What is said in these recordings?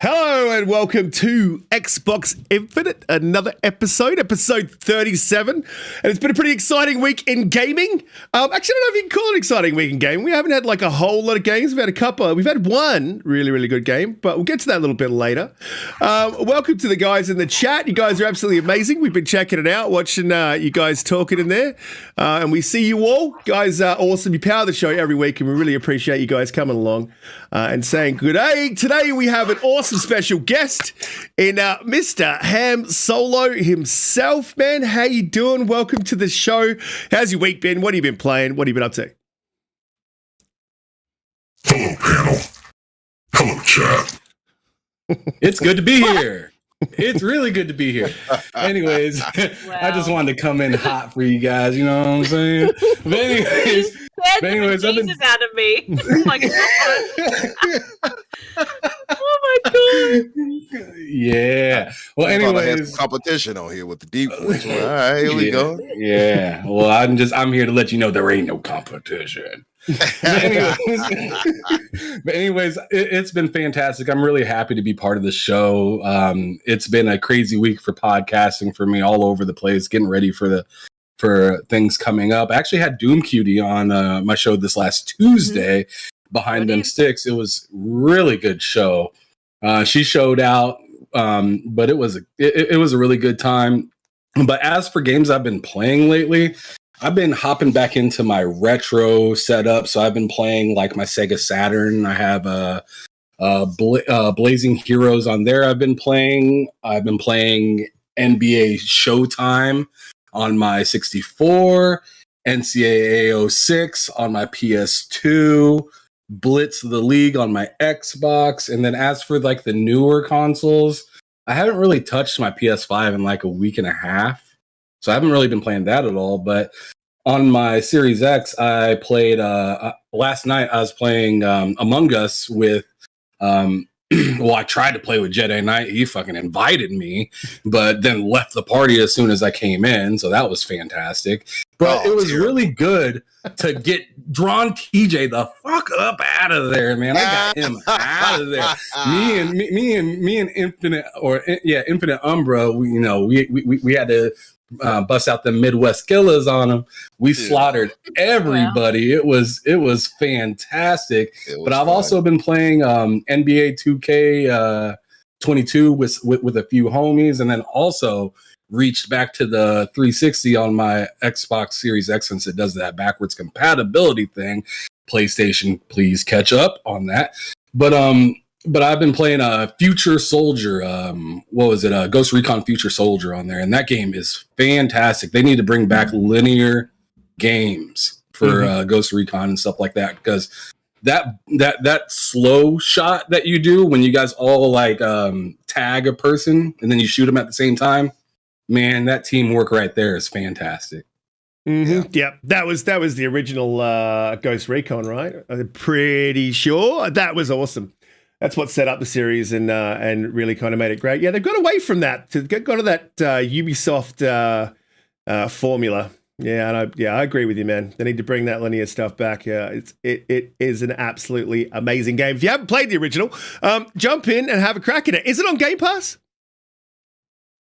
Hello and welcome to Xbox Infinite, another episode 37, and it's been a pretty exciting week in gaming. Actually, I don't know if you can call it an exciting week in gaming. We haven't had like a whole lot of games. We've had one really good game, but we'll get to that a little bit later. Welcome to the guys in the chat. You guys are absolutely amazing. We've been checking it out, watching you guys talking in there, and we see you all. Guys are awesome. You power the show every week, and we really appreciate you guys coming along and saying good day. Today we have an awesome special guest in Mr. Ham Solo himself. Man, how you doing? Welcome to the show. How's your week been? What have you been playing? What have you been up to? Hello, panel. Hello, chat. It's good to be here. It's really good to be here. Anyways, Wow. I just wanted to come in hot for you guys. You know what I'm saying? But anyways, I've been out of me. Oh my god! Oh my god! Yeah. Well, anyways, competition on here with the deep voice. All right, here we go. Yeah. Well, I'm here to let you know there ain't no competition. But anyways, it's been fantastic. I'm really happy to be part of the show. It's been a crazy week for podcasting for me, all over the place, getting ready for things coming up. I actually had DoomCutie on my show this last Tuesday, Behind Them Sticks. It was really good show. She showed out, but it was a really good time. But as for games I've been playing lately, I've been hopping back into my retro setup. So I've been playing like my Sega Saturn. I have Blazing Heroes on there. I've been playing NBA Showtime on my 64, NCAA 06 on my PS2, Blitz the League on my Xbox. And then as for like the newer consoles, I haven't really touched my PS5 in like a week and a half. So I haven't really been playing that at all. But on my Series X, I played last night. I was playing Among Us with well, I tried to play with JediKnight. He fucking invited me, but then left the party as soon as I came in. So that was fantastic. But it was really good to get drawn TJ the fuck up out of there, man. I got him out of there. Me and Infinite Umbra. We had to bust out the Midwest killers on them. We slaughtered everybody. Wow. It was fantastic. But I've also been playing NBA 2K 22 with a few homies, and then also reached back to the 360 on my Xbox Series X, since it does that backwards compatibility thing. PlayStation, please catch up on that. But I've been playing Future Soldier. Ghost Recon Future Soldier on there, and that game is fantastic. They need to bring back linear games for Ghost Recon and stuff like that, because that slow shot that you do when you guys all like tag a person and then you shoot them at the same time, man, that teamwork right there is fantastic. Yeah, that was the original Ghost Recon, right? I'm pretty sure that was awesome. That's what set up the series and really kind of made it great. Yeah, they've got away from that to go to that Ubisoft formula. Yeah, and I agree with you, man. They need to bring that linear stuff back. It is an absolutely amazing game. If you haven't played the original, jump in and have a crack at it. Is it on Game Pass?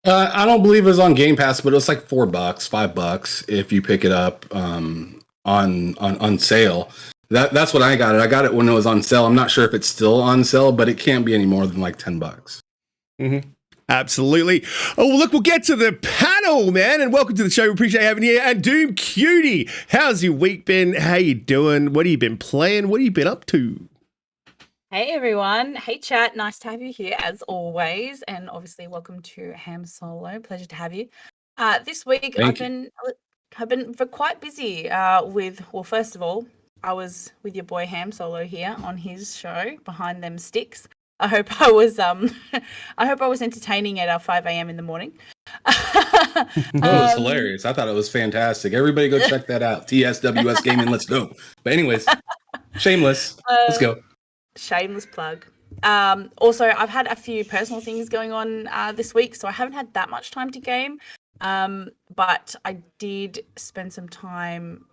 I don't believe it's on Game Pass, but it's like $5 if you pick it up on sale. That's what I got it. I got it when it was on sale. I'm not sure if it's still on sale, but it can't be any more than like $10. Absolutely. Oh, look, we'll get to the panel, man, and welcome to the show. We appreciate having you here. And DoomCutie, how's your week been? How you doing? What have you been playing? What have you been up to? Hey everyone. Hey chat. Nice to have you here as always. And obviously welcome to Ham Solo. Pleasure to have you. This week I've been quite busy first of all, I was with your boy Ham Solo here on his show, Behind Them Sticks. I hope I was entertaining at 5 a.m. in the morning. It was hilarious. I thought it was fantastic. Everybody go check that out. TSWS Gaming, let's go. But anyways, shameless. Let's go. Shameless plug. Also, I've had a few personal things going on this week, so I haven't had that much time to game. But I did spend some time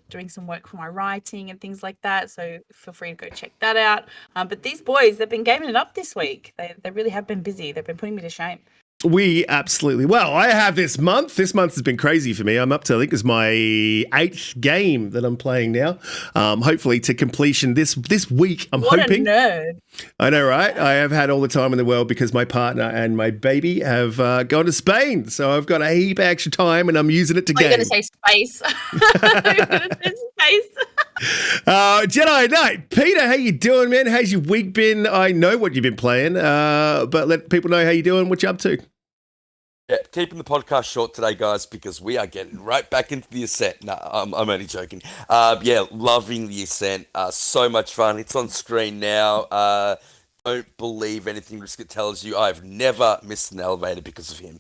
doing some work for my writing and things like that. So feel free to go check that out. But these boys, they've been gaming it up this week. They really have been busy. They've been putting me to shame. Well, I have this month. This month has been crazy for me. I'm up to, I think it's my 8th game that I'm playing now. Hopefully to completion this week, I'm hoping. What a nerd. I know, right? I have had all the time in the world because my partner and my baby have gone to Spain. So I've got a heap of extra time and I'm using it to game. You're going to say space. You're going to say space. Jedi Knight, Peter, how you doing, man? How's your week been? I know what you've been playing, but let people know how you're doing, what you're up to. Yeah, keeping the podcast short today, guys, because we are getting right back into the Ascent. No, I'm only joking. Yeah, loving the Ascent. So much fun. It's on screen now. Don't believe anything Brisket tells you. I've never missed an elevator because of him.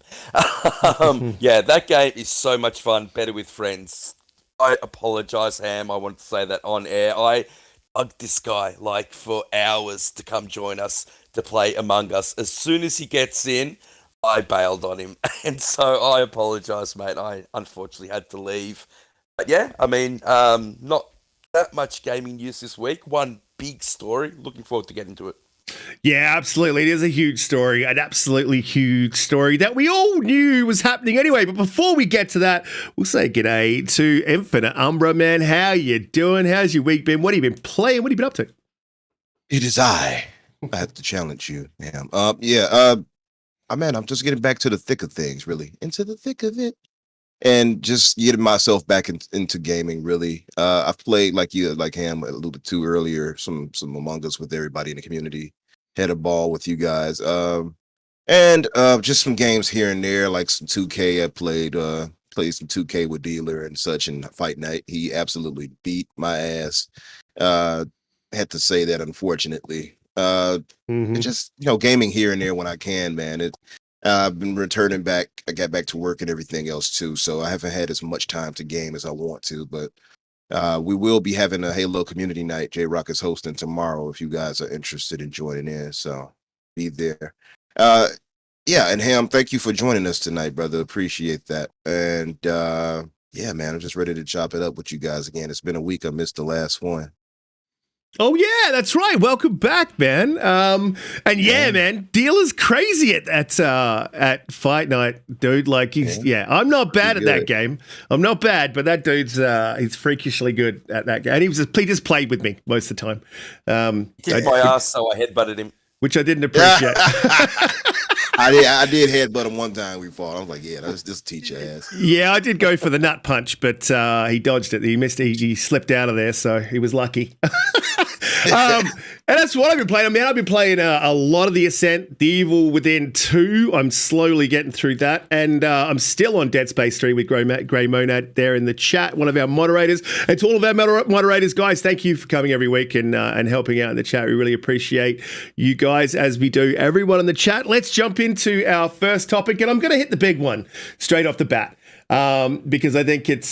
Yeah, that game is so much fun. Better with friends. I apologize, Ham. I wanted to say that on air. I bugged this guy like for hours to come join us to play Among Us. As soon as he gets in, I bailed on him, and so I apologise, mate. I unfortunately had to leave. But yeah, I mean, not that much gaming news this week. One big story. Looking forward to getting into it. Yeah, absolutely. It is a huge story, an absolutely huge story that we all knew was happening anyway. But before we get to that, we'll say g'day to Infinite Umbra, man. How you doing? How's your week been? What have you been playing? What have you been up to? It is I have to challenge you, ma'am. Man, I'm just getting back to the thick of things, really. Into the thick of it. And just getting myself back into gaming, really. I've played, like Ham alluded to earlier, some Among Us with everybody in the community. Had a ball with you guys. And just some games here and there, like some 2K. I played some 2K with Dealer and such, and Fight Night. He absolutely beat my ass. Had to say that, unfortunately. And just, gaming here and there when I can, man. I've been returning back. I got back to work and everything else too, so I haven't had as much time to game as I want to. But we will be having a Halo community night. J-Rock is hosting tomorrow. If you guys are interested in joining in, so be there. Yeah, and Ham, thank you for joining us tonight, brother. Appreciate that. And yeah, man, I'm just ready to chop it up with you guys again. It's been a week. I missed the last one. Oh, yeah, that's right. Welcome back, man. And yeah, man, Dealer's crazy at Fight Night, dude. Like, I'm not bad at that game. I'm not bad, but that dude's he's freakishly good at that game. And he just played with me most of the time. He kicked my ass, so I headbutted him. Which I didn't appreciate. I did headbutt him one time. We fought. I was like, yeah, let's just teach your ass. Yeah, I did go for the nut punch, but he dodged it. He missed it. He slipped out of there, so he was lucky. And that's what I've been playing. I mean, I've been playing a lot of the Ascent, The Evil Within 2. I'm slowly getting through that. And I'm still on Dead Space 3 with Grey Monad there in the chat, one of our moderators. And to all of our moderators, guys, thank you for coming every week and helping out in the chat. We really appreciate you guys, as we do everyone in the chat. Let's jump into our first topic, and I'm going to hit the big one straight off the bat. Because I think it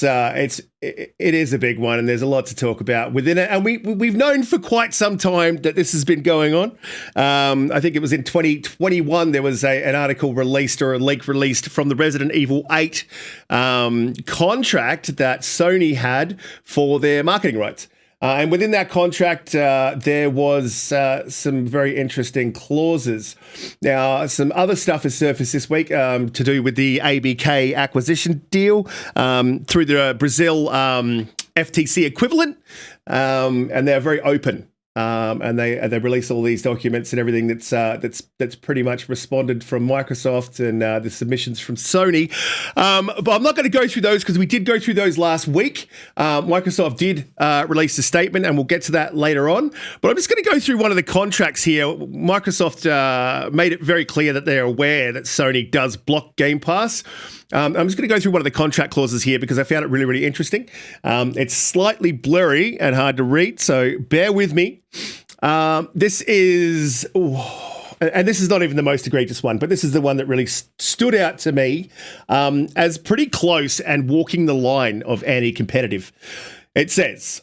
is a big one, and there's a lot to talk about within it. And we've known for quite some time that this has been going on. I think it was in 2021 there was an article released, or a leak released, from the Resident Evil 8 contract that Sony had for their marketing rights. And within that contract, there was some very interesting clauses. Now, some other stuff has surfaced this week to do with the ABK acquisition deal through the Brazil FTC equivalent, and they're very open. And they release all these documents and everything that's pretty much responded from Microsoft and the submissions from Sony. But I'm not going to go through those because we did go through those last week. Microsoft did release a statement, and we'll get to that later on. But I'm just going to go through one of the contracts here. Microsoft made it very clear that they're aware that Sony does block Game Pass. I'm just going to go through one of the contract clauses here because I found it really, really interesting. It's slightly blurry and hard to read, so bear with me. This is, and this is not even the most egregious one, but this is the one that really stood out to me as pretty close and walking the line of anti-competitive. It says,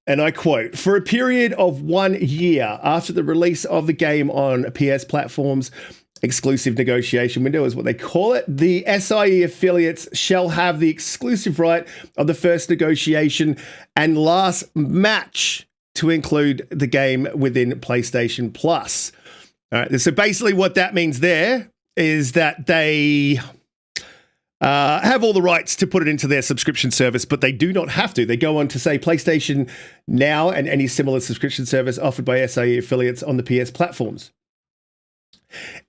and I quote, "For a period of 1 year after the release of the game on PS platforms, exclusive negotiation window is what they call it. The SIE affiliates shall have the exclusive right of the first negotiation and last match to include the game within PlayStation Plus. All right, so basically what that means there is that they have all the rights to put it into their subscription service, but they do not have to. They go on to say PlayStation Now and any similar subscription service offered by SIE affiliates on the PS platforms.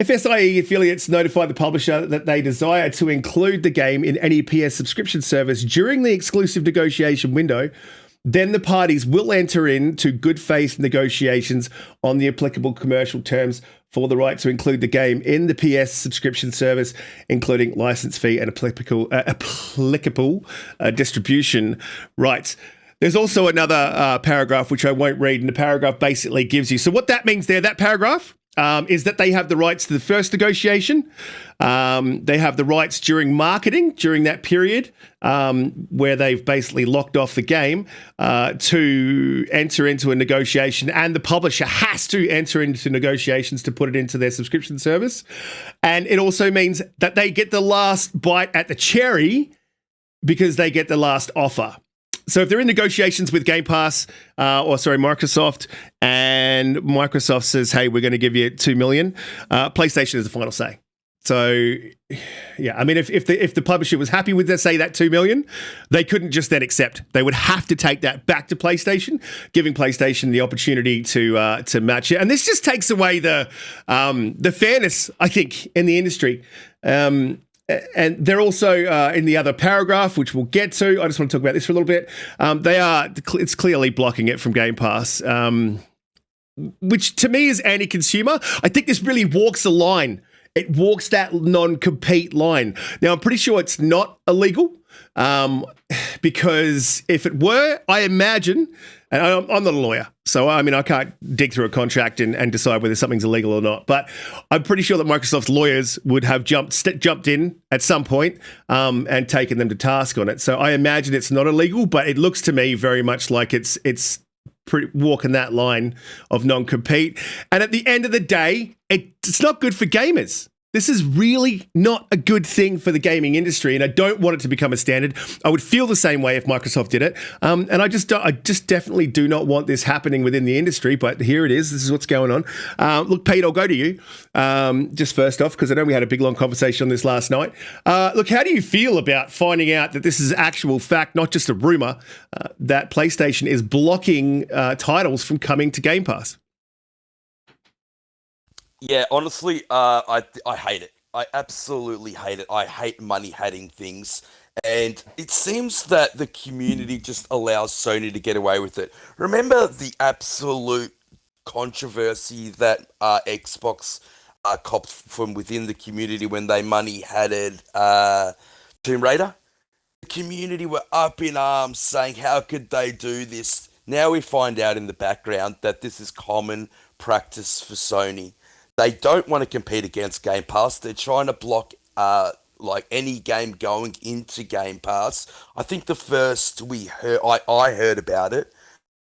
If SIE affiliates notify the publisher that they desire to include the game in any PS subscription service during the exclusive negotiation window, then the parties will enter into good faith negotiations on the applicable commercial terms for the right to include the game in the PS subscription service, including license fee and applicable distribution rights. There's also another paragraph, which I won't read, and the paragraph basically gives you. So what that means there, that paragraph, is that they have the rights to the first negotiation. They have the rights during marketing, during that period, where they've basically locked off the game to enter into a negotiation, and the publisher has to enter into negotiations to put it into their subscription service. And it also means that they get the last bite at the cherry because they get the last offer. So if they're in negotiations with Game Pass, Microsoft, and Microsoft says, hey, we're going to give you $2 million, PlayStation is the final say. So, yeah, I mean, if the publisher was happy with, say, that $2 million, they couldn't just then accept. They would have to take that back to PlayStation, giving PlayStation the opportunity to match it. And this just takes away the fairness, I think, in the industry. And they're also in the other paragraph, which we'll get to. I just want to talk about this for a little bit. It's clearly blocking it from Game Pass, which to me is anti-consumer. I think this really walks a line. It walks that non-compete line. Now, I'm pretty sure it's not illegal because if it were, I imagine, and I'm not a lawyer, so I mean, I can't dig through a contract and decide whether something's illegal or not, but I'm pretty sure that Microsoft's lawyers would have jumped in at some point and taken them to task on it. So I imagine it's not illegal, but it looks to me very much like it's walking that line of non-compete. And at the end of the day, it's not good for gamers. This is really not a good thing for the gaming industry, and I don't want it to become a standard. I would feel the same way if Microsoft did it, and I just definitely do not want this happening within the industry. But here it is. This is what's going on. Look, Pete, I'll go to you just first off because I know we had a big long conversation on this last night. Look, how do you feel about finding out that this is actual fact, not just a rumor, that PlayStation is blocking titles from coming to Game Pass? Yeah, honestly, I hate it. I absolutely hate it. I hate money-hatting things. And it seems that the community just allows Sony to get away with it. Remember the absolute controversy that Xbox copped from within the community when they money-hatted Tomb Raider? The community were up in arms saying, how could they do this? Now we find out in the background that this is common practice for Sony. They don't want to compete against Game Pass. They're trying to block like any game going into Game Pass. I think the first I heard about it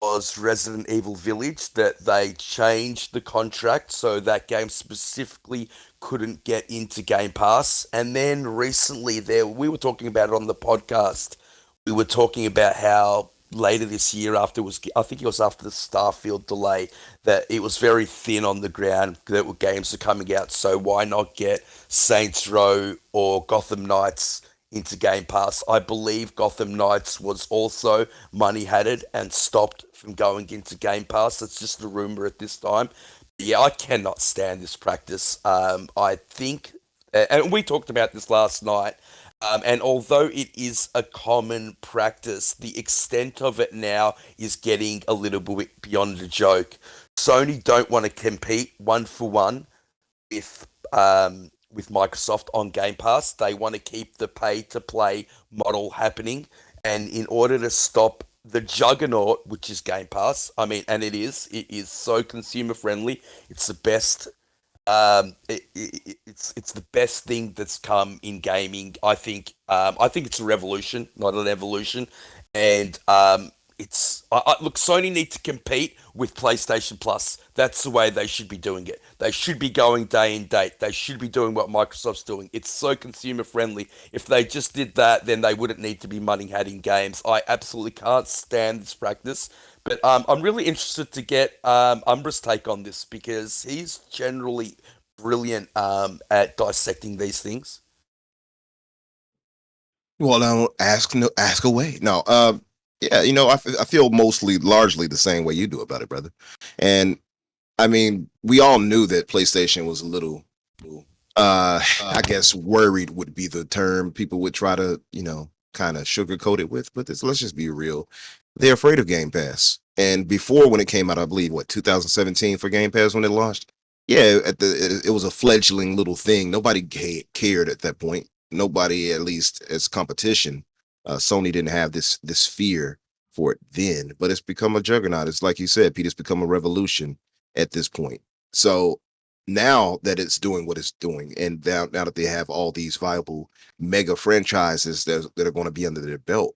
was Resident Evil Village, that they changed the contract so that game specifically couldn't get into Game Pass. And then recently we were talking about it on the podcast. We were talking about how later this year, I think it was after the Starfield delay, that it was very thin on the ground that games are coming out. So why not get Saints Row or Gotham Knights into Game Pass? I believe Gotham Knights was also money-hatted and stopped from going into Game Pass. That's just a rumor at this time. But yeah, I cannot stand this practice. I think, and we talked about this last night, and although it is a common practice, the extent of it now is getting a little bit beyond a joke. Sony don't want to compete one-for-one with Microsoft on Game Pass. They want to keep the pay-to-play model happening. And in order to stop the juggernaut, which is Game Pass, I mean, and it is so consumer-friendly. It's the best... it's the best thing that's come in gaming. I think it's a revolution, not an evolution. And look, Sony need to compete with PlayStation Plus. That's the way they should be doing it. They should be going day and date. They should be doing what Microsoft's doing. It's so consumer friendly. If they just did that, then they wouldn't need to be money hatting games. I absolutely can't stand this practice. But I'm really interested to get Umbra's take on this because he's generally brilliant at dissecting these things. Well, now ask away. No, yeah, I feel largely the same way you do about it, brother. And I mean, we all knew that PlayStation was a little, I guess worried would be the term people would try to, kind of sugarcoat it with. But let's just be real. They're afraid of Game Pass. And before, when it came out, I believe, 2017 for Game Pass when it launched? Yeah, it was a fledgling little thing. Nobody cared at that point. Nobody, at least as competition. Sony didn't have this fear for it then, but it's become a juggernaut. It's like you said, Pete, it's become a revolution at this point. So now that it's doing what it's doing, and now that they have all these viable mega franchises that are going to be under their belt,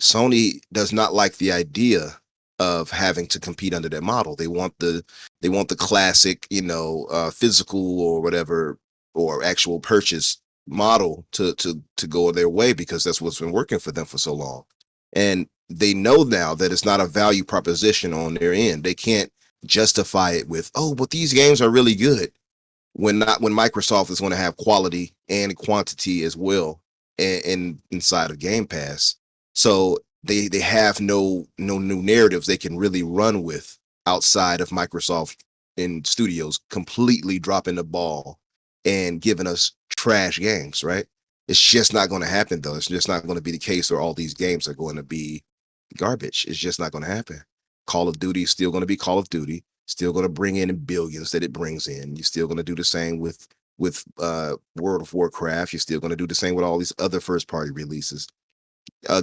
Sony does not like the idea of having to compete under that model. They want the classic, physical or whatever, or actual purchase model to go their way, because that's what's been working for them for so long. And they know now that it's not a value proposition on their end. They can't justify it with, oh, but these games are really good, when Microsoft is going to have quality and quantity as well inside of Game Pass. So they have no new narratives they can really run with outside of Microsoft and studios completely dropping the ball and giving us trash games, right? It's just not going to happen, though. It's just not going to be the case where all these games are going to be garbage. It's just not going to happen. Call of Duty is still going to be Call of Duty, still going to bring in billions that it brings in. You're still going to do the same with World of Warcraft. You're still going to do the same with all these other first-party releases.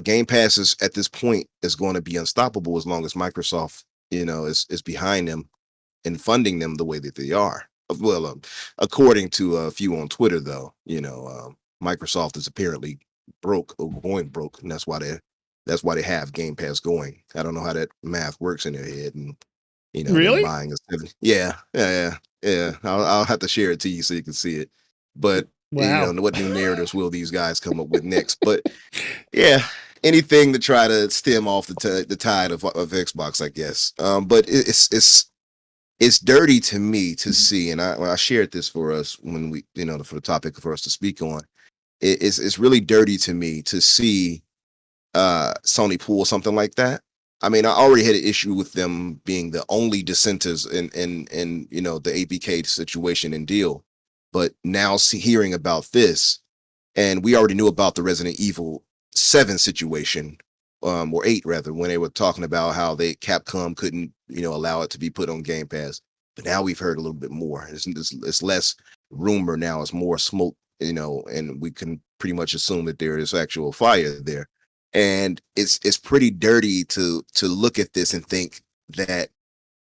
Game Pass at this point is going to be unstoppable as long as Microsoft, is behind them and funding them the way that they are. Well, according to a few on Twitter, though, Microsoft is apparently broke or going broke, and that's why they have Game Pass going. I don't know how that math works in their head, and really buying yeah. I'll have to share it to you so you can see it. But wow. What new narratives will these guys come up with next? But yeah, anything to try to stem off the tide of Xbox, I guess. But it's dirty to me to see, and I shared this for us when we, for the topic for us to speak on. It's really dirty to me to see Sony pull something like that. I mean, I already had an issue with them being the only dissenters in the ABK situation and deal, but now hearing about this, and we already knew about the Resident Evil 7 situation, or 8 rather, when they were talking about how Capcom couldn't allow it to be put on Game Pass. But now we've heard a little bit more. It's less rumor now. It's more smoke, and we can pretty much assume that there is actual fire there. And it's pretty dirty to look at this and think that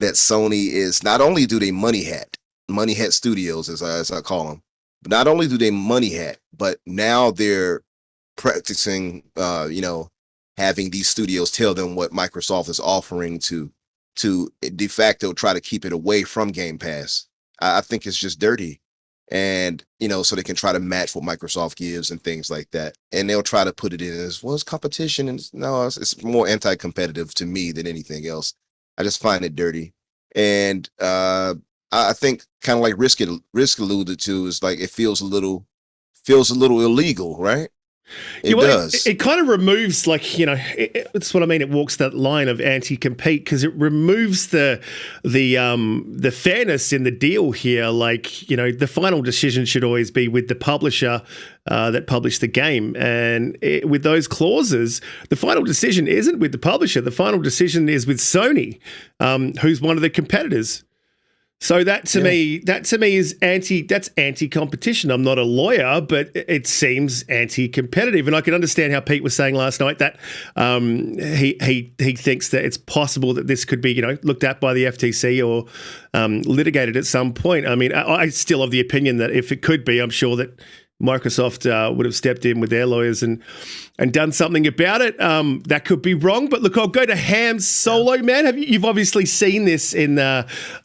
Sony is, not only do they money hat studios, as I call them, but not only do they money hat, but now they're practicing, having these studios tell them what Microsoft is offering to de facto try to keep it away from Game Pass. I think it's just dirty. And, so they can try to match what Microsoft gives and things like that. And they'll try to put it in as, well, it's competition. And no, it's more anti-competitive to me than anything else. I just find it dirty. And I think, kind of like Risk alluded to, is like it feels a little illegal, right? It does. It kind of removes, that's what I mean. It walks that line of anti-compete because it removes the fairness in the deal here. The final decision should always be with the publisher that published the game, and with those clauses, the final decision isn't with the publisher. The final decision is with Sony, who's one of the competitors. So that to me is anti-competition. I'm not a lawyer, but it seems anti-competitive. And I can understand how Pete was saying last night that he thinks that it's possible that this could be, looked at by the FTC or litigated at some point. I mean, I still have the opinion that if it could be, I'm sure that Microsoft would have stepped in with their lawyers and done something about it. That could be wrong, but look, I'll go to Ham Solo, man. You've obviously seen this in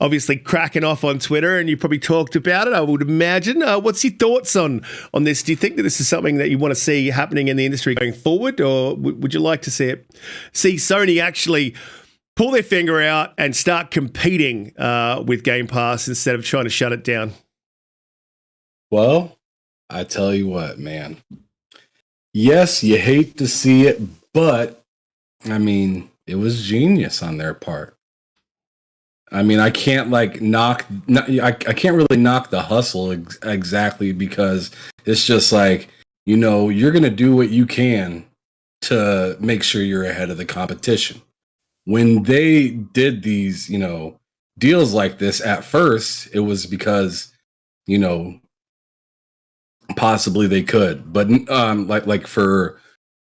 obviously cracking off on Twitter, and you probably talked about it, I would imagine. What's your thoughts on this? Do you think that this is something that you want to see happening in the industry going forward, or would you like to see Sony actually pull their finger out and start competing with Game Pass instead of trying to shut it down? Well, I tell you what, man. Yes, you hate to see it, but I mean, it was genius on their part. I mean, I can't I can't really knock the hustle exactly, because it's just like, you know, you're going to do what you can to make sure you're ahead of the competition. When they did these, you know, deals like this at first, it was because, you know, possibly they could, but like for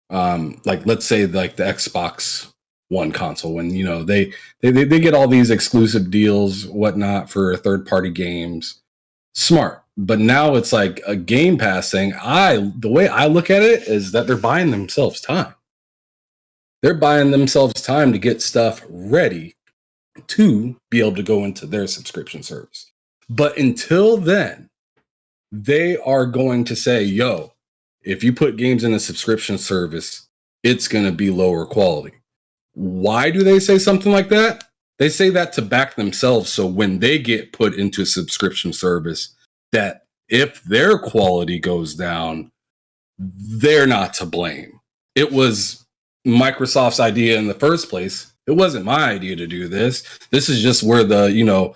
let's say like the Xbox One console, when, you know, they get all these exclusive deals, whatnot, for third party games. Smart. But now it's like a Game Pass thing. The way I look at it is that they're buying themselves time. They're buying themselves time to get stuff ready to be able to go into their subscription service. But until then, they are going to say, yo, if you put games in a subscription service, it's going to be lower quality. Why do they say something like that? They say that to back themselves, so when they get put into a subscription service, that if their quality goes down, they're not to blame. It was Microsoft's idea in the first place. It wasn't my idea to do this. This is just where the, you know,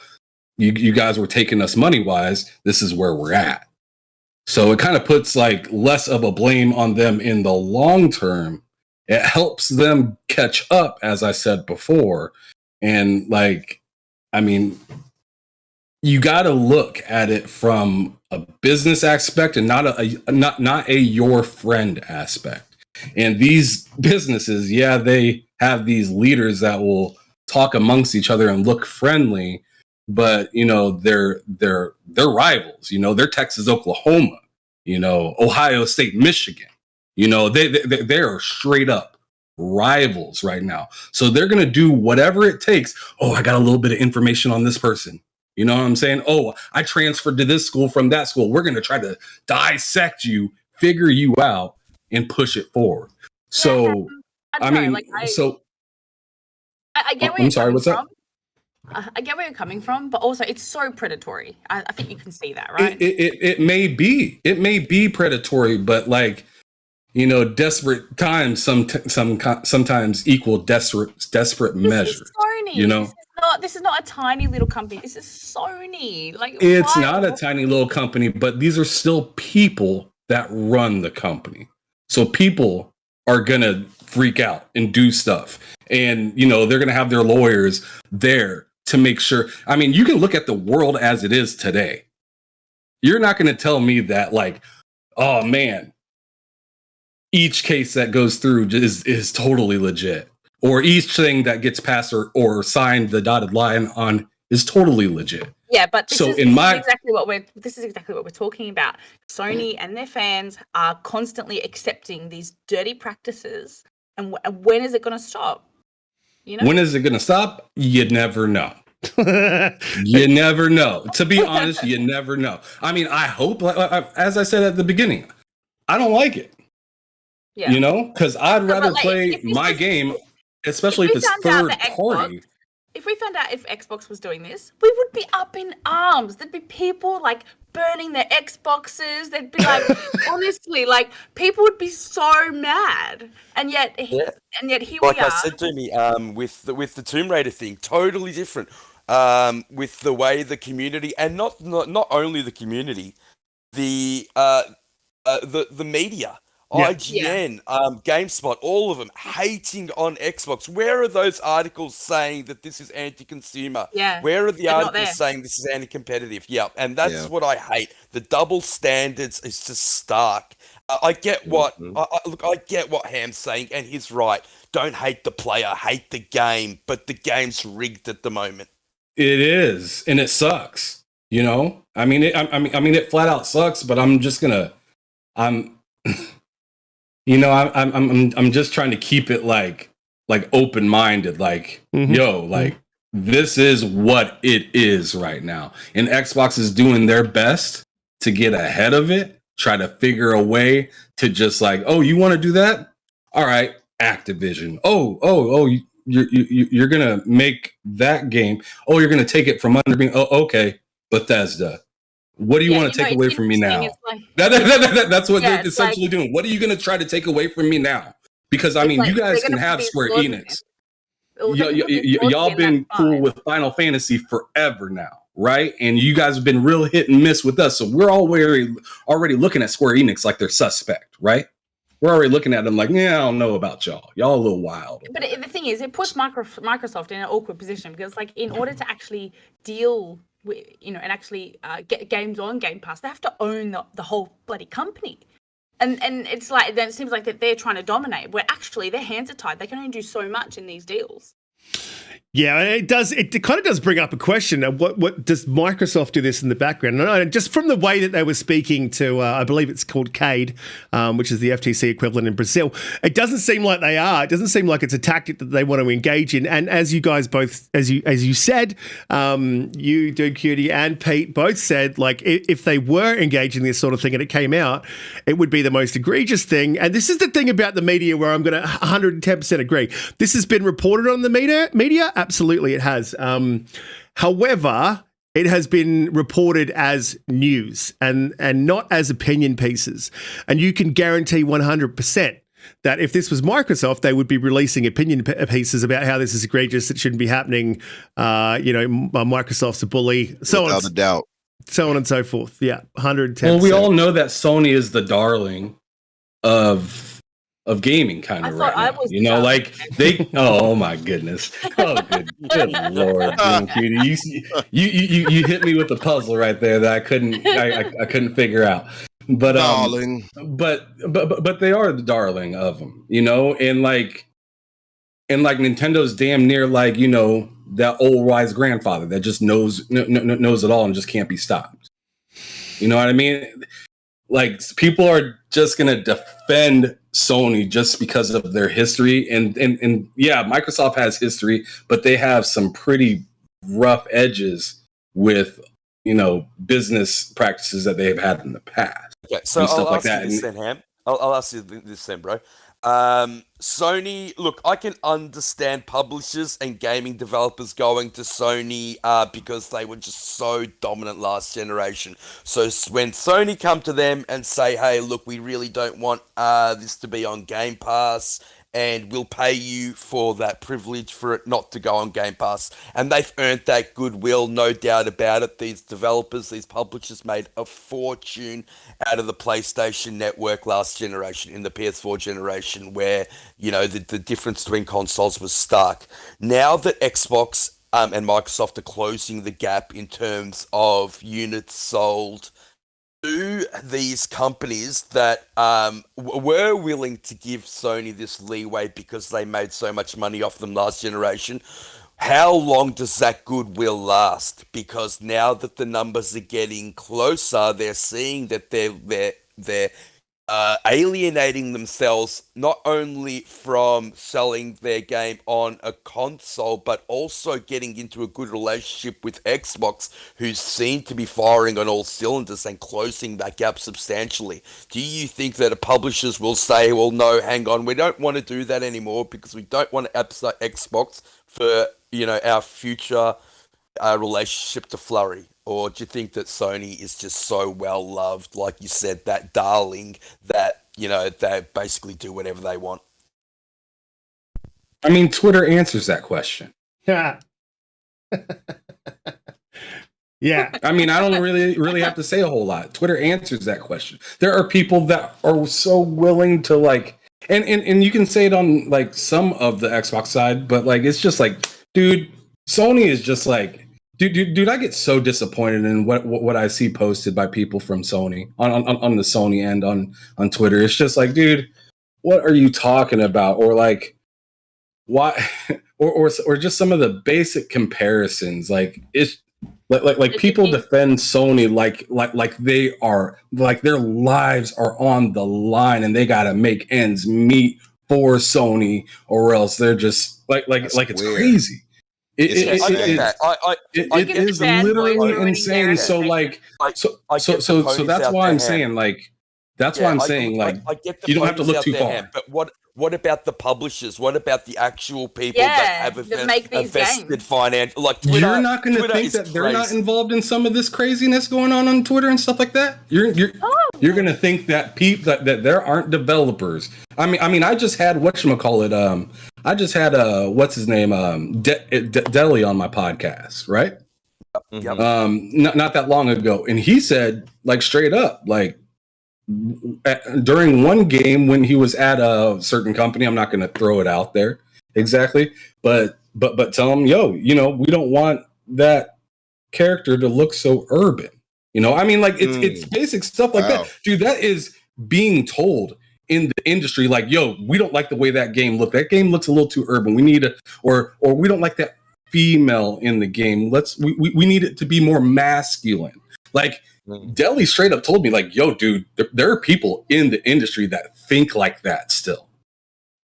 you guys were taking us money-wise. This is where we're at. So it kind of puts like less of a blame on them in the long term. It helps them catch up, as I said before. And like, I mean, you got to look at it from a business aspect and not a your friend aspect. And these businesses, yeah, they have these leaders that will talk amongst each other and look friendly, but, you know, they're rivals. You know, they're Texas, Oklahoma, you know, Ohio State, Michigan. You know, they are straight up rivals right now. So they're going to do whatever it takes. Oh, I got a little bit of information on this person. You know what I'm saying? Oh, I transferred to this school from that school. We're going to try to dissect you, figure you out, and push it forward. So, I mean, I get where I'm sorry, what's from. up? I get where you're coming from, but also it's so predatory. I think you can see that, right? It may be predatory, but like, you know, desperate times sometimes equal desperate measures. Sony. You know, this is not a tiny little company. This is Sony. Like, it's not a tiny little company, but these are still people that run the company. So people are gonna freak out and do stuff, and you know they're gonna have their lawyers there to make sure. I mean, you can look at the world as it is today. You're not gonna tell me that, like, oh man, each case that goes through is totally legit, or each thing that gets passed or signed the dotted line on is totally legit. Yeah, but this is exactly what we're talking about. Sony and their fans are constantly accepting these dirty practices, and when is it going to stop? You know, when is it going to stop? You never know. You never know. To be honest, you never know. I mean, I hope, as I said at the beginning, I don't like it. Yeah. You know, because I'd rather play my game, especially if it's third party. If we found out if Xbox was doing this, we would be up in arms. There'd be people like burning their Xboxes. They'd be like, honestly, like people would be so mad. And yet, here we are. Like I said to me, with the Tomb Raider thing, totally different. With the way the community, and not only the community, the media. Yeah. IGN, GameSpot, all of them hating on Xbox. Where are those articles saying that this is anti-consumer? Yeah. Where are the articles saying this is anti-competitive? Yeah, and that's what I hate. The double standards is just stark. I get what I get what Ham's saying, and he's right. Don't hate the player, hate the game, but the game's rigged at the moment. It is, and it sucks. You know, I mean, it flat out sucks. But I'm just gonna I'm, I'm just trying to keep it like open minded. Like, this is what it is right now, and Xbox is doing their best to get ahead of it. Try to figure a way to just like, oh, you want to do that? All right, Activision. You're gonna make that game. Oh, you're gonna take it from under me. Oh, okay, Bethesda. What do you want to take away from me now? Like, that's what they're essentially doing. What are you going to try to take away from me now? Because I mean, you guys can have Square Enix. Y'all been cool with Final Fantasy forever now, right? And you guys have been real hit and miss with us. So we're already looking at Square Enix like they're suspect, right? We're already looking at them like, yeah, I don't know about y'all. Y'all a little wild. But the thing is, it puts Microsoft in an awkward position because, like, in order to actually deal with, and actually get games on Game Pass, they have to own the whole bloody company. And it's like, then it seems like that they're trying to dominate, where actually their hands are tied. They can only do so much in these deals. Yeah, it does. It kind of does bring up a question of what does Microsoft do this in the background? And just from the way that they were speaking to, I believe it's called CADE, which is the FTC equivalent in Brazil. It doesn't seem like they are. It doesn't seem like it's a tactic that they want to engage in. And as you guys both, as you said, you, DoomCutie, and Pete both said, like, if they were engaging this sort of thing and it came out, it would be the most egregious thing. And this is the thing about the media where I'm going to 110% agree. This has been reported on the media. Absolutely, it has. However, it has been reported as news and not as opinion pieces. And you can guarantee 100% that if this was Microsoft, they would be releasing opinion pieces about how this is egregious, it shouldn't be happening. Microsoft's a bully, without a doubt, so on and so forth. Yeah, 110%. Well, we all know that Sony is the darling of gaming kind of right now. Like they oh my goodness. Oh good Lord, DoomCutie. You hit me with the puzzle right there that I couldn't figure out. But darling. But they are the darling of them, and like Nintendo's damn near like, that old wise grandfather that just knows it all and just can't be stopped. You know what I mean? Like, people are just going to defend Sony just because of their history. And yeah, Microsoft has history, but they have some pretty rough edges with, business practices that they've had in the past. Okay, so I'll ask you this then, Ham. I'll ask you this then, bro. Sony, look, I can understand publishers and gaming developers going to Sony because they were just so dominant last generation. So when Sony come to them and say, hey, look, we really don't want this to be on Game Pass, and we'll pay you for that privilege for it not to go on Game Pass. And they've earned that goodwill, no doubt about it. These developers, these publishers made a fortune out of the PlayStation Network last generation, in the PS4 generation, where, the difference between consoles was stark. Now that Xbox and Microsoft are closing the gap in terms of units sold, do these companies that were willing to give Sony this leeway because they made so much money off them last generation, how long does that goodwill last? Because now that the numbers are getting closer, they're seeing that they're alienating themselves not only from selling their game on a console, but also getting into a good relationship with Xbox, who seem to be firing on all cylinders and closing that gap substantially. Do you think that publishers will say, well, no, hang on, we don't want to do that anymore because we don't want to upset Xbox for, our future relationship to flurry? Or do you think that Sony is just so well loved, like you said, that darling, that, they basically do whatever they want? I mean, Twitter answers that question. Yeah. Yeah. I mean, I don't really have to say a whole lot. Twitter answers that question. There are people that are so willing to like, and you can say it on like some of the Xbox side, but like, it's just like, dude, Sony is just like, Dude, I get so disappointed in what I see posted by people from Sony on the Sony end on Twitter. It's just like, dude, what are you talking about? Or like, why? Or just some of the basic comparisons. Like, it's Like people defend Sony like they are like their lives are on the line and they gotta make ends meet for Sony or else they're just like it's weird. Crazy. I get that. It is literally insane. So that's why I'm saying I get the you don't have to look out too their far. hand, but what about the publishers? What about the actual people that have a vested financial? Like Twitter, you're not going to think that they're not involved in some of this craziness going on Twitter and stuff like that. You're going to think that that there aren't developers. I mean, I just had whatchamacallit. I just had what's his name, Deli on my podcast, right? Yep. Not that long ago, and he said like straight up like. During one game when he was at a certain company, I'm not going to throw it out there exactly, but tell him, yo, we don't want that character to look so urban. I mean, like it's basic stuff like that, dude. That is being told in the industry, like, yo, we don't like the way that game looked. That game looks a little too urban. We need or we don't like that female in the game. We need it to be more masculine. Like. Deli straight up told me, like, yo, dude, there are people in the industry that think like that still.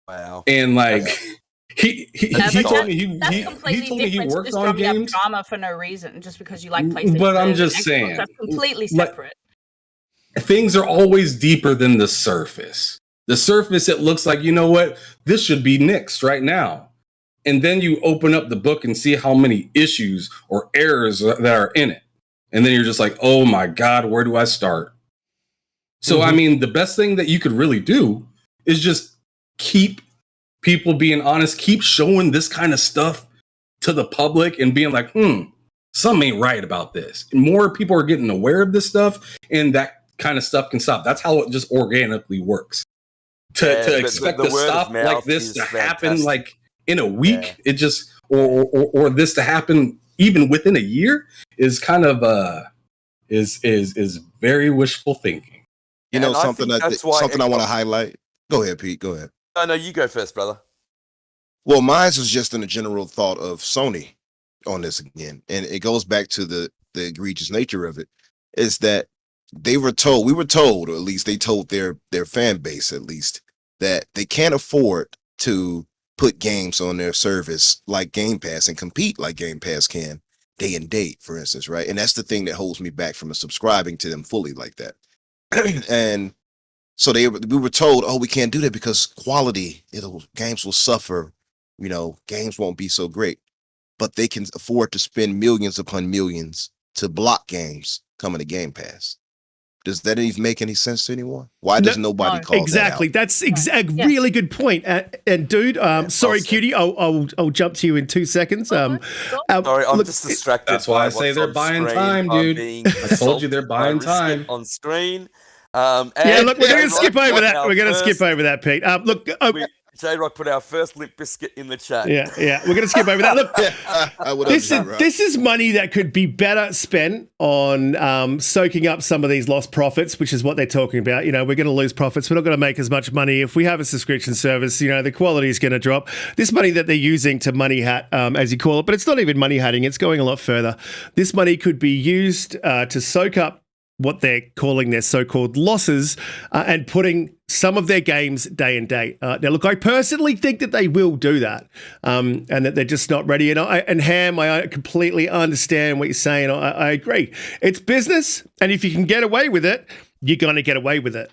Wow. And like he told me he worked on games. Drama for no reason, just because you like PlayStation. But I'm just saying, that's completely separate. Things are always deeper than the surface. The surface, it looks like, you know what, this should be nixed right now. And then you open up the book and see how many issues or errors that are in it. And then you're just like, oh my God, where do I start? So, I mean, the best thing that you could really do is just keep people being honest, keep showing this kind of stuff to the public and being like, something ain't right about this. And more people are getting aware of this stuff and that kind of stuff can stop. That's how it just organically works. To expect the stuff like this to happen like in a week, it just, or this to happen even within a year is kind of is very wishful thinking. Something I want to highlight. Go ahead, Pete. Go ahead. No, you go first, brother. Well, mine was just in a general thought of Sony on this again, and it goes back to the egregious nature of it. Is that we were told, or at least they told their fan base, at least, that they can't afford to put games on their service like Game Pass and compete like Game Pass can day and date, for instance, right? And that's the thing that holds me back from subscribing to them fully like that. And so we were told, we can't do that because quality, games will suffer, games won't be so great. But they can afford to spend millions upon millions to block games coming to Game Pass. Does that even make any sense to anyone? Why does nobody call exactly? that out? That's a really good point. And dude, sorry, Cutie, I'll jump to you in 2 seconds. Sorry, I'm just distracted. That's why I say they're buying time, dude. I told you they're buying time on screen. Look, we're going to skip over that. We're going to skip over that, Pete. J-Rock put our first Limp Biscuit in the chat. Yeah, we're going to skip over that. Look, this is money that could be better spent on soaking up some of these lost profits, which is what they're talking about. We're going to lose profits. We're not going to make as much money. If we have a subscription service, the quality is going to drop. This money that they're using to money hat, as you call it, but it's not even money hatting. It's going a lot further. This money could be used to soak up what they're calling their so-called losses and putting some of their games day and date. Now, look, I personally think that they will do that and that they're just not ready. And Ham, I completely understand what you're saying. I agree. It's business, and if you can get away with it, you're going to get away with it.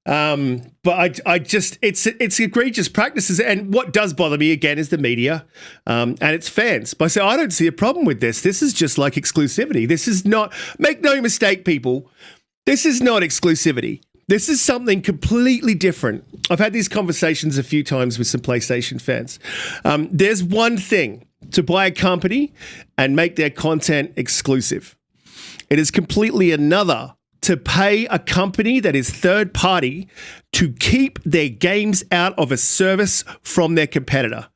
But I just, it's egregious practices. And what does bother me again is the media and its fans. But I don't see a problem with this. This is just like exclusivity. This is not, make no mistake, people, this is not exclusivity. This is something completely different. I've had these conversations a few times with some PlayStation fans. There's one thing to buy a company and make their content exclusive. It is completely another to pay a company that is third party to keep their games out of a service from their competitor.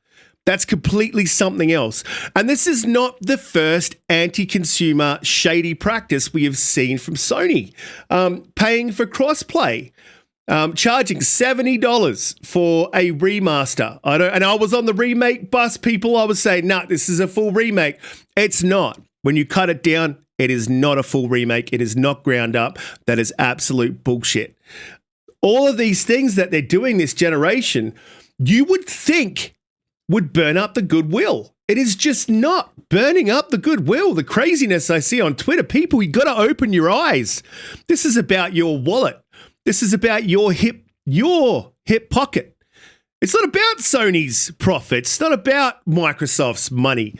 That's completely something else. And this is not the first anti-consumer shady practice we have seen from Sony. Paying for crossplay, charging $70 for a remaster. I was on the remake bus, people. I was saying, this is a full remake. It's not. When you cut it down, It is not a full remake. It is not ground up. That is absolute bullshit. All of these things that they're doing this generation, you would think would burn up the goodwill. It is just not burning up the goodwill. The craziness I see on Twitter, people, you got to open your eyes. This is about your wallet. This is about your hip pocket. It's not about Sony's profits. It's not about Microsoft's money.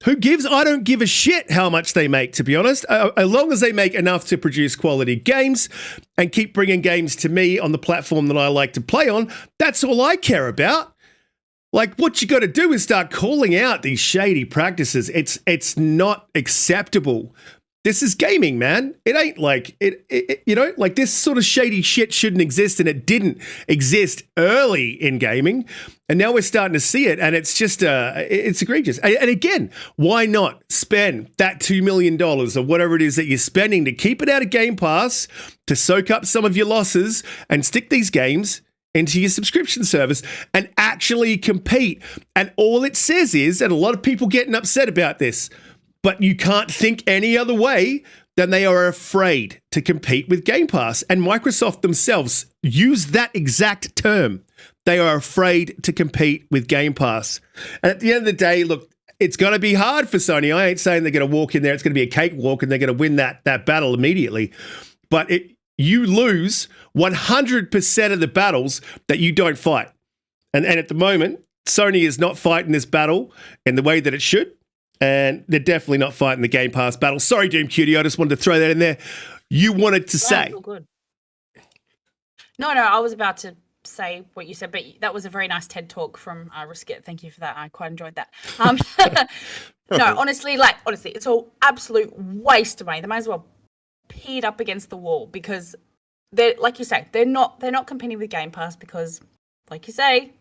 Who gives? I don't give a shit how much they make, to be honest. As long as they make enough to produce quality games and keep bringing games to me on the platform that I like to play on, that's all I care about. Like, what you got to do is start calling out these shady practices. It's not acceptable. This is gaming, man. It ain't like like this sort of shady shit shouldn't exist, and it didn't exist early in gaming, and now we're starting to see it, and it's just it's egregious. And again, why not spend that $2 million or whatever it is that you're spending to keep it out of Game Pass, to soak up some of your losses and stick these games into your subscription service and actually compete? And all it says is, and a lot of people getting upset about this, but you can't think any other way than they are afraid to compete with Game Pass. And Microsoft themselves use that exact term. They are afraid to compete with Game Pass. And at the end of the day, look, it's going to be hard for Sony. I ain't saying they're going to walk in there. It's going to be a cakewalk and they're going to win that battle immediately. But you lose 100% of the battles that you don't fight. And at the moment, Sony is not fighting this battle in the way that it should. And they're definitely not fighting the Game Pass battle. Sorry, DoomCutie, I just wanted to throw that in there. You wanted to say. All good. No, I was about to say what you said, but that was a very nice TED talk from Risket. Thank you for that. I quite enjoyed that. No, honestly, it's all absolute waste of money. They might as well pee it up against the wall, because they're, like you say, they're not competing with Game Pass because, like you say,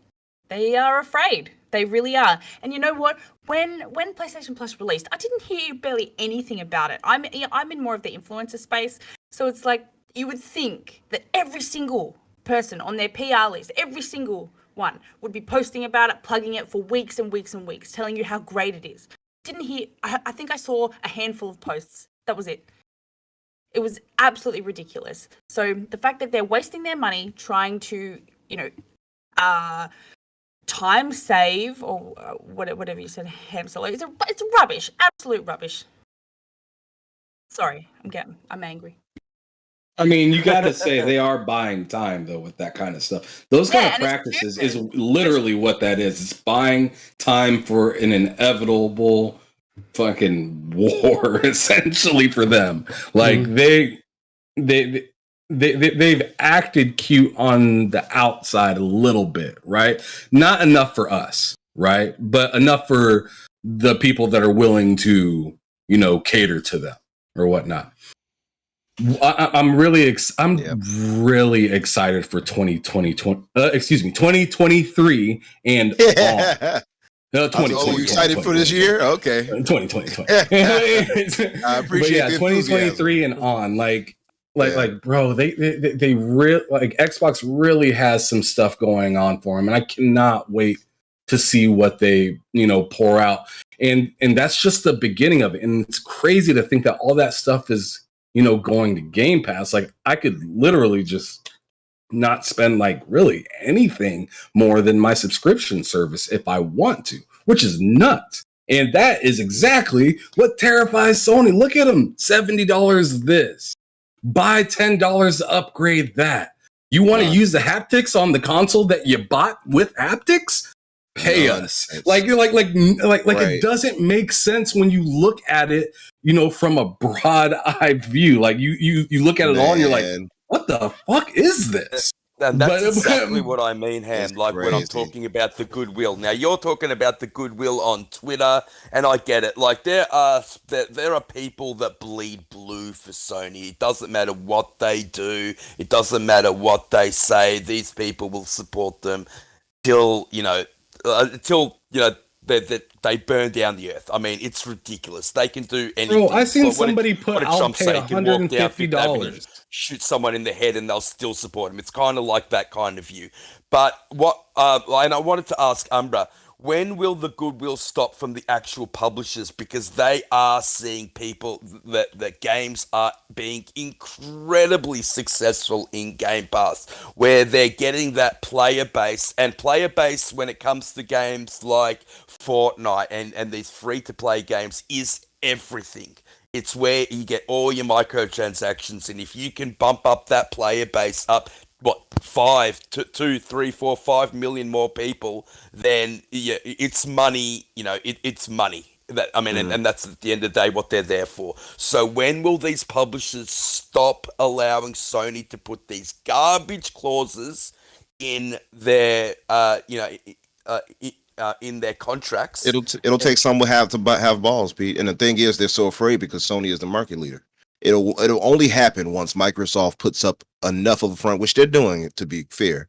they are afraid. They really are. And you know what? When PlayStation Plus released, I didn't hear barely anything about it. I'm in more of the influencer space, so it's like you would think that every single person on their PR list, every single one, would be posting about it, plugging it for weeks and weeks and weeks, telling you how great it is. Didn't hear. I think I saw a handful of posts. That was it. It was absolutely ridiculous. So the fact that they're wasting their money trying to, time save or whatever you said, Ham Solo, it's rubbish, absolute rubbish. Sorry, I'm angry. I mean, you got to say they are buying time though with that kind of stuff. Those kind of practices is literally what that is. It's buying time for an inevitable fucking war, essentially, for them. Like they've acted cute on the outside a little bit, right? Not enough for us, right? But enough for the people that are willing to, cater to them or whatnot. I'm really excited for 2023 and on. 2020. Oh, you excited for this year? Okay. 2020. I appreciate the 2023 and on. Bro, they really, like, Xbox really has some stuff going on for them, and I cannot wait to see what they, pour out. And that's just the beginning of it. And it's crazy to think that all that stuff is, going to Game Pass. Like, I could literally just not spend really anything more than my subscription service if I want to, which is nuts. And that is exactly what terrifies Sony. Look at them, $70 this. Buy $10 to upgrade that. You want to use the haptics on the console that you bought with haptics? Pay us. Like it doesn't make sense when you look at it, from a broad eye view. Like you look at it all and you're like, what the fuck is this? And that's exactly what I mean, Ham. Like when I'm talking about the goodwill. Now you're talking about the goodwill on Twitter, and I get it. Like there are people that bleed blue for Sony. It doesn't matter what they do. It doesn't matter what they say. These people will support them till they burn down the earth. I mean, it's ridiculous. They can do anything. Bro, I seen somebody put, I'll pay $150. Shoot someone in the head and they'll still support him. It's kind of like that kind of view. But and I wanted to ask Umbra, when will the goodwill stop from the actual publishers? Because they are seeing people that games are being incredibly successful in Game Pass, where they're getting that player base, and player base when it comes to games like Fortnite and these free-to-play games is everything. It's where you get all your microtransactions, and if you can bump up that player base up, what, 5 million more people, then yeah, it's money. It's money. And that's at the end of the day what they're there for. So when will these publishers stop allowing Sony to put these garbage clauses in their, in their contracts? It'll take someone have balls, Pete. And the thing is, they're so afraid because Sony is the market leader. It'll only happen once Microsoft puts up enough of a front, which they're doing, to be fair,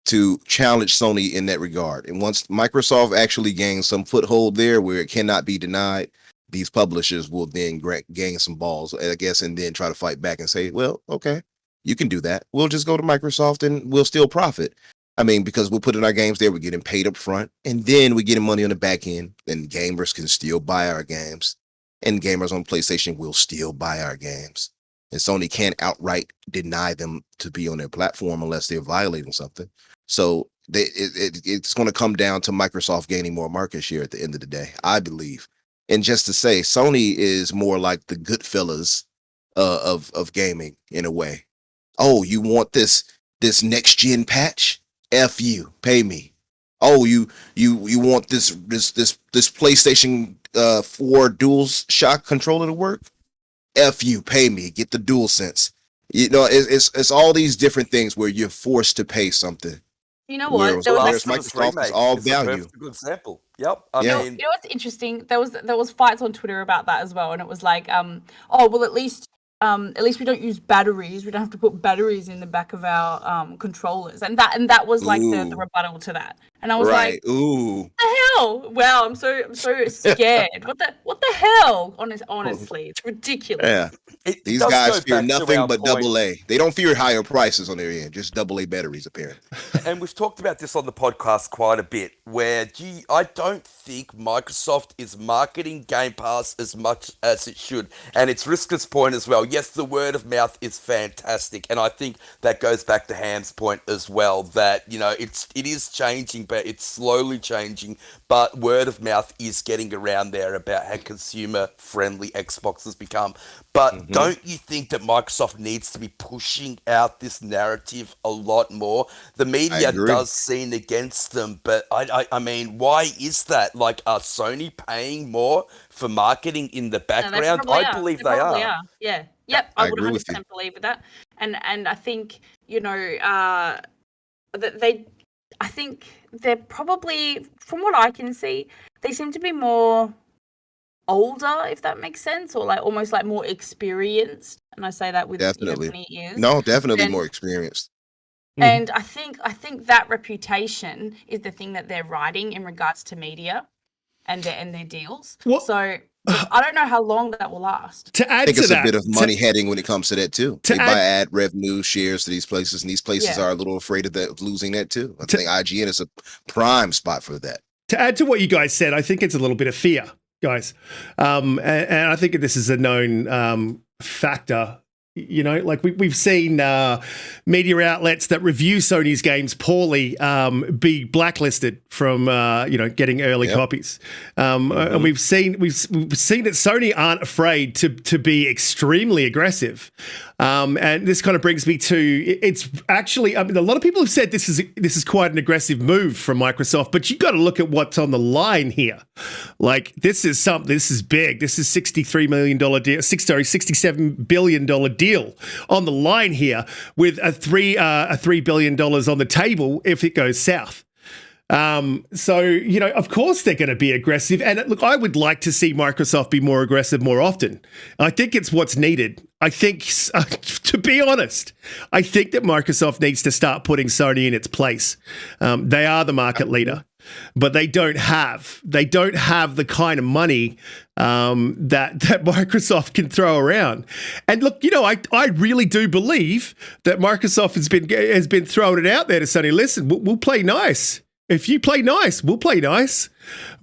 to challenge Sony in that regard. And once Microsoft actually gains some foothold there where it cannot be denied, these publishers will then gain some balls, I guess, and then try to fight back and say, well, okay, you can do that. We'll just go to Microsoft and we'll still profit. I mean, because we're putting our games there, we're getting paid up front, and then we're getting money on the back end, and gamers can still buy our games. And gamers on PlayStation will still buy our games. And Sony can't outright deny them to be on their platform unless they're violating something. So it's going to come down to Microsoft gaining more market share at the end of the day, I believe. And just to say, Sony is more like the Goodfellas of gaming in a way. Oh, you want this next gen patch? F you, pay me. Oh, you want this PlayStation 4 Dual Shock controller to work? F you, pay me. Get the DualSense. It's all these different things where you're forced to pay something. You know what? Whereas Microsoft is all value. It's a good example. Yep. You know what's interesting? There was fights on Twitter about that as well, and it was like, at least we don't use batteries. We don't have to put batteries in the back of our controllers, and that was like the rebuttal to that. And I was like, ooh, what the hell? Wow, I'm so scared. What the hell? Honestly, it's ridiculous. Yeah. These guys fear nothing but AA. They don't fear higher prices on their end, just AA batteries, apparently. And we've talked about this on the podcast quite a bit, where I don't think Microsoft is marketing Game Pass as much as it should. And it's Risker's point as well. Yes, the word of mouth is fantastic. And I think that goes back to Ham's point as well, that, it is changing, but it's slowly changing. But word of mouth is getting around there about how consumer-friendly Xbox has become. But don't you think that Microsoft needs to be pushing out this narrative a lot more? The media does seem against them, but I mean, why is that? Like, are Sony paying more for marketing in the background? I believe they are. Yeah. Yep. I would agree with 100% believe with that. And I think, that I think they're probably, from what I can see, they seem to be more older, if that makes sense, or like almost like more experienced. And I say that with definitely 20 years. No, definitely more experienced. And I think that reputation is the thing that they're riding in regards to media and their deals. So I don't know how long that will last. To add I think to it's that, a bit of money heading when it comes to that too. They buy ad revenue shares to these places, and these places are a little afraid of losing that too. I think IGN is a prime spot for that. To add to what you guys said, I think it's a little bit of fear, guys, and I think this is a known factor. Like we've seen media outlets that review Sony's games poorly be blacklisted from getting early copies, and we've seen that Sony aren't afraid to be extremely aggressive, and this kind of brings me to it's actually, a lot of people have said this is quite an aggressive move from Microsoft, but you got to look at what's on the line here. Like this is big. This is $63 million deal, $67 billion deal on the line here, with a $3 billion on the table if it goes south. So, of course they're going to be aggressive. And look, I would like to see Microsoft be more aggressive more often. I think it's what's needed. I think, to be honest, I think that Microsoft needs to start putting Sony in its place. They are the market leader, but they don't have the kind of money that Microsoft can throw around. And look, I really do believe that Microsoft has been throwing it out there to Sony. Listen, we'll play nice. if you play nice, we'll play nice.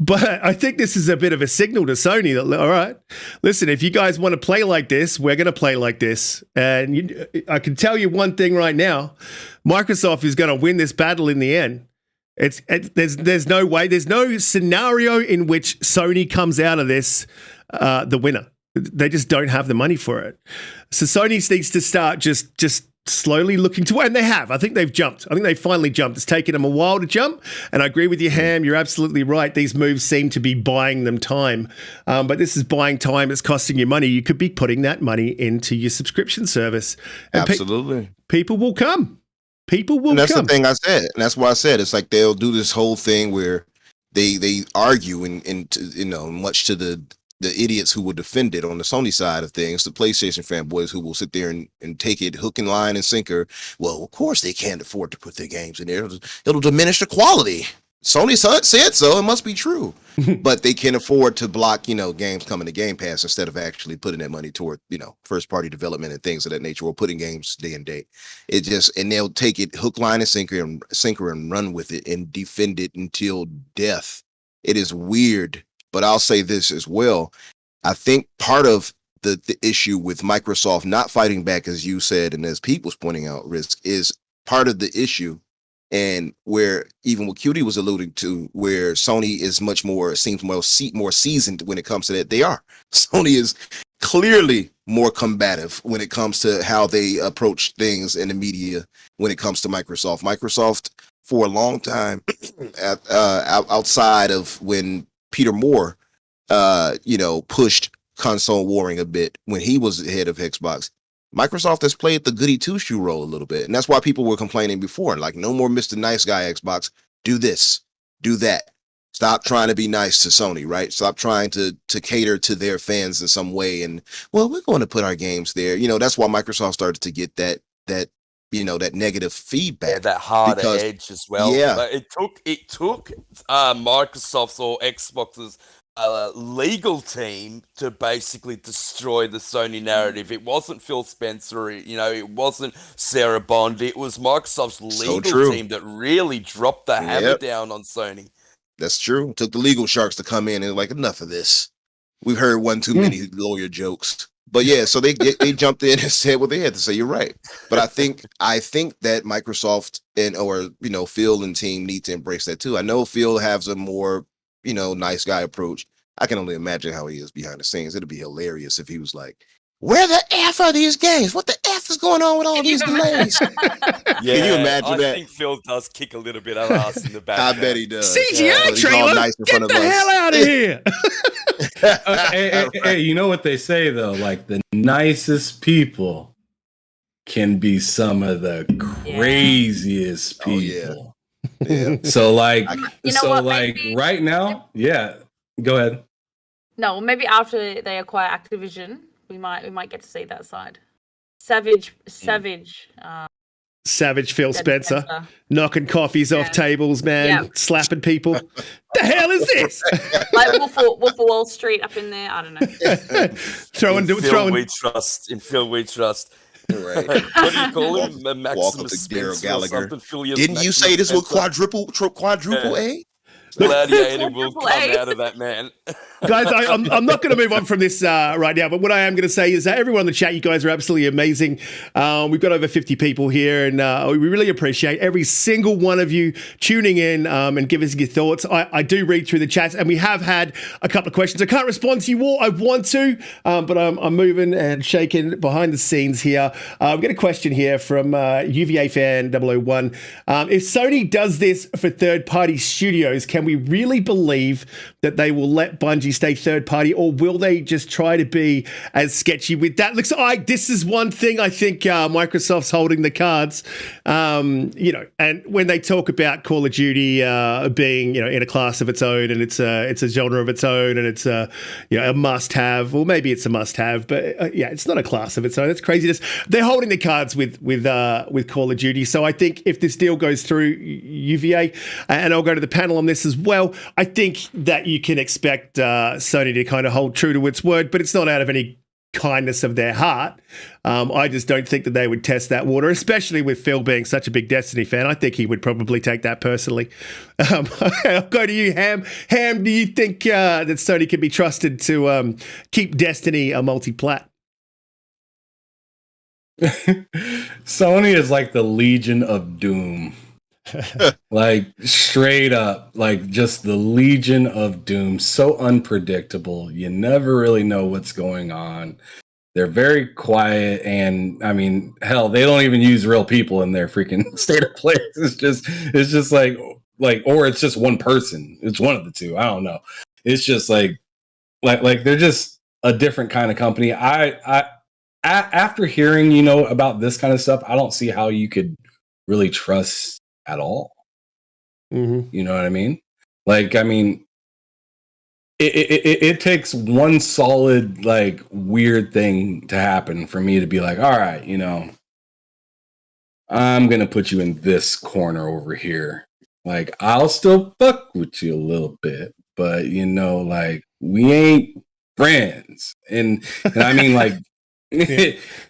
But I think this is a bit of a signal to Sony that, all right, listen, if you guys want to play like this, we're going to play like this. And I can tell you one thing right now, Microsoft is going to win this battle in the end. There's no way, there's no scenario in which Sony comes out of this the winner. They just don't have the money for it. So Sony needs to start just slowly looking to, and they have. I think they've jumped. I think they finally jumped. It's taken them a while to jump, and I agree with you, Ham. You're absolutely right. These moves seem to be buying them time, but this is buying time. It's costing you money. You could be putting that money into your subscription service. And Absolutely. People will come. People will come. And that's the thing I said. And that's why I said it's like they'll do this whole thing where they argue and much to the idiots who will defend it on the Sony side of things, the PlayStation fanboys who will sit there and take it hook and line and sinker. Well, of course they can't afford to put their games in there. It'll diminish the quality. Sony said so. It must be true. But they can afford to block, games coming to Game Pass instead of actually putting that money toward, first party development and things of that nature, or putting games day and date. And they'll take it hook, line, and sinker and run with it and defend it until death. It is weird. But I'll say this as well. I think part of the issue with Microsoft not fighting back, as you said, and as Pete was pointing out, Risk, is part of the issue. And where even what Cutie was alluding to, where Sony is seems more seasoned when it comes to that. They are. Sony is clearly more combative when it comes to how they approach things in the media when it comes to Microsoft. Microsoft, for a long time, outside of when Peter Moore, pushed console warring a bit when he was head of Xbox, Microsoft has played the goody two-shoe role a little bit. And that's why people were complaining before, like, no more Mr. Nice Guy Xbox. Do this, do that. Stop trying to be nice to Sony, right? Stop trying to cater to their fans in some way. And, well, we're going to put our games there. That's why Microsoft started to get that negative feedback. Yeah, that harder edge as well. Yeah. But it took Microsoft's or Xbox's legal team to basically destroy the Sony narrative. It wasn't Phil Spencer, it wasn't Sarah Bond. It was Microsoft's legal team that really dropped the hammer down on Sony. That's true. It took the legal sharks to come in and like, enough of this. We've heard one too many lawyer jokes. But yeah, so they jumped in and said what they had to say. You're right. But I think that Microsoft or Phil and team need to embrace that too. I know Phil has a more nice guy approach. I can only imagine how he is behind the scenes. It'd be hilarious if he was like, where the F are these games? What the F is going on with all these delays? Can you imagine that? I think Phil does kick a little bit of ass in the back. I bet he does. CGI trailer? Nice Get the hell out of here. Hey, you know what they say, though? Like, the nicest people can be some of the craziest people. Yeah. So, like, maybe, right now, go ahead. No, maybe after they acquire Activision, we might get to see that side. Savage Phil Spencer knocking coffees off tables, man, slapping people. The hell is this? Like Wolf of Wall Street up in there. I don't know. throwing. In Phil we trust. Right. What do you call him? Welcome to Daryl Gallagher. Didn't Didn't you say this was quadruple A? Gladiator will come out of that, man. Guys, I'm not going to move on from this right now, but what I am going to say is that everyone in the chat, you guys are absolutely amazing. We've got over 50 people here, and we really appreciate every single one of you tuning in and giving us your thoughts. I do read through the chats, and we have had a couple of questions. I can't respond to you all. I want to, but I'm moving and shaking behind the scenes here. We've got a question here from UVA fan 001. If Sony does this for third-party studios, can we really believe that they will let Bungie stay third party, or will they just try to be as sketchy with that? Looks like this is one thing I think Microsoft's holding the cards, and when they talk about Call of Duty being in a class of its own, and it's a genre of its own, and it's a must have, or maybe it's a must have, but it's not a class of its own. It's craziness. They're holding the cards with Call of Duty. So I think if this deal goes through, UVA, and I'll go to the panel on this as well, I think that you can expect Sony to kind of hold true to its word, but it's not out of any kindness of their heart. I just don't think that they would test that water, especially with Phil being such a big Destiny fan. I think he would probably take that personally. I'll go to you, Ham. Ham, do you think that Sony can be trusted to keep Destiny a multi-plat? Sony is like the Legion of Doom. Like straight up, like just the Legion of Doom. So unpredictable. You never really know what's going on. They're very quiet, and I mean, hell, they don't even use real people in their freaking state of play. It's just like, or it's just one person. It's one of the two. I don't know. It's just like they're just a different kind of company. After hearing, about this kind of stuff, I don't see how you could really trust at all. Mm-hmm. You know what I mean? Like, I mean, it takes one solid, like, weird thing to happen for me to be like, all right, I'm going to put you in this corner over here. Like, I'll still fuck with you a little bit, but, like, we ain't friends. And I mean, like,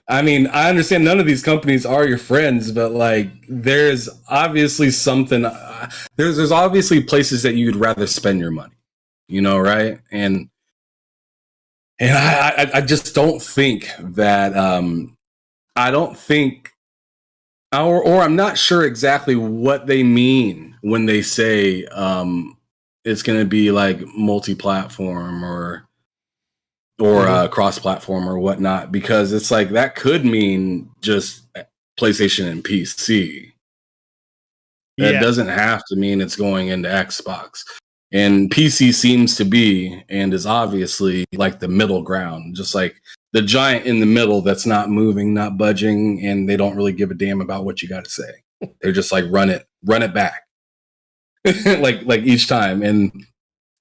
I mean, I understand none of these companies are your friends, but like, there's obviously something. There's obviously places that you'd rather spend your money, right? And I just don't think that. I don't think, or I'm not sure exactly what they mean when they say it's going to be like multi-platform or cross-platform or whatnot, because it's like that could mean just PlayStation and PC. That doesn't have to mean it's going into Xbox. And PC seems to be and is obviously like the middle ground, just like the giant in the middle that's not moving, not budging, and they don't really give a damn about what you got to say. They're just like run it back, like each time. And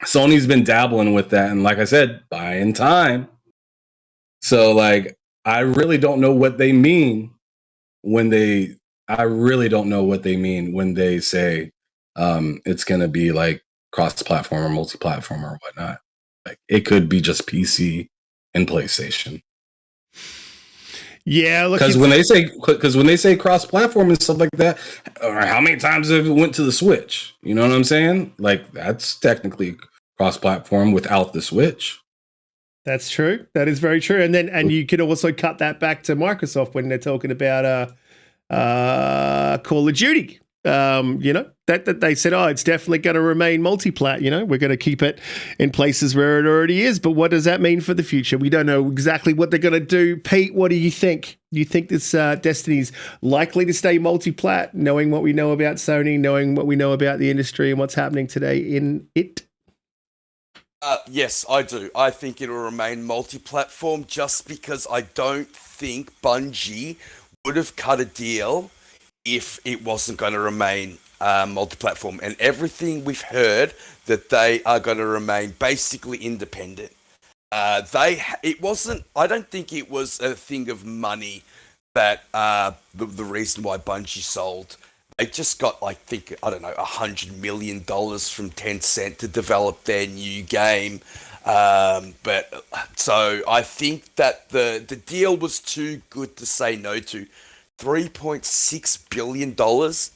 Sony's been dabbling with that, and like I said, buying time. So, like, I really don't know what they mean when they. I really don't know what they mean when they say it's going to be like cross-platform or multi-platform or whatnot. Like, it could be just PC and PlayStation. Yeah, because when they say cross-platform and stuff like that, or how many times have it went to the Switch? You know what I'm saying? Like, that's technically cross-platform without the Switch. That's true. That is very true. And you can also cut that back to Microsoft when they're talking about Call of Duty. That they said, it's definitely going to remain multi-plat. We're going to keep it in places where it already is. But what does that mean for the future? We don't know exactly what they're going to do. Pete, what do you think? Do you think this Destiny's likely to stay multi-plat, knowing what we know about Sony, knowing what we know about the industry and what's happening today in it? Yes, I do. I think it'll remain multi-platform just because I don't think Bungie would have cut a deal if it wasn't going to remain multi-platform. And everything we've heard that they are going to remain basically independent. I don't think it was a thing of money that the reason why Bungie sold. They just got $100 million from Tencent to develop their new game. But so I think that the deal was too good to say no to. $3.6 billion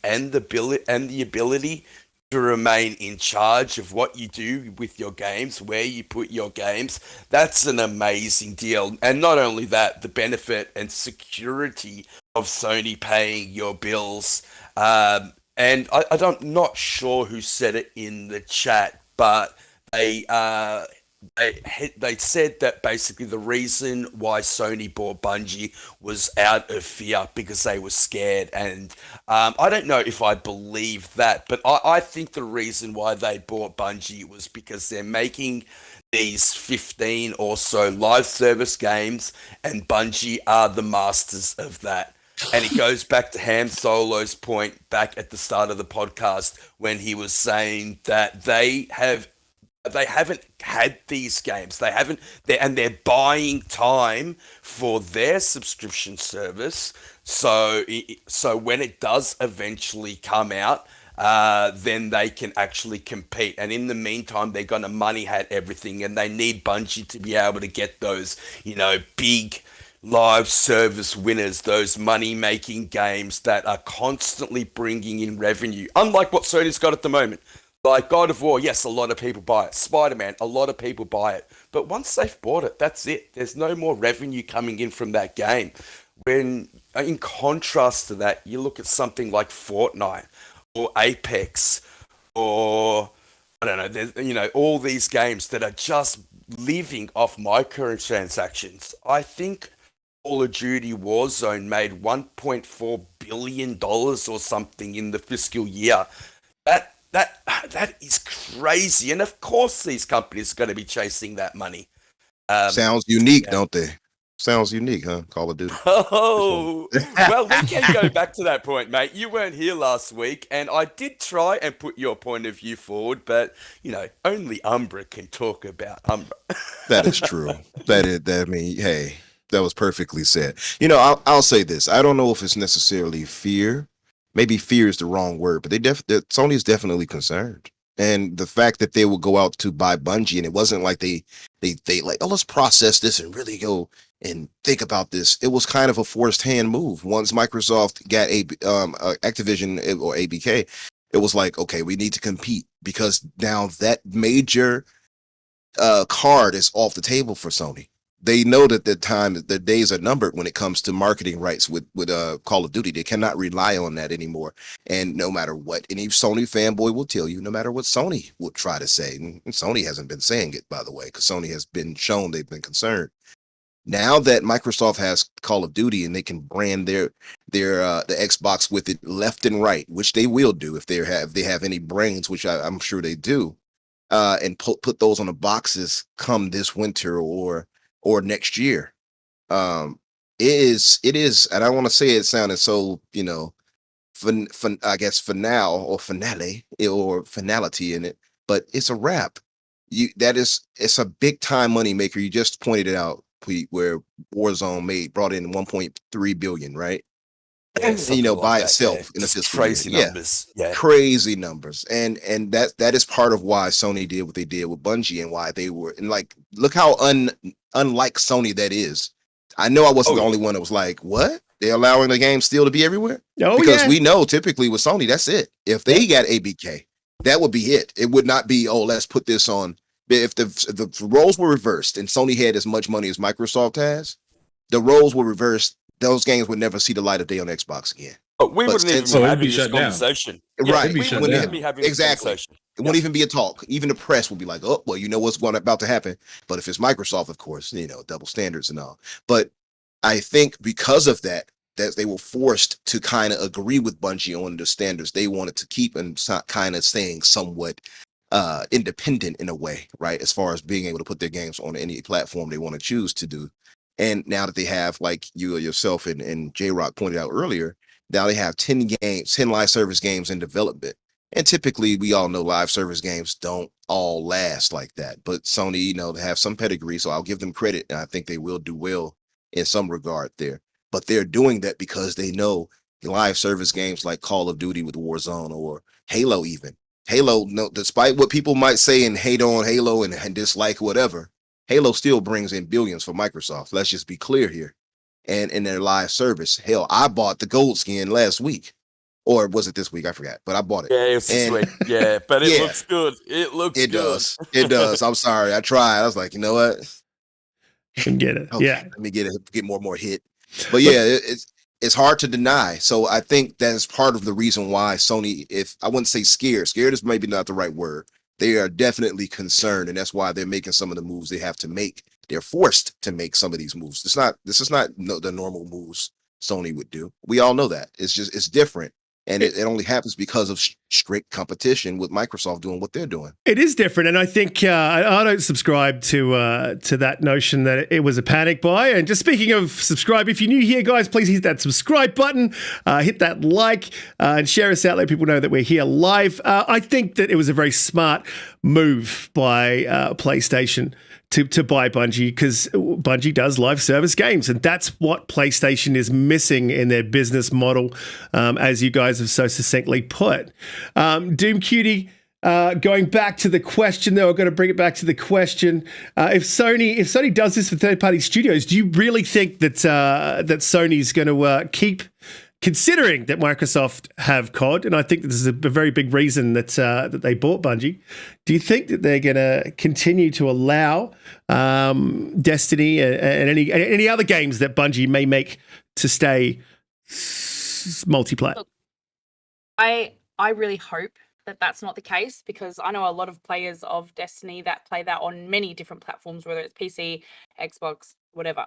and the ability to remain in charge of what you do with your games, where you put your games. That's an amazing deal. And not only that, the benefit and security of Sony paying your bills. And I'm not sure who said it in the chat, but they said that basically the reason why Sony bought Bungie was out of fear because they were scared. And I don't know if I believe that, but I think the reason why they bought Bungie was because they're making these 15 or so live service games, and Bungie are the masters of that. And it goes back to Ham Solo's point back at the start of the podcast when he was saying that they haven't had these games. They're buying time for their subscription service. So when it does eventually come out, then they can actually compete. And in the meantime, they're going to money hat everything, and they need Bungie to be able to get those, big live service winners, those money-making games that are constantly bringing in revenue. Unlike what Sony's got at the moment. Like God of War, yes, a lot of people buy it. Spider-Man, a lot of people buy it. But once they've bought it, that's it. There's no more revenue coming in from that game. When, in contrast to that, you look at something like Fortnite or Apex or, I don't know, there's, all these games that are just living off microtransactions. I think Call of Duty Warzone made $1.4 billion or something in the fiscal year. That is crazy. And of course these companies are going to be chasing that money. Sounds unique, don't they? Sounds unique, huh? Call of Duty. Oh, well, we can go back to that point, mate. You weren't here last week, and I did try and put your point of view forward, but, only Umbra can talk about Umbra. That is true. Hey, that was perfectly said. I'll say this. I don't know if it's necessarily fear. Maybe fear is the wrong word, but Sony is definitely concerned. And the fact that they would go out to buy Bungie, and it wasn't like they like, oh, let's process this and really go and think about this. It was kind of a forced hand move. Once Microsoft got Activision or ABK, it was like, okay, we need to compete, because now that major card is off the table for Sony. They know that the days are numbered when it comes to marketing rights with Call of Duty. They cannot rely on that anymore. And no matter what any Sony fanboy will tell you, no matter what Sony will try to say, and Sony hasn't been saying it, by the way, because Sony has been shown they've been concerned. Now that Microsoft has Call of Duty and they can brand the Xbox with it left and right, which they will do if they have any brains, which I'm sure they do, and put those on the boxes come this winter or next year. It is, and I want to say it sounded so, I guess finality in it, but it's a wrap. It's a big time money maker. You just pointed it out, Pete, where Warzone brought in 1.3 billion, right? Yeah, by itself in a fiscal crazy year. numbers. Yeah. Crazy numbers. And that is part of why Sony did what they did with Bungie, and why they were, and like, look how unlike Sony that is. I know I wasn't the only one that was like, what? They're allowing the game still to be everywhere? Because we know typically with Sony, that's it. If they got ABK, that would be it. It would not be, oh, let's put this on. If the roles were reversed and Sony had as much money as Microsoft has, the roles were reversed. Those games would never see the light of day on Xbox again. But we wouldn't even be having this conversation. Right. We wouldn't even be having this conversation. It won't even be a talk. Even the press will be like, oh, well, you know what's about to happen. But if it's Microsoft, of course, double standards and all. But I think because of that they were forced to kind of agree with Bungie on the standards they wanted to keep, and kind of staying somewhat independent in a way, right? As far as being able to put their games on any platform they want to choose to do. And now that they have, like you yourself and J-Rock pointed out earlier, now they have 10 live service games in development. And typically we all know live service games don't all last like that. But Sony, they have some pedigree, so I'll give them credit. And I think they will do well in some regard there. But they're doing that because they know live service games like Call of Duty with Warzone, or Halo even. Halo, no, despite what people might say and hate on Halo and dislike whatever, Halo still brings in billions for Microsoft. Let's just be clear here. And in their live service, hell, I bought the gold skin last week. Or was it this week? I forgot, but I bought it. Yeah, it was this week. Yeah, but it looks good. It does. It does. I'm sorry. I tried. I was like, you know what? Can get it. Okay, yeah. Let me get more hit. But yeah, it's hard to deny. So I think that's part of the reason why Sony, if I wouldn't say scared is maybe not the right word. They are definitely concerned, and that's why they're making some of the moves they have to make. They're forced to make some of these moves. This is not the normal moves Sony would do. We all know that. It's different. And it only happens because of strict competition with Microsoft doing what they're doing. It is different, and I think I don't subscribe to that notion that it was a panic buy. And just speaking of subscribe, if you're new here, guys, please hit that subscribe button, hit that like, and share us out. Let people know that we're here live. I think that it was a very smart move by PlayStation to buy Bungie, because Bungie does live service games, and that's what PlayStation is missing in their business model, as you guys have so succinctly put. DoomCutie, going back to the question, though, I've got to bring it back to the question. If Sony does this for third-party studios, do you really think that that Sony's going to keep, considering that Microsoft have COD, and I think this is a very big reason that that they bought Bungie? Do you think that they're going to continue to allow Destiny and any other games that Bungie may make to stay multiplayer? Look, I really hope that that's not the case, because I know a lot of players of Destiny that play that on many different platforms, whether it's PC, Xbox, whatever.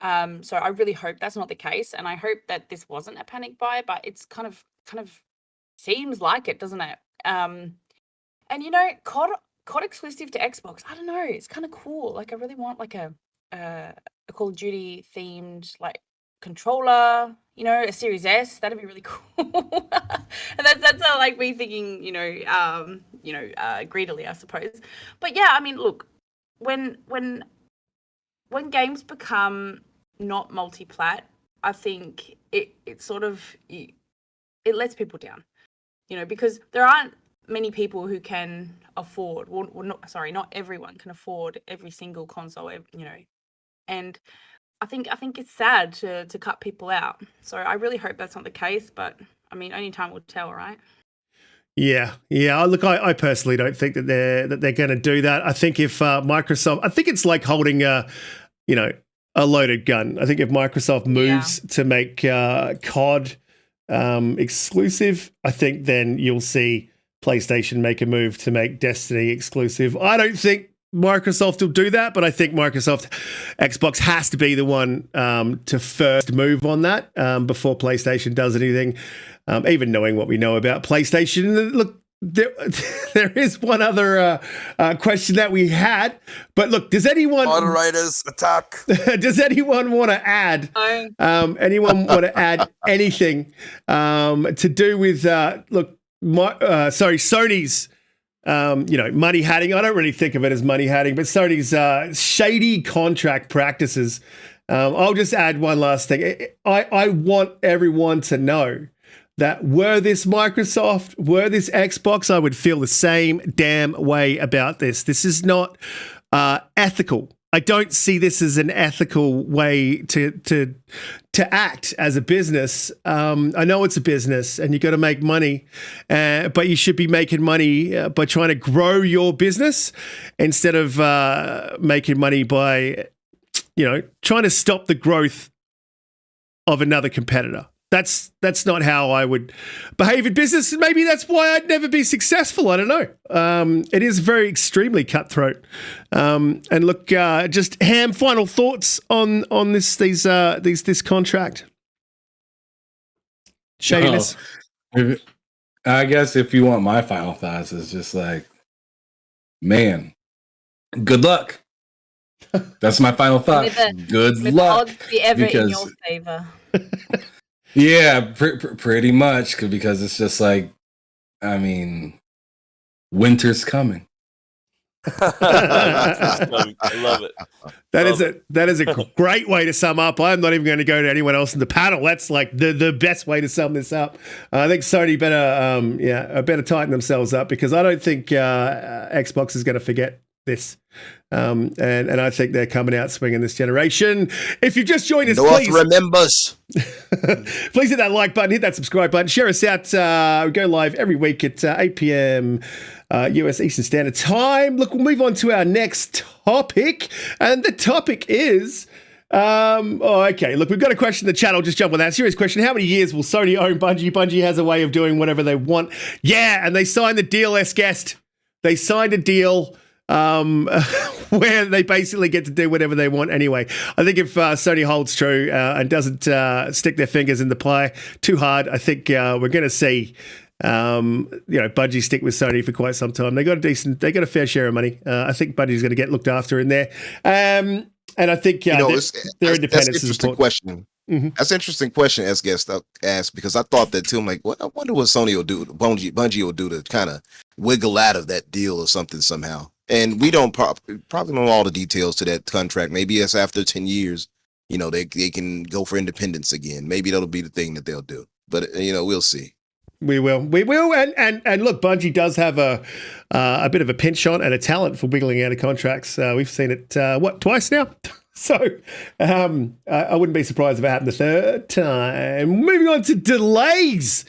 So I really hope that's not the case, and I hope that this wasn't a panic buy, but it's kind of seems like it, doesn't it? And you know, COD exclusive to Xbox, I don't know, it's kind of cool. Like, I really want like a Call of Duty themed like controller, you know, a Series S. That'd be really cool. And that's like me thinking, greedily, I suppose. But yeah, I mean, look, when games become not multi-plat, I think it sort of it lets people down, you know, because there aren't many people who can afford. Not everyone can afford every single console, you know, and I think it's sad to cut people out. So I really hope that's not the case, but I mean, only time will tell, right? Yeah. Look, I personally don't think that they're going to do that. I think if Microsoft, I think it's like holding a loaded gun. I think if Microsoft moves to make COD exclusive, I think then you'll see PlayStation make a move to make Destiny exclusive. I don't think Microsoft will do that, but I think Xbox has to be the one to first move on that before PlayStation does anything. Even knowing what we know about PlayStation, look, there is one other question that we had, but look, does anyone moderators attack? Does anyone want to add? Anyone want to add anything to do with Sony's? Money hatting. I don't really think of it as money hatting, but Sony's shady contract practices. I'll just add one last thing. I want everyone to know that were this Microsoft, were this Xbox, I would feel the same damn way about this. This is not ethical. I don't see this as an ethical way to act as a business. I know it's a business and you got to make money, but you should be making money by trying to grow your business instead of making money by, trying to stop the growth of another competitor. That's not how I would behave in business. Maybe that's why I'd never be successful. I don't know. It is very extremely cutthroat. And look, just Ham, final thoughts on this contract. Shadiness. I guess if you want my final thoughts, it's just like, man, good luck. That's my final thought. Good luck. Odds be ever in your favor. Yeah, pretty much, because it's just like, I mean, winter's coming. I love it. That is a great way to sum up. I'm not even going to go to anyone else in the panel. That's like the best way to sum this up. I think Sony better tighten themselves up, because I don't think Xbox is going to forget this. And I think they're coming out swinging this generation. If you've just joined us, please remembers. Please hit that like button, hit that subscribe button, share us out. We go live every week at 8 p.m. US Eastern Standard Time. Look, we'll move on to our next topic, and the topic is. Okay. Look, we've got a question in the chat. I'll just jump on that. Serious question. How many years will Sony own Bungie? Bungie has a way of doing whatever they want. Yeah, and they signed the deal, guest. They signed a deal where they basically get to do whatever they want anyway. I think if Sony holds true and doesn't stick their fingers in the pie too hard, I think we're going to see Bungie stick with Sony for quite some time. They got a fair share of money. I think Bungie's going to get looked after in there. And I think their independence is important. Question. Mm-hmm. That's an interesting question, as guest asked, because I thought that too. I'm like, I wonder what Sony will do, Bungie will do to kind of wiggle out of that deal or something somehow. And we don't probably know all the details to that contract. Maybe it's after 10 years, they can go for independence again. Maybe that'll be the thing that they'll do. But we'll see. We will. And look, Bungie does have a bit of a penchant and a talent for wiggling out of contracts. We've seen it, twice now? So I wouldn't be surprised if it happened the third time. Moving on to delays.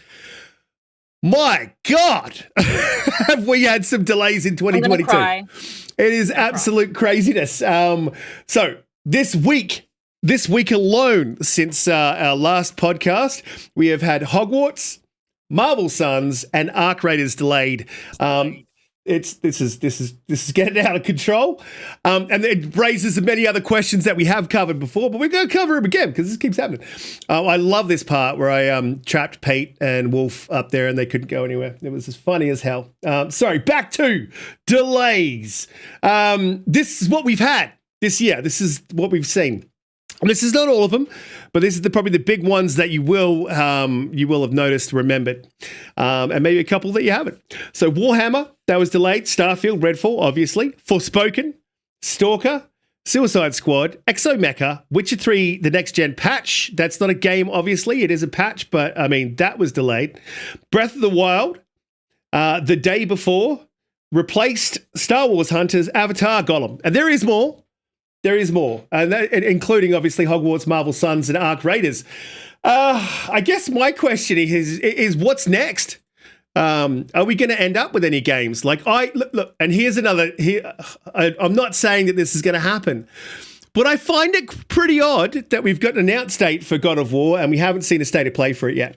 My God, have we had some delays in 2022? It is absolute craziness. So this week alone, since our last podcast, we have had Hogwarts, Marvel Sons, and Arc Raiders delayed. This is getting out of control, and it raises many other questions that we have covered before, but we're going to cover them again because this keeps happening. I love this part where I trapped Pete and Wolf up there and they couldn't go anywhere. It was as funny as hell. Sorry, back to delays. This is what we've had this year. This is what we've seen. And this is not all of them, but this is probably the big ones that you will have noticed, remembered, and maybe a couple that you haven't. So Warhammer, that was delayed. Starfield, Redfall, obviously. Forspoken, Stalker, Suicide Squad, Exomecha, Witcher 3, the next gen patch. That's not a game, obviously. It is a patch, but I mean, that was delayed. Breath of the Wild, the day before, replaced Star Wars Hunters, Avatar, Gollum. And there is more. There is more, and including obviously Hogwarts, Marvel Sons, and Arc Raiders. I guess my question is what's next? Are we going to end up with any games? Like look, and here's another. I'm not saying that this is going to happen, but I find it pretty odd that we've got an announced date for God of War and we haven't seen a state of play for it yet.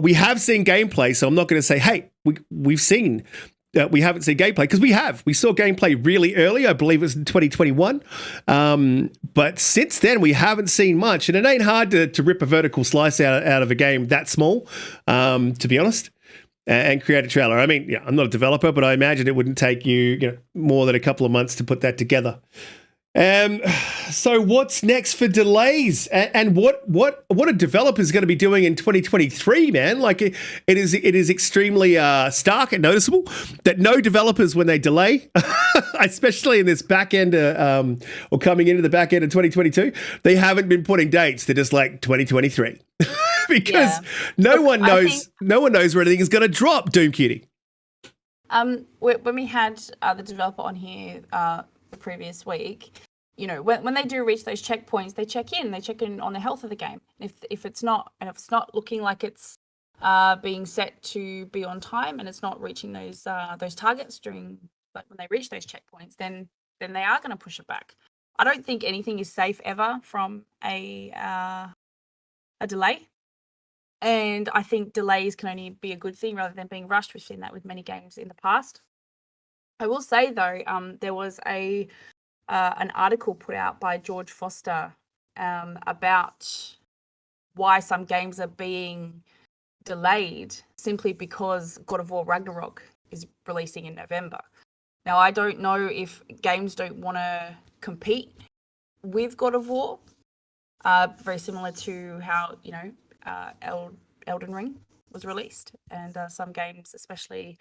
We have seen gameplay, so I'm not going to say, hey, we've seen. We haven't seen gameplay because we saw gameplay really early. I believe it was in 2021. But since then, we haven't seen much. And it ain't hard to rip a vertical slice out of a game that small, to be honest, and create a trailer. I mean, yeah, I'm not a developer, but I imagine it wouldn't take you more than a couple of months to put that together. So what's next for delays, and what are developers going to be doing in 2023, man? Like it is extremely stark and noticeable that no developers, when they delay, especially in this back end or coming into the back end of 2022, they haven't been putting dates. They're just like 2023 because no one knows where anything is going to drop. DoomCutie. When we had the developer on here the previous week, when they do reach those checkpoints, they check in on the health of the game. If it's not looking like it's being set to be on time and it's not reaching those targets during when they reach those checkpoints, then they are going to push it back. I don't think anything is safe ever from a delay. And I think delays can only be a good thing rather than being rushed. We've seen that with many games in the past. I will say though, there was an article put out by George Foster about why some games are being delayed simply because God of War Ragnarok is releasing in November. Now, I don't know if games don't want to compete with God of War, very similar to how Elden Ring was released, and some games, especially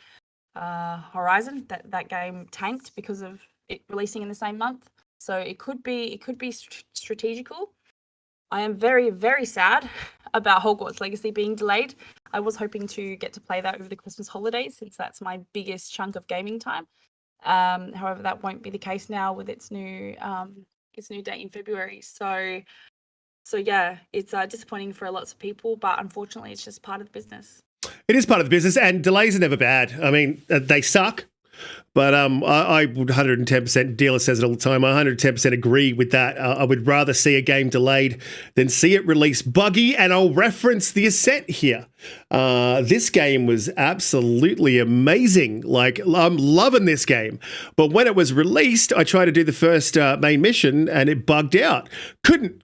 Horizon, that game tanked because of it releasing in the same month. So it could be strategical. I am very, very sad about Hogwarts Legacy being delayed. I was hoping to get to play that over the Christmas holidays, since that's my biggest chunk of gaming time. However, that won't be the case now with its new date in February. So yeah, it's disappointing for lots of people, but unfortunately, it's just part of the business. It is part of the business, and delays are never bad. I mean, they suck, but I would 110%, Dealer says it all the time, I 110% agree with that. I would rather see a game delayed than see it released buggy, and I'll reference the Ascent here. This game was absolutely amazing. Like, I'm loving this game. But when it was released, I tried to do the first main mission, and it bugged out. Couldn't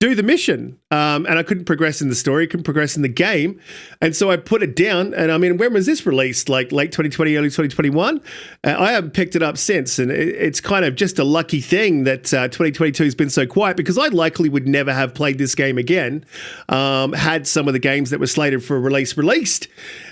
do the mission, and I couldn't progress in the story, couldn't progress in the game, and so I put it down. And I mean, when was this released? Like late 2020, early 2021. I haven't picked it up since, and it's kind of just a lucky thing that 2022 has been so quiet, because I likely would never have played this game again had some of the games that were slated for released.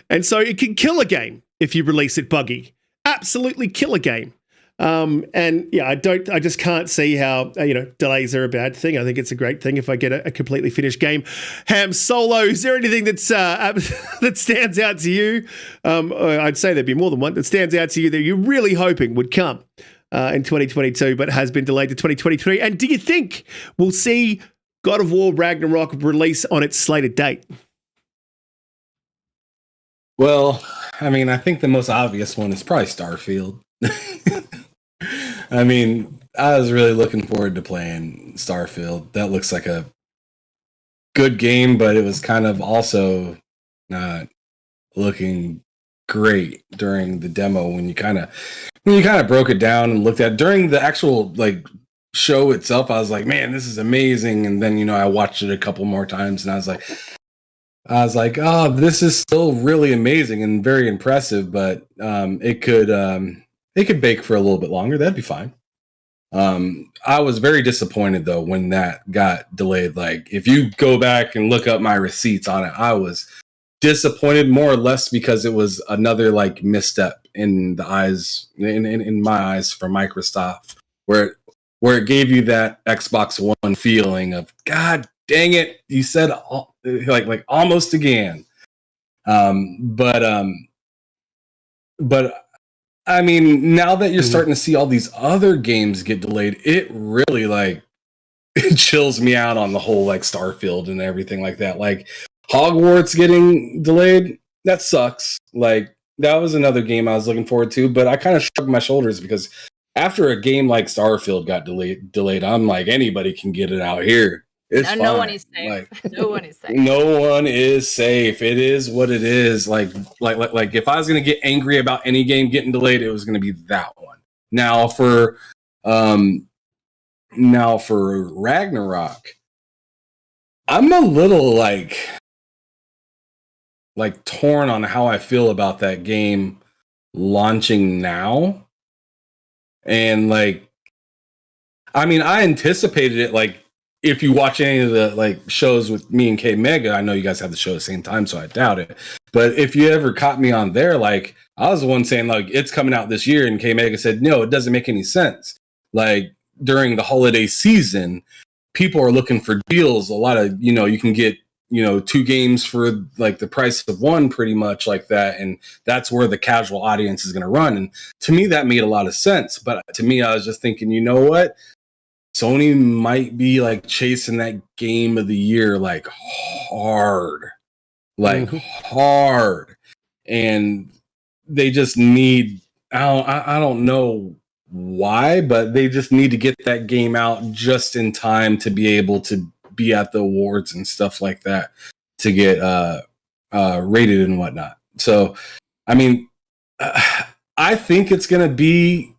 And so it can kill a game if you release it buggy. Absolutely kill a game. And yeah, I just can't see how, delays are a bad thing. I think it's a great thing if I get a completely finished game. Ham Solo, is there anything that's that stands out to you? I'd say there'd be more than one that stands out to you that you're really hoping would come in 2022, but has been delayed to 2023. And do you think we'll see God of War Ragnarok release on its slated date? Well, I mean, I think the most obvious one is probably Starfield. I mean, I was really looking forward to playing Starfield. That looks like a good game, but it was kind of also not looking great during the demo when you kind of broke it down and looked at it. During the actual show itself, I was like, man, this is amazing. And then, I watched it a couple more times and I was like, oh, this is still really amazing and very impressive, but it could bake for a little bit longer. That'd be fine. I was very disappointed though when that got delayed. Like, if you go back and look up my receipts on it, I was disappointed more or less because it was another misstep in the eyes, in my eyes, for Microsoft, where it gave you that Xbox One feeling of, God dang it, you said like almost again. But I mean, now that you're starting to see all these other games get delayed, it really it chills me out on the whole Starfield and everything like that. Like Hogwarts getting delayed, that sucks. Like, that was another game I was looking forward to, but I kind of shrugged my shoulders because after a game like Starfield got delayed, I'm like, anybody can get it out here. It's fine. No one is safe. No one is safe. No one is safe. It is what it is. Like if I was gonna get angry about any game getting delayed, it was gonna be that one. Now for Ragnarok, I'm a little torn on how I feel about that game launching now. And I mean, I anticipated it. If you watch any of the shows with me and K Mega, I know you guys have the show at the same time, so I doubt it. But if you ever caught me on there, I was the one saying it's coming out this year, and K Mega said no, it doesn't make any sense. During the holiday season, people are looking for deals. A lot of you can get 2 games for the price of one, pretty much like that, and that's where the casual audience is going to run. And to me, that made a lot of sense. But to me, I was just thinking, you know what? Sony might be chasing that game of the year hard, hard, and they just need. I don't know why, but they just need to get that game out just in time to be able to be at the awards and stuff like that to get rated and whatnot. So, I mean, I think it's going to be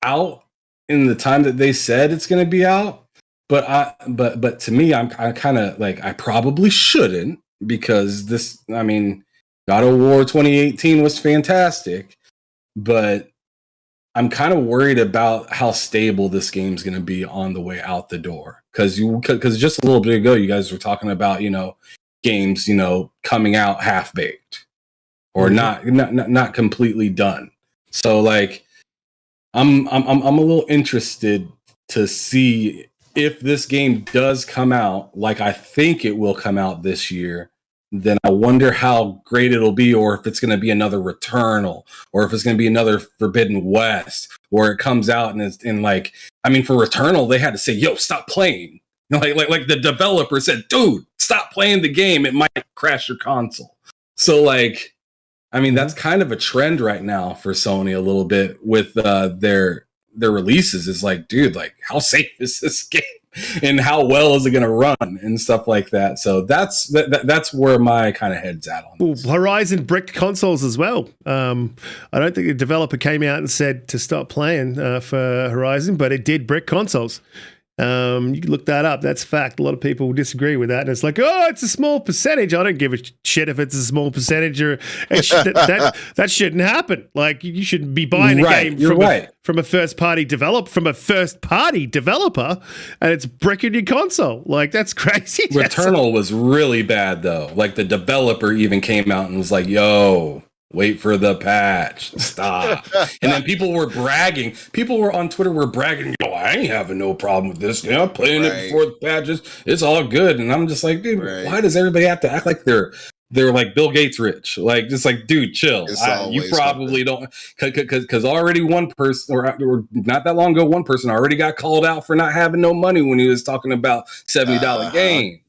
out in the time that they said it's going to be out, but to me, I'm kind of I probably shouldn't, because this, I mean, God of War 2018 was fantastic, but I'm kind of worried about how stable this game's going to be on the way out the door. Because just a little bit ago, you guys were talking about games coming out half baked or not completely done. So I'm a little interested to see if this game does come out like I think it will come out this year. Then I wonder how great it'll be, or if it's going to be another Returnal, or if it's going to be another Forbidden West, or it comes out and it's I mean, for Returnal, they had to say, "Yo, stop playing." Like the developer said, "Dude, stop playing the game. It might crash your console." So I mean, that's kind of a trend right now for Sony a little bit with their releases. Is dude, how safe is this game? And how well is it going to run and stuff like that? So that's where my kind of head's at on this. Horizon bricked consoles as well. I don't think the developer came out and said to stop playing for Horizon, but it did brick consoles. You can look that up. That's fact. A lot of people disagree with that. And it's oh, it's a small percentage. I don't give a shit if it's a small percentage, or that shouldn't happen. You shouldn't be buying a game from a first party developer, and it's bricking your console. That's crazy. Returnal was really bad though. The developer even came out and was yo, Wait for the patch. Stop. And then people were bragging. People were on Twitter were bragging. Yo, I ain't having no problem with this. I'm playing it before the patches. It's all good. And I'm just like, dude, why does everybody have to act like they're like Bill Gates rich? Like, just like, dude, chill. You probably don't, because already one person, or not that long ago, one person already got called out for not having no money when he was talking about $70 games.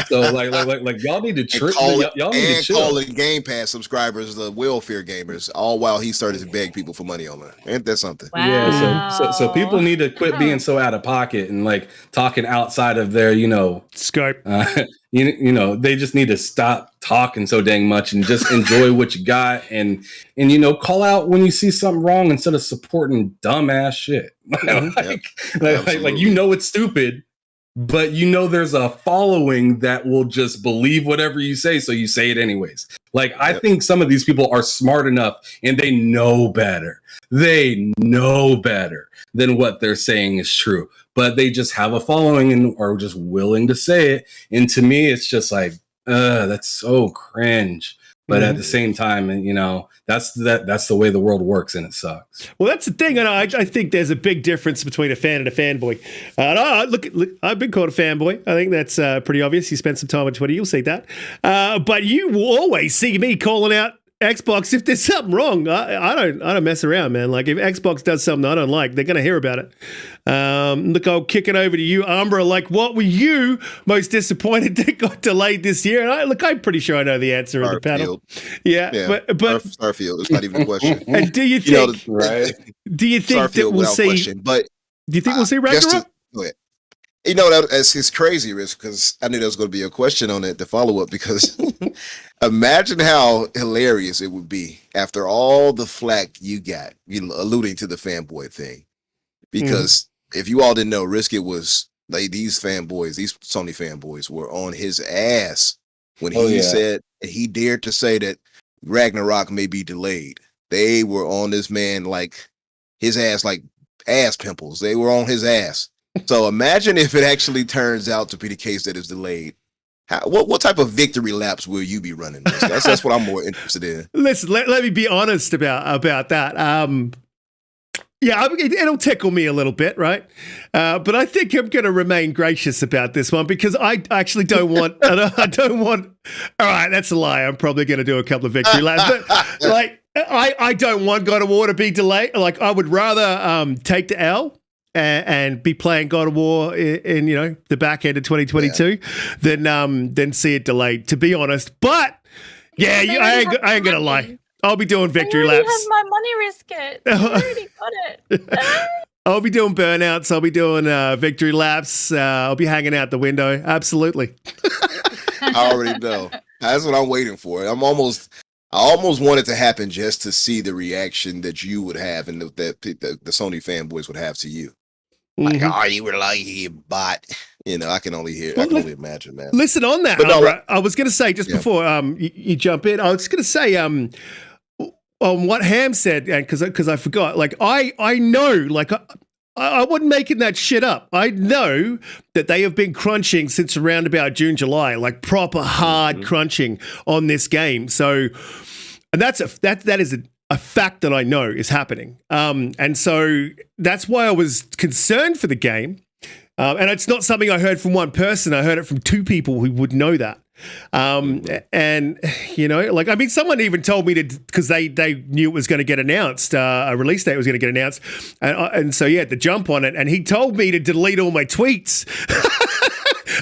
So like y'all need to y'all need to chill. Calling Game Pass subscribers the welfare gamers, all while he started to beg people for money online. Ain't that something? Wow. Yeah. So people need to quit being so out of pocket and like talking outside of their scope. They just need to stop talking so dang much and just enjoy what you got and call out when you see something wrong instead of supporting dumbass shit. like it's stupid, but there's a following that will just believe whatever you say, so you say it anyways. Like, I think some of these people are smart enough and they know better. They know better than what they're saying is true, but they just have a following and are just willing to say it. And to me, it's just like, that's so cringe. But at the same time, that's the way the world works, and it sucks. Well, that's the thing. I think there's a big difference between a fan and a fanboy. Look, I've been called a fanboy. I think that's pretty obvious. You spend some time on Twitter, you'll see that. But you will always see me calling out Xbox if there's something wrong. I don't mess around, man. Like, if Xbox does something I don't like, they're going to hear about it. Look, I'll kick it over to you, Umbra. Like, what were you most disappointed that got delayed this year? And I'm pretty sure I know the answer of the panel. Yeah, but Starfield. It's not even a question. And do you think? Do you think that we'll see? Question, but do you think we'll see Ragnarok? It's crazy, Risk, because I knew there was going to be a question on it, the follow up, because imagine how hilarious it would be after all the flack you got, alluding to the fanboy thing. Because if you all didn't know, Risk, it was like these Sony fanboys were on his ass when he said, he dared to say that Ragnarok may be delayed. They were on this man like his ass, like ass pimples. They were on his ass. So imagine if it actually turns out to be the case that it's delayed. What type of victory laps will you be running? That's what I'm more interested in. Listen, let me be honest about that. It'll tickle me a little bit, right? But I think I'm going to remain gracious about this one because I actually don't want. I don't want. All right, that's a lie. I'm probably going to do a couple of victory laps, but like I don't want God of War to be delayed. Like, I would rather take the L and be playing God of War in the back end of 2022 than see it delayed, to be honest. But I ain't gonna lie. I'll be doing victory laps. Have my money risk it. I already got it. I'll be doing burnouts. I'll be doing victory laps. I'll be hanging out the window. Absolutely. I already know. That's what I'm waiting for. I almost want it to happen just to see the reaction that you would have and that the Sony fanboys would have to you. Like, you were like, you bot. I can only imagine, man. Listen, on that, I was going to say, just before you jump in, I was going to say on what Ham said, and because I forgot, like, I know, like, I wasn't making that shit up. I know that they have been crunching since around about June, July, like proper hard crunching on this game. So, and that is a fact that I know is happening. And so that's why I was concerned for the game. And it's not something I heard from one person. I heard it from two people who would know that. And, someone even told me because they knew it was going to get announced, a release date was going to get announced. And so, to jump on it. And he told me to delete all my tweets.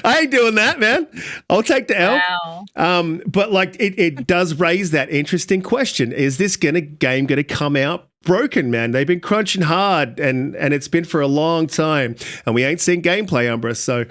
I ain't doing that, man. I'll take the L. Wow. But like, it does raise that interesting question. Is this game going to come out broken, man? They've been crunching hard and it's been for a long time and we ain't seen gameplay, Umbra. So,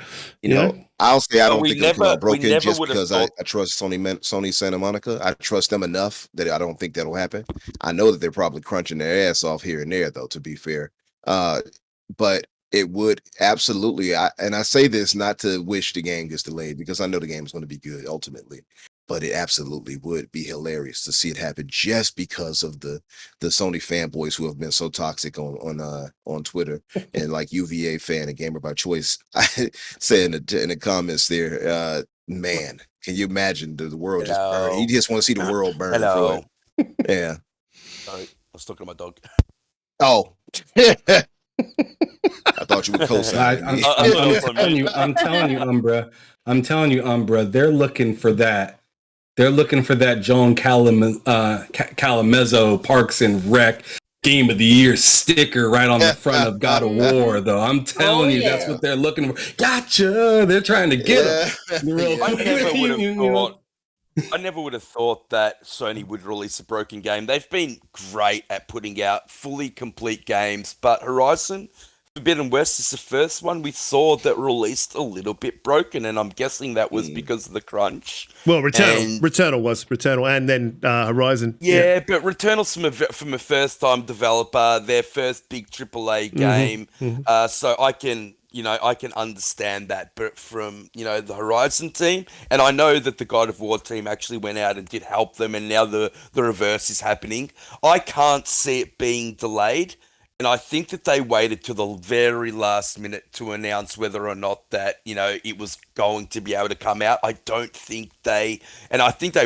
I'll say I don't think it'll come out broken just because I trust Sony Santa Monica. I trust them enough that I don't think that'll happen. I know that they're probably crunching their ass off here and there, though, to be fair. But it would absolutely, and I say this not to wish the game gets delayed because I know the game is going to be good ultimately, but it absolutely would be hilarious to see it happen just because of the Sony fanboys who have been so toxic on Twitter. And like UVA fan and gamer by choice, I said in the comments there, man, can you imagine the world just burn? You just want to see the world burn. Yeah. Sorry, I was talking to my dog. Oh. I thought you were co-signing. I'm telling you, Umbra. I'm telling you, Umbra. They're looking for that. They're looking for that Joan Calamezzo Parks and Rec Game of the Year sticker right on the front of God of War, though. I'm telling you, that's what they're looking for. Gotcha. They're trying to get them. I never would have thought that Sony would release a broken game. They've been great at putting out fully complete games, but Horizon Forbidden West is the first one we saw that released a little bit broken, and I'm guessing that was because of the crunch. Well, Returnal, and then Horizon. Yeah, but Returnal's from a first-time developer, their first big AAA game, so I can understand that, but from, the Horizon team, and I know that the God of War team actually went out and did help them, and now the reverse is happening. I can't see it being delayed, and I think that they waited to the very last minute to announce whether or not that, it was going to be able to come out. I think they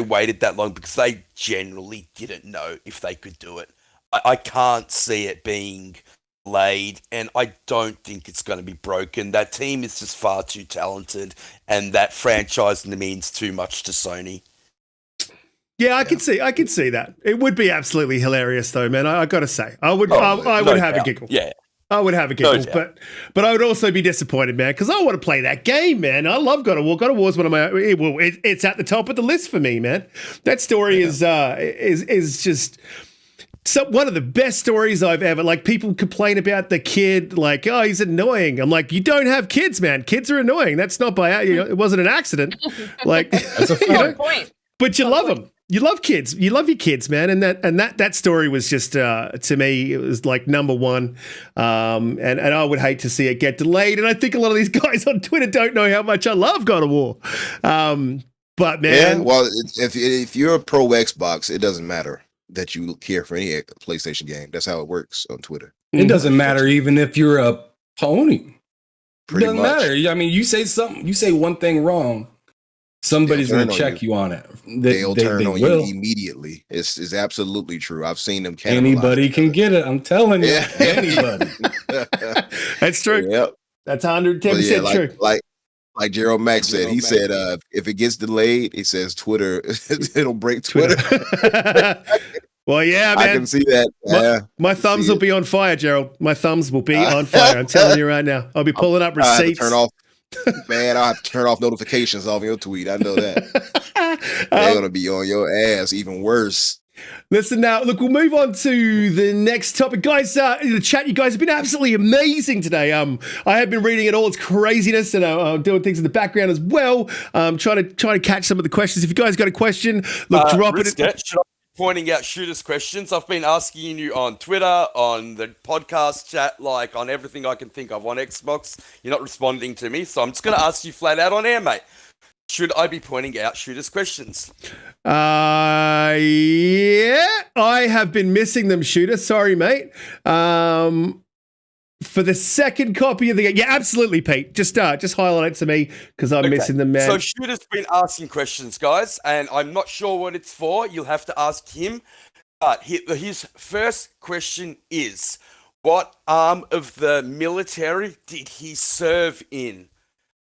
waited that long because they generally didn't know if they could do it. I can't see it being delayed, and I don't think it's going to be broken. That team is just far too talented, and that franchise means too much to Sony. Yeah, I can see that. It would be absolutely hilarious, though, man. I got to say, I would have a giggle. Yeah, I would have a giggle, but I would also be disappointed, man, because I want to play that game, man. I love God of War. God of War is one of my. It's at the top of the list for me, man. That story is just. So one of the best stories I've ever, like, people complain about the kid, like, oh, he's annoying. I'm like, you don't have kids, man. Kids are annoying. That's not by, it wasn't an accident. Like, that's a fair point. But you love them. You love kids. You love your kids, man. And that story was just, to me, it was like number one. And I would hate to see it get delayed. And I think a lot of these guys on Twitter don't know how much I love God of War. But man, well, if you're a pro Xbox, it doesn't matter that you care for any PlayStation game. That's how it works on Twitter. It doesn't matter even if you're a pony. Pretty doesn't much. matter. I mean, you say one thing wrong, somebody's going to check you on it. They'll turn on you immediately. It's absolutely true. I've seen them. Anybody can get it. I'm telling you. Yeah. Anybody. That's true. Yep. That's 110% true. Like Gerald Max said, he said, if it gets delayed, he says Twitter, it'll break Twitter. Well, yeah, man. I can see that. My thumbs will be on fire, Gerald. My thumbs will be on fire. I'm telling you right now. I'll be pulling up receipts. I'll have to turn off notifications off your tweet. I know that. They're going to be on your ass even worse. Listen now, look, we'll move on to the next topic. Guys, in the chat, you guys have been absolutely amazing today. I have been reading it all, its craziness, and I'm doing things in the background as well. Trying to catch some of the questions. If you guys got a question, look, drop it. Should I be pointing out shooters' questions? I've been asking you on Twitter, on the podcast chat, like on everything I can think of on Xbox. You're not responding to me, so I'm just going to ask you flat out on air, mate. Should I be pointing out shooters' questions? Yeah, I have been missing them, Shooter. Sorry, mate. For the second copy of the game, yeah, absolutely, Pete. Just highlight it to me because I'm missing them, man. So Shooter's been asking questions, guys, and I'm not sure what it's for. You'll have to ask him. But his first question is, what arm of the military did he serve in?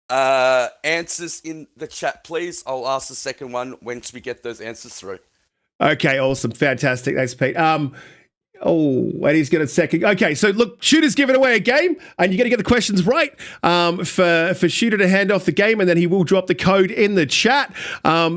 Answers in the chat, please. I'll ask the second one once we get those answers through. Okay, awesome, fantastic. Thanks, Pete. And he's going to second. Okay, so look, Shooter's giving away a game, and you got to get the questions right for Shooter to hand off the game, and then he will drop the code in the chat.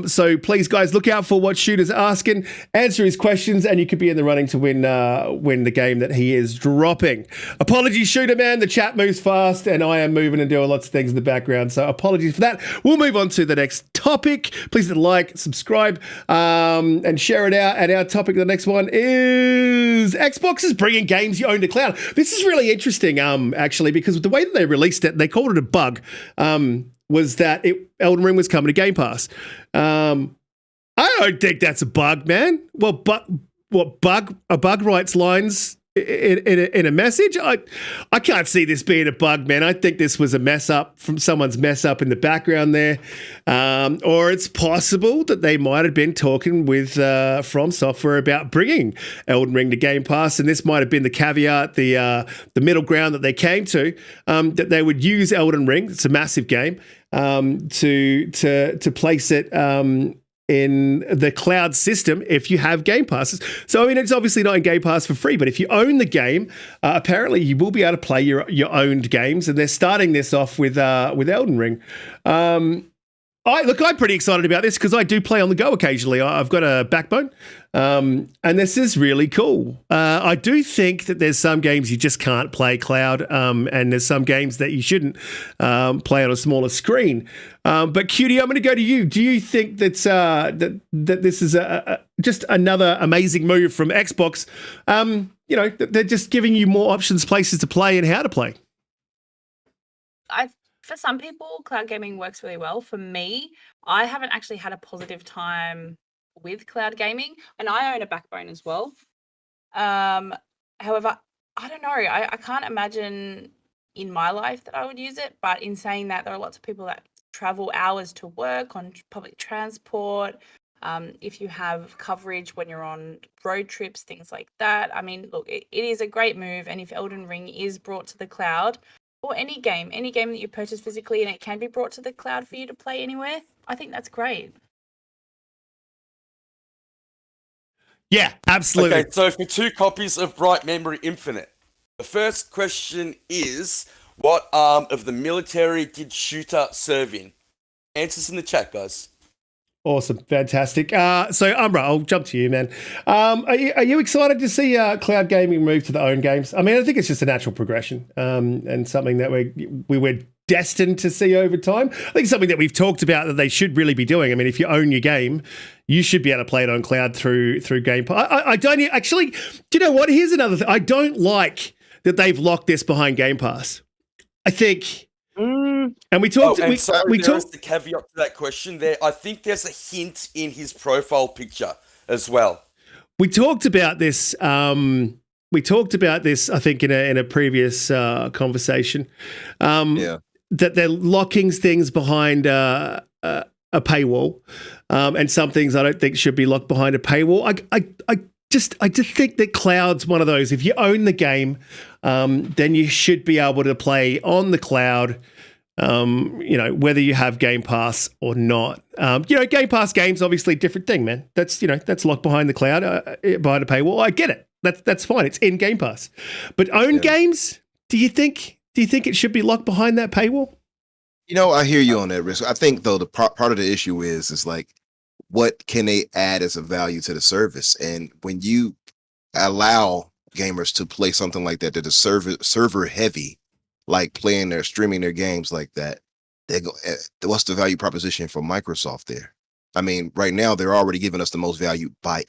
So please, guys, look out for what Shooter's asking, answer his questions, and you could be in the running to win the game that he is dropping. Apologies, Shooter, man. The chat moves fast, and I am moving and doing lots of things in the background, so apologies for that. We'll move on to the next topic. Please hit like, subscribe, and share it out. And our topic, the next one is Xbox is bringing games you own to cloud. This is really interesting, actually, because the way that they released it, they called it a bug, was that Elden Ring was coming to Game Pass. I don't think that's a bug, man. Well, bug writes lines in a message. I can't see this being a bug, man. I think this was a mess up from someone's mess up in the background there, or it's possible that they might have been talking with From Software about bringing Elden Ring to Game Pass, and this might have been the caveat, the middle ground that they came to, that they would use Elden Ring. It's a massive game, to place it in the cloud system if you have Game Passes. So, I mean, it's obviously not in Game Pass for free, but if you own the game, apparently you will be able to play your owned games, and they're starting this off with Elden Ring. I'm pretty excited about this because I do play on the go occasionally. I've got a backbone, and this is really cool. I do think that there's some games you just can't play cloud, and there's some games that you shouldn't play on a smaller screen. But Cutie, I'm going to go to you. Do you think that this is just another amazing move from Xbox? They're just giving you more options, places to play, and how to play. For some people, cloud gaming works really well. For me, I haven't actually had a positive time with cloud gaming, and I own a backbone as well. However, I don't know. I can't imagine in my life that I would use it, but in saying that, there are lots of people that travel hours to work on public transport. If you have coverage when you're on road trips, things like that. I mean, look, it is a great move, and if Elden Ring is brought to the cloud, or any game that you purchase physically and it can be brought to the cloud for you to play anywhere, I think that's great. Yeah, absolutely. Okay, so for 2 copies of Bright Memory Infinite, the first question is, what arm of the military did Shooter serve in? Answers in the chat, guys. Awesome. Fantastic. So, Umbra, I'll jump to you, man. Are you excited to see cloud gaming move to the own games? I mean, I think it's just a natural progression, and something that we were destined to see over time. I think something that we've talked about that they should really be doing. I mean, if you own your game, you should be able to play it on cloud through Game Pass. I don't actually. Do you know what? Here's another thing. I don't like that they've locked this behind Game Pass. I think. And we talked. There's the caveat to that question there. I think there's a hint in his profile picture as well. We talked about this. I think in a previous conversation. That they're locking things behind a paywall, and some things I don't think should be locked behind a paywall. I just think that cloud's one of those. If you own the game, then you should be able to play on the cloud. Whether you have Game Pass or not. Game Pass games, obviously, different thing, man. That's locked behind the cloud, behind a paywall. I get it. That's fine. It's in Game Pass. But own games, do you think it should be locked behind that paywall? I hear you on that, Risk. I think though the part of the issue is like, what can they add as a value to the service? And when you allow gamers to play something like that is server heavy, like streaming their games like that, they go, what's the value proposition for Microsoft there? I mean, right now they're already giving us the most value by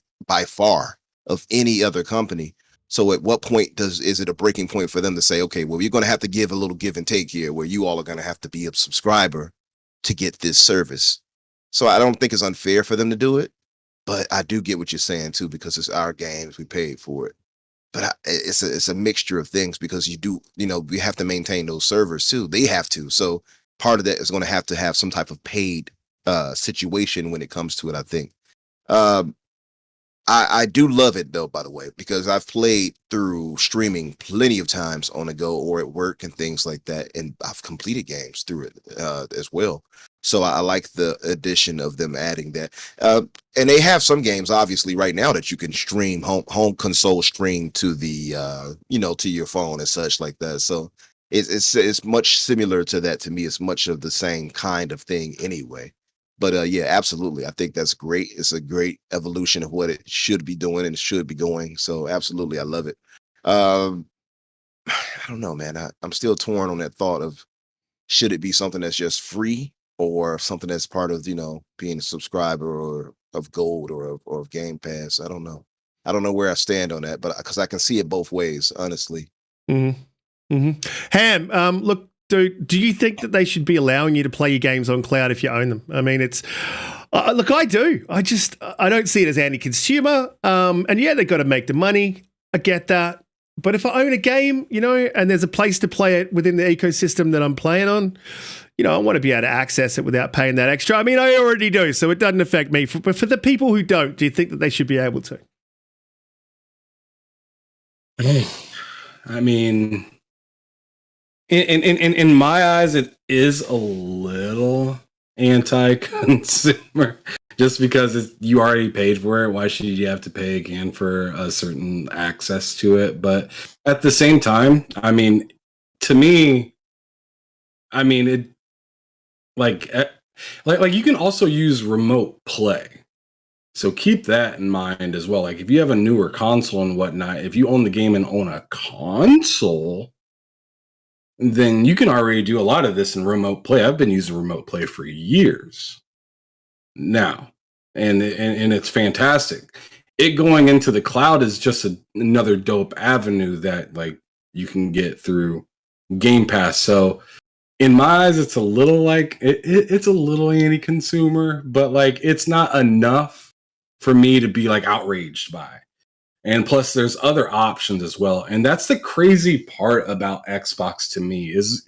far of any other company. So at what point is it a breaking point for them to say, okay, well, you're going to have to give a little give and take here, where you all are going to have to be a subscriber to get this service? So I don't think it's unfair for them to do it, but I do get what you're saying too, because it's our games, we paid for it. But it's a mixture of things, because we have to maintain those servers too. They have to. So part of that is going to have some type of paid situation when it comes to it, I think. I do love it though, by the way, because I've played through streaming plenty of times on the go or at work and things like that, and I've completed games through it as well. So I like the addition of them adding that. And they have some games, obviously, right now that you can stream home console stream to the to your phone and such like that. So it's much similar to that to me. It's much of the same kind of thing anyway. But yeah, absolutely. I think that's great. It's a great evolution of what it should be doing and should be going. So absolutely, I love it. I don't know, man. I'm still torn on that thought of, should it be something that's just free, or something that's part of, being a subscriber or of Gold or of Game Pass. I don't know. I don't know where I stand on that, but because I can see it both ways, honestly. Mm-hmm. Mm-hmm. Ham, look, do you think that they should be allowing you to play your games on cloud if you own them? I mean, it's look, I do. I don't see it as anti-consumer. And yeah, they got to make the money. I get that. But if I own a game, and there's a place to play it within the ecosystem that I'm playing on, I want to be able to access it without paying that extra. I mean, I already do, so it doesn't affect me. But for the people who don't, do you think that they should be able to? I mean, in my eyes, it is a little anti-consumer. Just because you already paid for it, why should you have to pay again for a certain access to it? But at the same time, I mean, to me, it like you can also use remote play. So keep that in mind as well. Like if you have a newer console and whatnot, if you own the game and own a console, then you can already do a lot of this in remote play. I've been using remote play for years now, and it's fantastic. It going into the cloud is just another dope avenue that like you can get through Game Pass. So in my eyes, it's a little like it's a little anti-consumer, but like it's not enough for me to be like outraged by. And plus there's other options as well. And that's the crazy part about Xbox to me is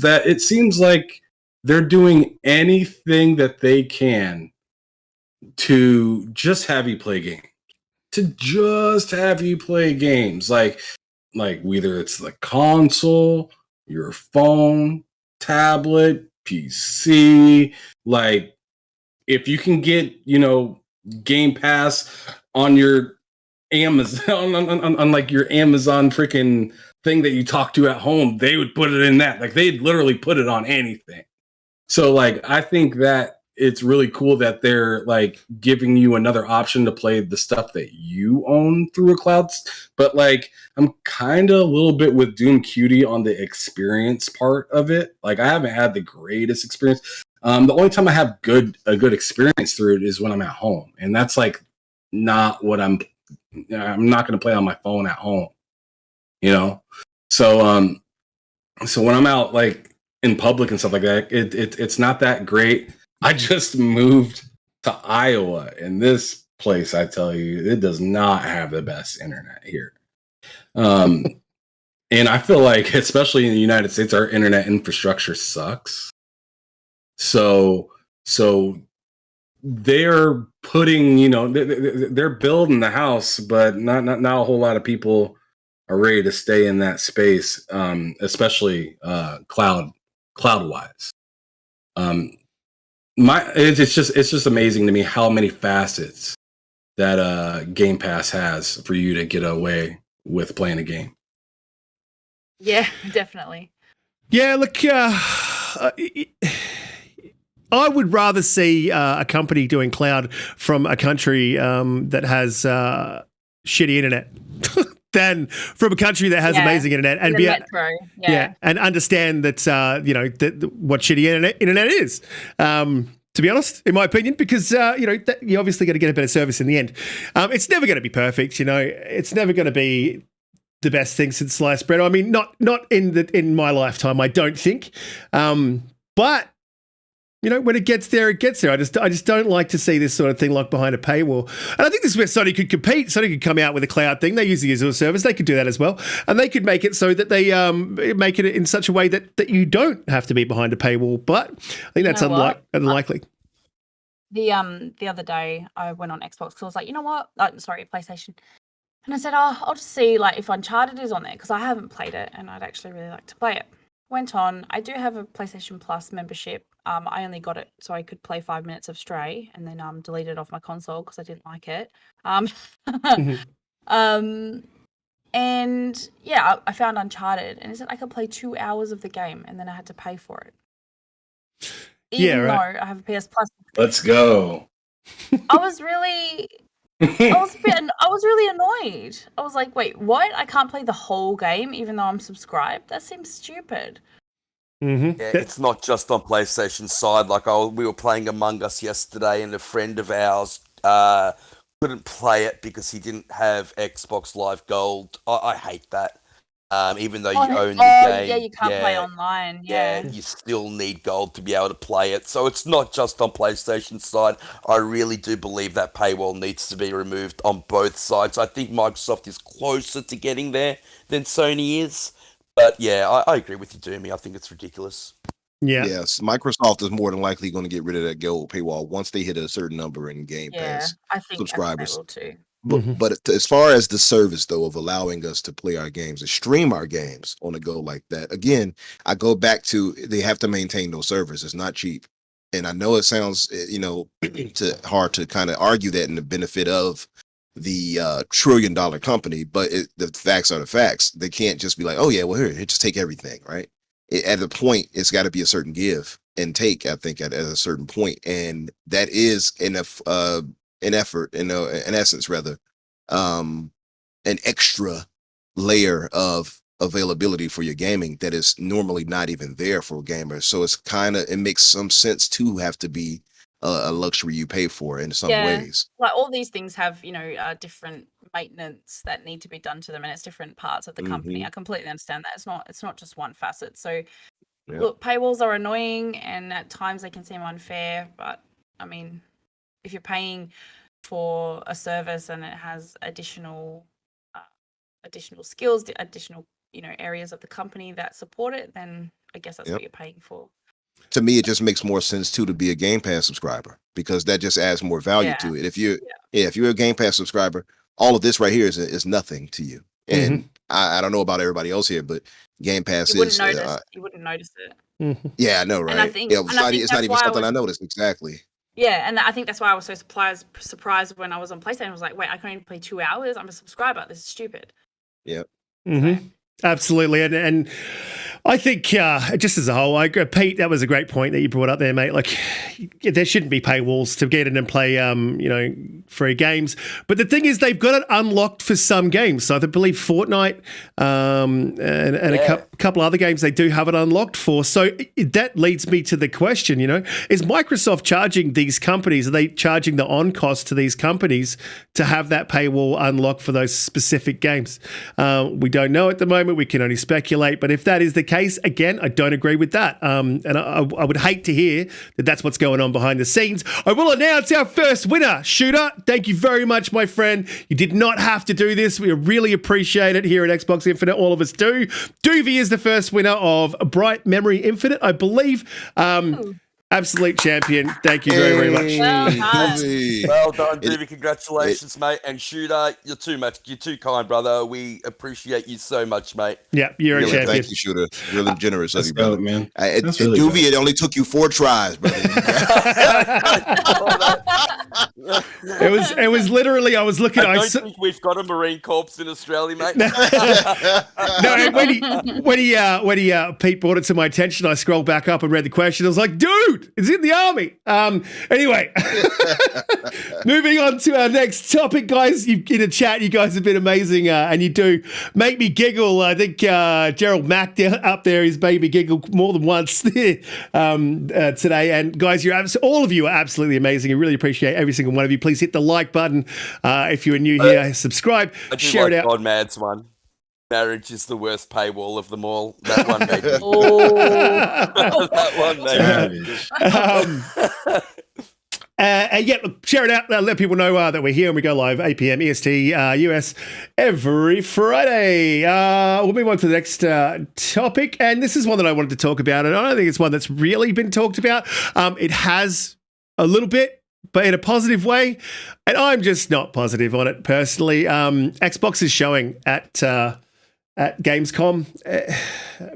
that it seems like they're doing anything that they can to just have you play games. Like whether it's the console, your phone, tablet, PC, like if you can get, Game Pass on your Amazon on like your Amazon freaking thing that you talk to at home, they would put it in that. Like they'd literally put it on anything. So like I think that it's really cool that they're like giving you another option to play the stuff that you own through a cloud. But like I'm kind of a little bit with DoomCutie on the experience part of it. Like I haven't had the greatest experience. The only time I have a good experience through it is when I'm at home, and that's like not what I'm not going to play on my phone at home, So so when I'm out like in public and stuff like that, it's not that great. I just moved to Iowa, and this place, I tell you, it does not have the best internet here. And I feel like, especially in the United States, our internet infrastructure sucks. So they're putting, they're building the house, but not a whole lot of people are ready to stay in that space, especially cloud wise. It's just amazing to me how many facets that Game Pass has for you to get away with playing a game. Yeah, definitely. Yeah, look, I would rather see a company doing cloud from a country that has shitty internet than from a country that has amazing internet and and understand that that what shitty internet is. To be honest, in my opinion, because you obviously got to get a better service in the end. It's never going to be perfect. It's never going to be the best thing since sliced bread. I mean, not in my lifetime, I don't think. But when it gets there, it gets there. I just don't like to see this sort of thing locked behind a paywall. And I think this is where Sony could compete. Sony could come out with a cloud thing. They use the Azure service. They could do that as well. And they could make it so that they make it in such a way that you don't have to be behind a paywall. But I think that's unlikely. The other day I went on Xbox because I was like, you know what? PlayStation. And I said, I'll just see like if Uncharted is on there because I haven't played it and I'd actually really like to play it. Went on. I do have a PlayStation Plus membership. I only got it so I could play 5 minutes of Stray and then deleted it off my console because I didn't like it. And yeah, I found Uncharted and it said I could play 2 hours of the game and then I had to pay for it. Even though I have a PS Plus. Let's go. I was really annoyed. I was like, wait, what? I can't play the whole game even though I'm subscribed? That seems stupid. Mm-hmm. Yeah, it's not just on PlayStation side. Like we were playing Among Us yesterday, and a friend of ours couldn't play it because he didn't have Xbox Live Gold. I hate that. Even though you own the game. Yeah, you can't play online. Yeah. You still need gold to be able to play it. So it's not just on PlayStation side. I really do believe that paywall needs to be removed on both sides. I think Microsoft is closer to getting there than Sony is. But yeah, I agree with you, Doomy. I think it's ridiculous. Yeah. Yes, Microsoft is more than likely going to get rid of that gold paywall once they hit a certain number in Game Pass I think subscribers. they will too. But as far as the service, though, of allowing us to play our games and stream our games on a go like that, again, I go back to they have to maintain those servers. It's not cheap. And I know it sounds, hard to kind of argue that in the benefit of the $1 trillion company, but the facts are the facts. They can't just be like, oh, yeah, well, here, just take everything, right? At the point, it's got to be a certain give and take, I think, at a certain point. And that is an effort, in essence, rather, an extra layer of availability for your gaming that is normally not even there for gamers. So it makes some sense to have to be a luxury you pay for in some ways. Like all these things have, different maintenance that need to be done to them, and it's different parts of the company. I completely understand that. It's not just one facet. So look, paywalls are annoying and at times they can seem unfair, but I mean, if you're paying for a service and it has additional skills, additional areas of the company that support it, then I guess that's what you're paying for. To me, it just makes more sense too to be a Game Pass subscriber, because that just adds more value to it. If you're a Game Pass subscriber, all of this right here is nothing to you. And I don't know about everybody else here, but Game Pass you wouldn't notice it. Yeah, I know, right? And I think, it's not even something I noticed. Exactly. Yeah, and I think that's why I was so surprised when I was on PlayStation. I was like, wait, I can only play 2 hours? I'm a subscriber. This is stupid. Yeah. Absolutely. And I think just as a whole, I agree. Pete, that was a great point that you brought up there, mate. Like, there shouldn't be paywalls to get in and play, free games. But the thing is, they've got it unlocked for some games. So I believe Fortnite and a couple other games they do have it unlocked for. So that leads me to the question, is Microsoft charging these companies? Are they charging the on cost to these companies to have that paywall unlocked for those specific games? We don't know at the moment. We can only speculate. But if that is the case, again, I don't agree with that. And I would hate to hear that that's what's going on behind the scenes. I will announce our first winner. Shooter, thank you very much, my friend. You did not have to do this. We really appreciate it here at Xbox Infinite. All of us do. Doovie is the first winner of Bright Memory Infinite, I believe. Absolute champion. Thank you very, very much. Well done, Doovie. Congratulations, mate. And Shooter, you're too kind, brother. We appreciate you so much, mate. Yeah, you're really, a champion. Thank you, Shooter. Really generous of you, brother, brother. Man. Doovie, it only took you 4 tries, brother. It was literally, I was looking. I don't think we've got a Marine Corps in Australia, mate. No, when Pete brought it to my attention, I scrolled back up and read the question. I was like, dude, it's in the army. Anyway, moving on to our next topic, guys. In the chat, you guys have been amazing, and you do make me giggle. I think Gerald Mack up there is made me giggle more than once today. And guys, all of you are absolutely amazing. I really appreciate every single one of you. Please hit the like button if you are new here. Subscribe, share it out. God Mad's one. Marriage is the worst paywall of them all. That one made me. That one made me. Share it out. Let people know that we're here and we go live 8 p.m. EST US every Friday. We'll move on to the next topic. And this is one that I wanted to talk about. And I don't think it's one that's really been talked about. It has a little bit, but in a positive way. And I'm just not positive on it personally. Xbox is showing at Gamescom,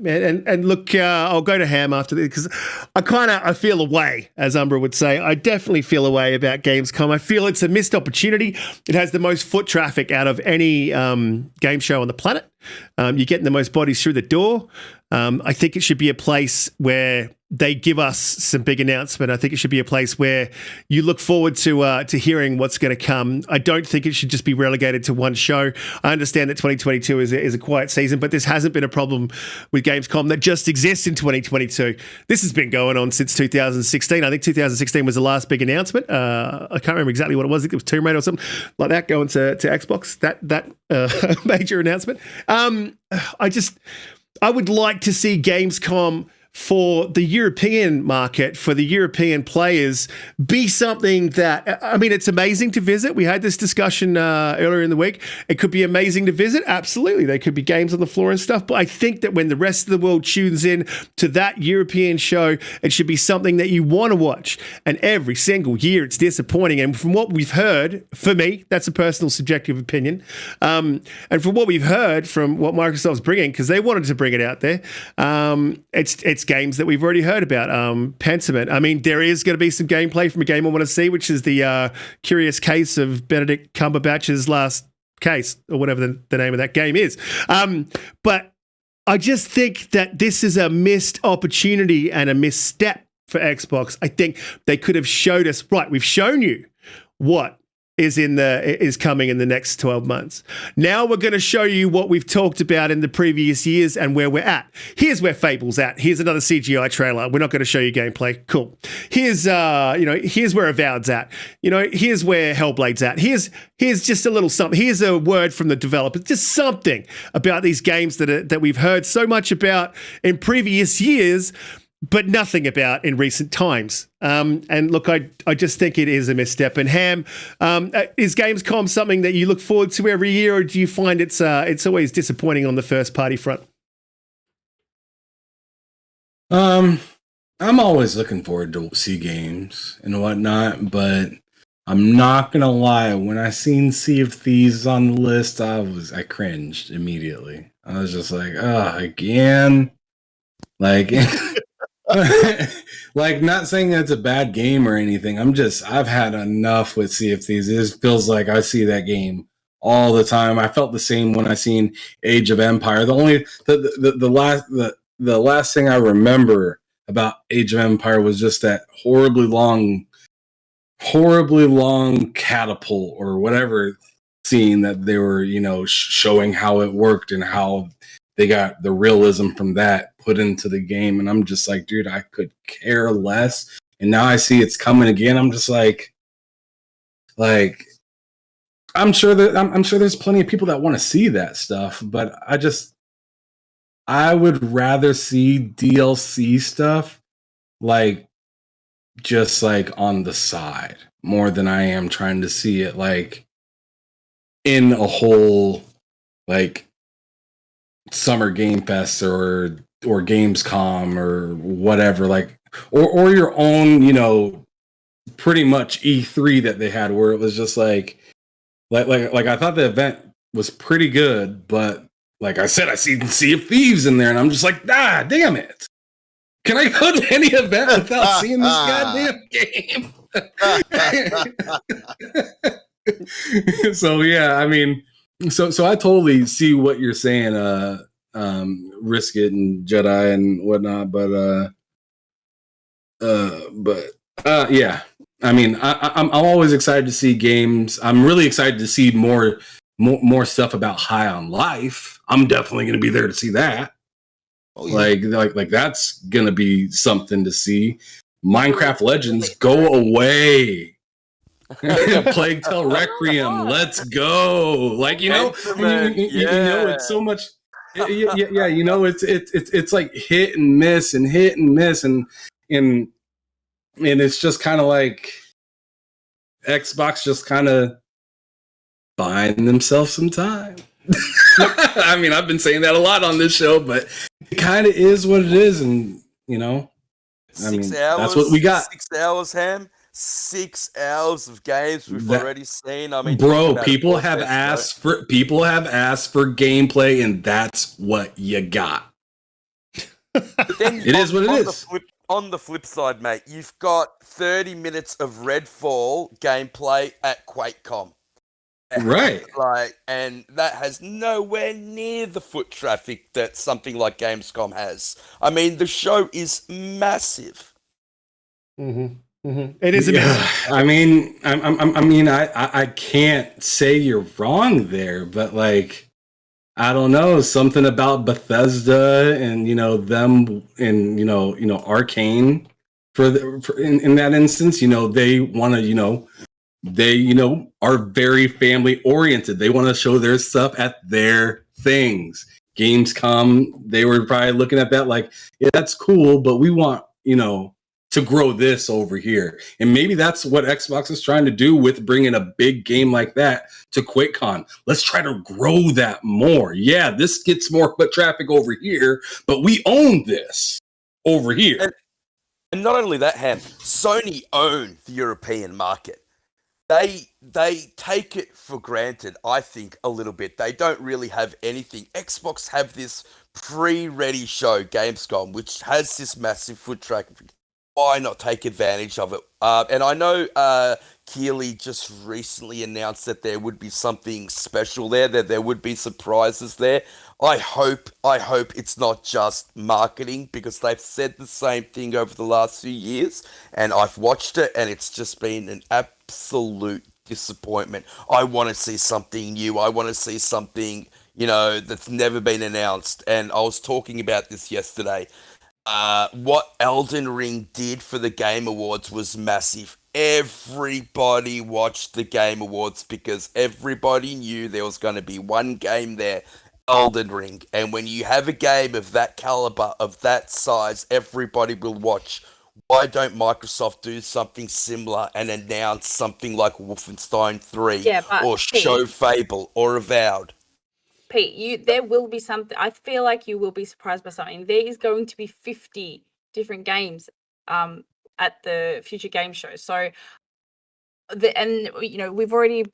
and look, I'll go to ham after this because I feel a way, as Umbra would say. I definitely feel a way about Gamescom. I feel it's a missed opportunity. It has the most foot traffic out of any game show on the planet. You're getting the most bodies through the door. I think it should be a place where they give us some big announcement. I think it should be a place where you look forward to hearing what's going to come. I don't think it should just be relegated to one show. I understand that 2022 is a quiet season, but this hasn't been a problem with Gamescom that just exists in 2022. This has been going on since 2016. I think 2016 was the last big announcement. I can't remember exactly what it was. I think it was Tomb Raider or something like that going to Xbox. That major announcement. I would like to see Gamescom for the European market, for the European players, be something that, I mean, it's amazing to visit. We had this discussion earlier in the week. It could be amazing to visit. Absolutely. There could be games on the floor and stuff. But I think that when the rest of the world tunes in to that European show, it should be something that you want to watch. And every single year it's disappointing. And from what we've heard, for me, that's a personal subjective opinion. And from what we've heard from what Microsoft's bringing, because they wanted to bring it out there, it's games that we've already heard about. Pentiment. I mean, there is going to be some gameplay from a game I want to see, which is the Curious Case of Benedict Cumberbatch's Last Case, or whatever the name of that game is. But I just think that this is a missed opportunity and a misstep for Xbox. I think they could have showed us, right, we've shown you what is coming in the next 12 months. Now we're going to show you what we've talked about in the previous years and where we're at. Here's where Fable's at. Here's another CGI trailer. We're not going to show you gameplay. Cool. Here's here's where Avowed's at. Here's where Hellblade's at. Here's just a little something. Here's a word from the developer. Just something about these games that we've heard so much about in previous years, but nothing about in recent times. And look, I just think it is a misstep. And Ham, is Gamescom something that you look forward to every year, or do you find it's always disappointing on the first party front? I'm always looking forward to see games and whatnot, but I'm not gonna lie. When I seen Sea of Thieves on the list, I cringed immediately. I was just like, oh, again, like. Like, not saying that's a bad game or anything. I've had enough with Sea of Thieves. It feels like I see that game all the time. I felt the same when I seen Age of Empire. The last thing I remember about Age of Empire was just that horribly long catapult or whatever scene that they were, showing how it worked and how they got the realism from that put into the game. And I'm just like, dude, I could care less. And now I see it's coming again. I'm just like I'm sure there's plenty of people that want to see that stuff, but I would rather see DLC stuff like just like on the side more than I am trying to see it like in a whole like Summer Game Pass or Gamescom or whatever, like or your own, pretty much E3 that they had where it was just like I thought the event was pretty good, but like I said, I see Sea of Thieves in there, and I'm just like, damn it! Can I go to any event without seeing this goddamn game? So yeah, I mean. So I totally see what you're saying, Risk It and Jedi and whatnot, but yeah. I mean, I'm always excited to see games. I'm really excited to see more stuff about High on Life. I'm definitely going to be there to see that. Oh, yeah. Like that's going to be something to see. Minecraft Legends, go away. Plague Tale Requiem, let's go! Like it's so much. Yeah, it's like hit and miss, and it's just kind of like Xbox just kind of buying themselves some time. I mean, I've been saying that a lot on this show, but it kind of is what it is, and that's what we got. 6 hours, Ham. 6 hours of games we've already seen. I mean, bro, people have asked for gameplay, and that's what you got. It is what it is. On the flip side, mate, you've got 30 minutes of Redfall gameplay at QuakeCon. Right. And that has nowhere near the foot traffic that something like Gamescom has. I mean, the show is massive. Mm-hmm. Mm-hmm. It is. I mean, I can't say you're wrong there, but like, I don't know, something about Bethesda and them and Arcane in that instance, they want to they, are very family oriented. They want to show their stuff at their things. Gamescom, they were probably looking at that like, yeah, that's cool, but we want, to grow this over here. And maybe that's what Xbox is trying to do with bringing a big game like that to QuakeCon. Let's try to grow that more. Yeah, this gets more foot traffic over here, but we own this over here. And not only that, Ham, Sony own the European market. They take it for granted, I think, a little bit. They don't really have anything. Xbox have this pre-ready show, Gamescom, which has this massive foot traffic. Why not take advantage of it? And I know Keeley just recently announced that there would be something special there, that there would be surprises there. I hope it's not just marketing, because they've said the same thing over the last few years, and I've watched it, and it's just been an absolute disappointment. I want to see something new. I want to see something, that's never been announced. And I was talking about this yesterday. What Elden Ring did for the Game Awards was massive. Everybody watched the Game Awards because everybody knew there was going to be one game there, Elden Ring. And when you have a game of that caliber, of that size, everybody will watch. Why don't Microsoft do something similar and announce something like Wolfenstein 3 or show Fable or Avowed? Pete, there will be something. I feel like you will be surprised by something. There is going to be 50 different games at the future game show. So, there's already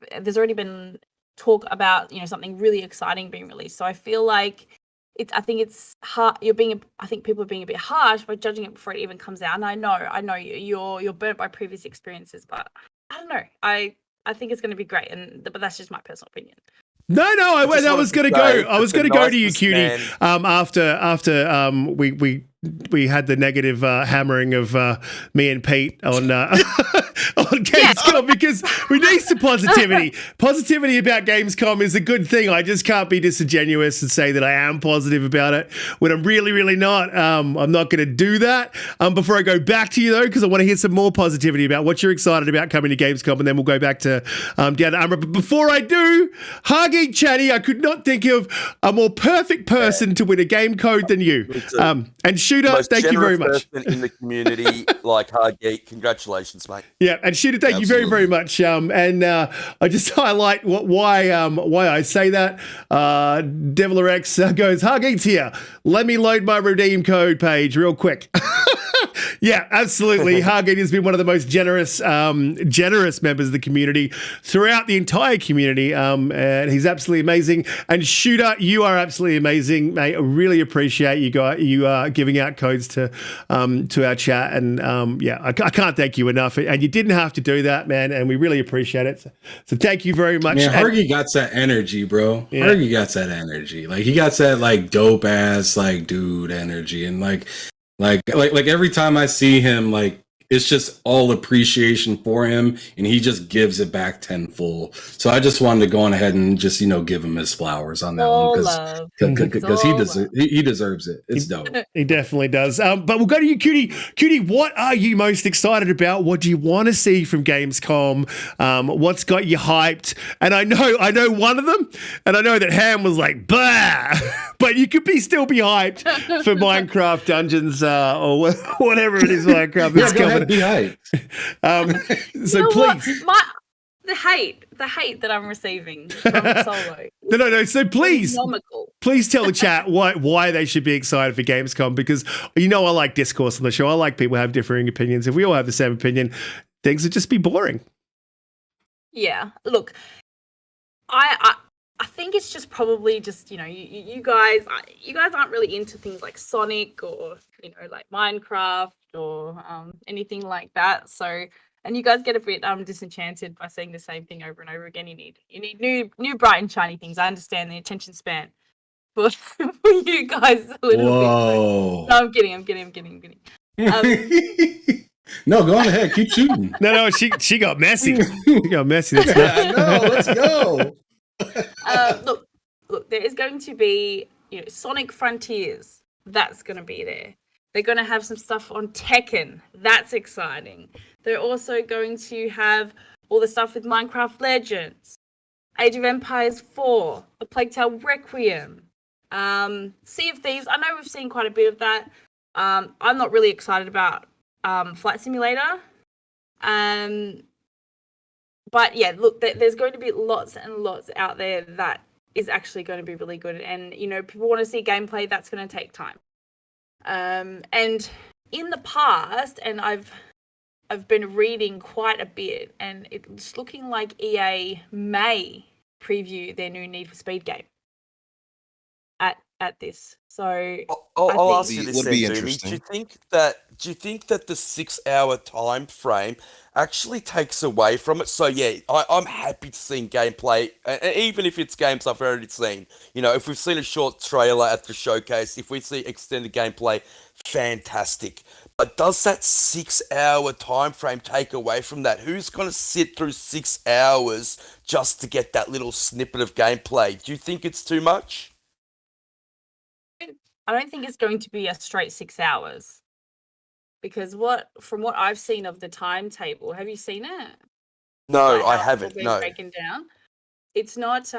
been talk about something really exciting being released. So I feel like I think it's hard. I think people are being a bit harsh by judging it before it even comes out. And I know you're burnt by previous experiences, but I don't know. I think it's going to be great, but that's just my personal opinion. No, I was going to go. I was going to go to you, Cutie. After we had the negative hammering of me and Pete on on Gamescom, because we need some positivity. Positivity about Gamescom is a good thing. I just can't be disingenuous and say that I am positive about it when I'm really, really not. I'm not going to do that. Before I go back to you, though, because I want to hear some more positivity about what you're excited about coming to Gamescom, and then we'll go back to down to Umbra. But before I do, Hagi Chatty, I could not think of a more perfect person to win a game code than you. And Shooter, thank you very much. In the community, like Hagi, congratulations, mate. Yeah, and Shooter, thank you very, very much. And I just highlight why I say that. Devil X goes, Huggies here. Let me load my redeem code page real quick. Yeah, absolutely. Hargate has been one of the most generous members of the community throughout the entire community. And he's absolutely amazing. And Shooter, you are absolutely amazing, mate. I really appreciate you giving out codes to our chat. And I can't thank you enough. And you didn't have to do that, man. And we really appreciate it. So thank you very much. Man, Hargy got that energy, bro. Yeah. Hargy got that energy. Like he got that like dope ass like dude energy, and like every time I see him, like it's just all appreciation for him, and he just gives it back tenfold. So I just wanted to go on ahead and just give him his flowers on that one because he deserves it. It's dope. He definitely does. But we'll go to you, Cutie. Cutie, what are you most excited about? What do you want to see from Gamescom? What's got you hyped? And I know one of them, and I know that Ham was like, bah, but you could still be hyped for Minecraft Dungeons or whatever it is Minecraft is coming. Be hyped. So please. The hate that I'm receiving from Solo. No. So please tell the chat why they should be excited for Gamescom, because I like discourse on the show. I like people have differing opinions. If we all have the same opinion, things would just be boring. Yeah. Look, I think it's just probably just you guys aren't really into things like Sonic or like Minecraft or anything like that. So, and you guys get a bit disenchanted by saying the same thing over and over again. You need new bright and shiny things. I understand the attention span, but for you guys a little bit. No, I'm kidding. No, go on ahead, keep shooting. No, she got messy. She got messy. That's no, let's go. Look, there is going to be Sonic Frontiers. That's going to be there. They're going to have some stuff on Tekken. That's exciting. They're also going to have all the stuff with Minecraft Legends, Age of Empires 4, A Plague Tale Requiem, Sea of Thieves. I know we've seen quite a bit of that. I'm not really excited about Flight Simulator. But yeah, look, there's going to be lots and lots out there that is actually going to be really good. And, you know, people want to see gameplay, that's going to take time. And in the past, and I've been reading quite a bit, and it's looking like EA may preview their new Need for Speed game at this. So I'll ask you this, would then, be Doomy. interesting. Do you think that the 6 hour time frame actually takes away from it? So yeah, I'm happy to see gameplay, and even if it's games I've already seen. You know, if we've seen a short trailer at the showcase, if we see extended gameplay, fantastic. But does that 6 hour time frame take away from that? Who's gonna sit through 6 hours just to get that little snippet of gameplay? Do you think it's too much? I don't think it's going to be a straight 6 hours. Because from what I've seen of the timetable, have you seen it? No, Like I how it's all haven't. been No. broken down. It's not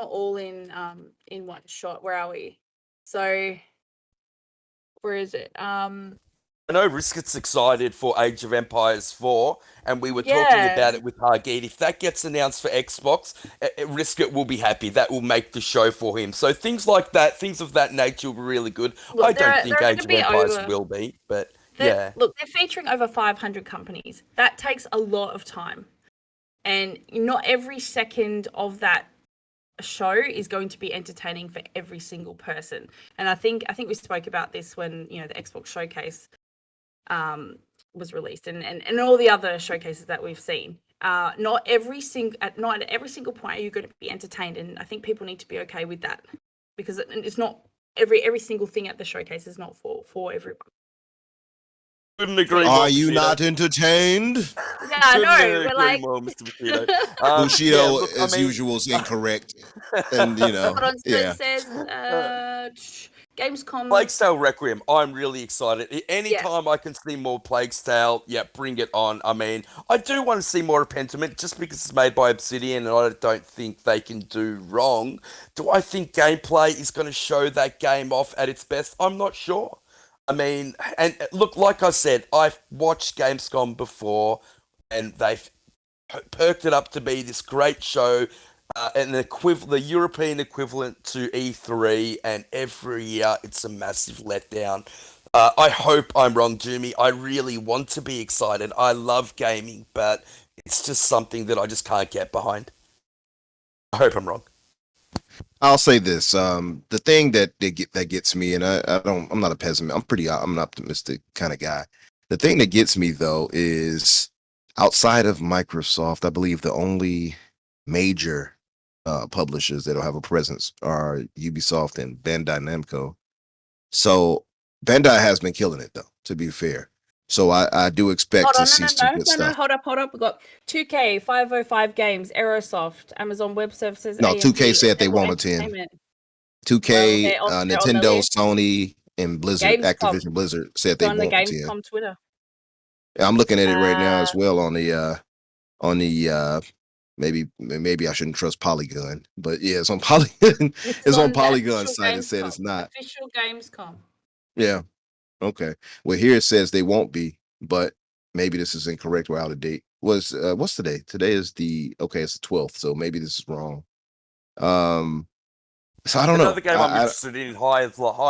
all in one shot. Where are we? So where is it? I know Risk gets excited for Age of Empires 4, and we were talking Yeah. about it with CADE. If that gets announced for Xbox, Riskett will be happy. That will make the show for him. So things like that, things of that nature will be really good. Look, I don't think they're Age gonna of be Empires over. will be, but yeah. Look, they're featuring over 500 companies. That takes a lot of time. And not every second of that show is going to be entertaining for every single person. And I think we spoke about this when, you know, the Xbox showcase was released and all the other showcases that we've seen. Not at every single point are you going to be entertained, and I think people need to be okay with that, because it's not every single thing at the showcase is not for everyone. Couldn't agree more, Are you Bushido. not entertained? Yeah, I know. Couldn't But agree like, more, Mr. Bushido. Bushido, yeah, look, I as mean- usual, is incorrect. And, you know, hold on, so yeah. it says Gamescom. Plague Tale Requiem, I'm really excited. Anytime I can see more Plague Tale, yeah, bring it on. I mean, I do want to see more Pentiment just because it's made by Obsidian and I don't think they can do wrong. Do I think gameplay is going to show that game off at its best? I'm not sure. I mean, and look, like I said, I've watched Gamescom before and they've perked it up to be this great show. And the European equivalent to E3, and every year it's a massive letdown. I hope I'm wrong, Jimmy. I really want to be excited. I love gaming, but it's just something that I just can't get behind. I hope I'm wrong. I'll say this: the thing that gets me, and I'm not a pessimist. I'm an optimistic kind of guy. The thing that gets me though is outside of Microsoft, I believe the only major publishers that'll have a presence are Ubisoft and Bandai Namco. So Bandai has been killing it though, to be fair. So I do expect to see some good stuff. Hold up. We've got 2K, 505 Games, Aerosoft, Amazon Web Services. No, 2K AMD, said they Apple won't attend. Entertainment. 2K, They're on the Nintendo, list. Sony, and Blizzard, Gamescom. Activision Blizzard said they on the won't attend. Gamescom Twitter. Yeah, I'm looking at it right now as well on the maybe I shouldn't trust Polygon, but yeah, it's on Polygon. It's on Polygon's site. It said it's not official Gamescom. Yeah. Okay. Well, here it says they won't be, but maybe this is incorrect or out of date. What's today? Today is it's the 12th, so maybe this is wrong. So I don't know. Another game I'm interested in, High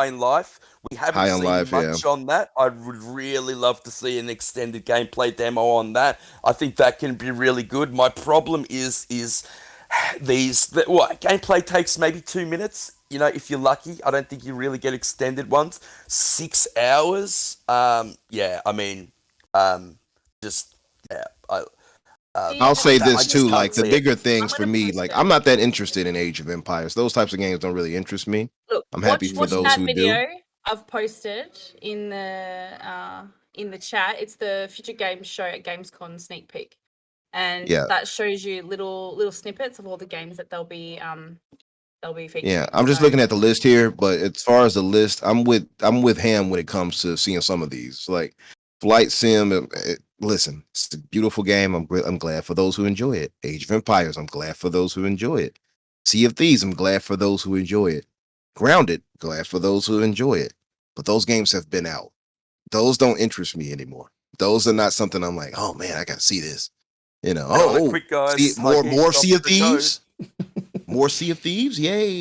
in Life. We haven't seen much on that. I would really love to see an extended gameplay demo on that. I think that can be really good. My problem is gameplay takes maybe 2 minutes. You know, if you're lucky. I don't think you really get extended ones. 6 hours. I'll say this too, like the bigger things I'm for gonna me, post like it. I'm not that interested in Age of Empires. Those types of games don't really interest me. Look, I'm happy for watch those that who video do. I've posted in the chat. It's the Future Games show at Gamescom sneak peek, and that shows you little snippets of all the games that they'll be featuring. Yeah, I'm just looking at the list here, but as far as the list, I'm with Ham when it comes to seeing some of these. Like Flight Sim. Listen, it's a beautiful game. I'm glad for those who enjoy it. Age of Empires. I'm glad for those who enjoy it. Sea of Thieves. I'm glad for those who enjoy it. Grounded. Glad for those who enjoy it. But those games have been out. Those don't interest me anymore. Those are not something I'm like, oh man, I gotta see this. You know, quick guys, more Sea of Thieves. More Sea of Thieves, yay!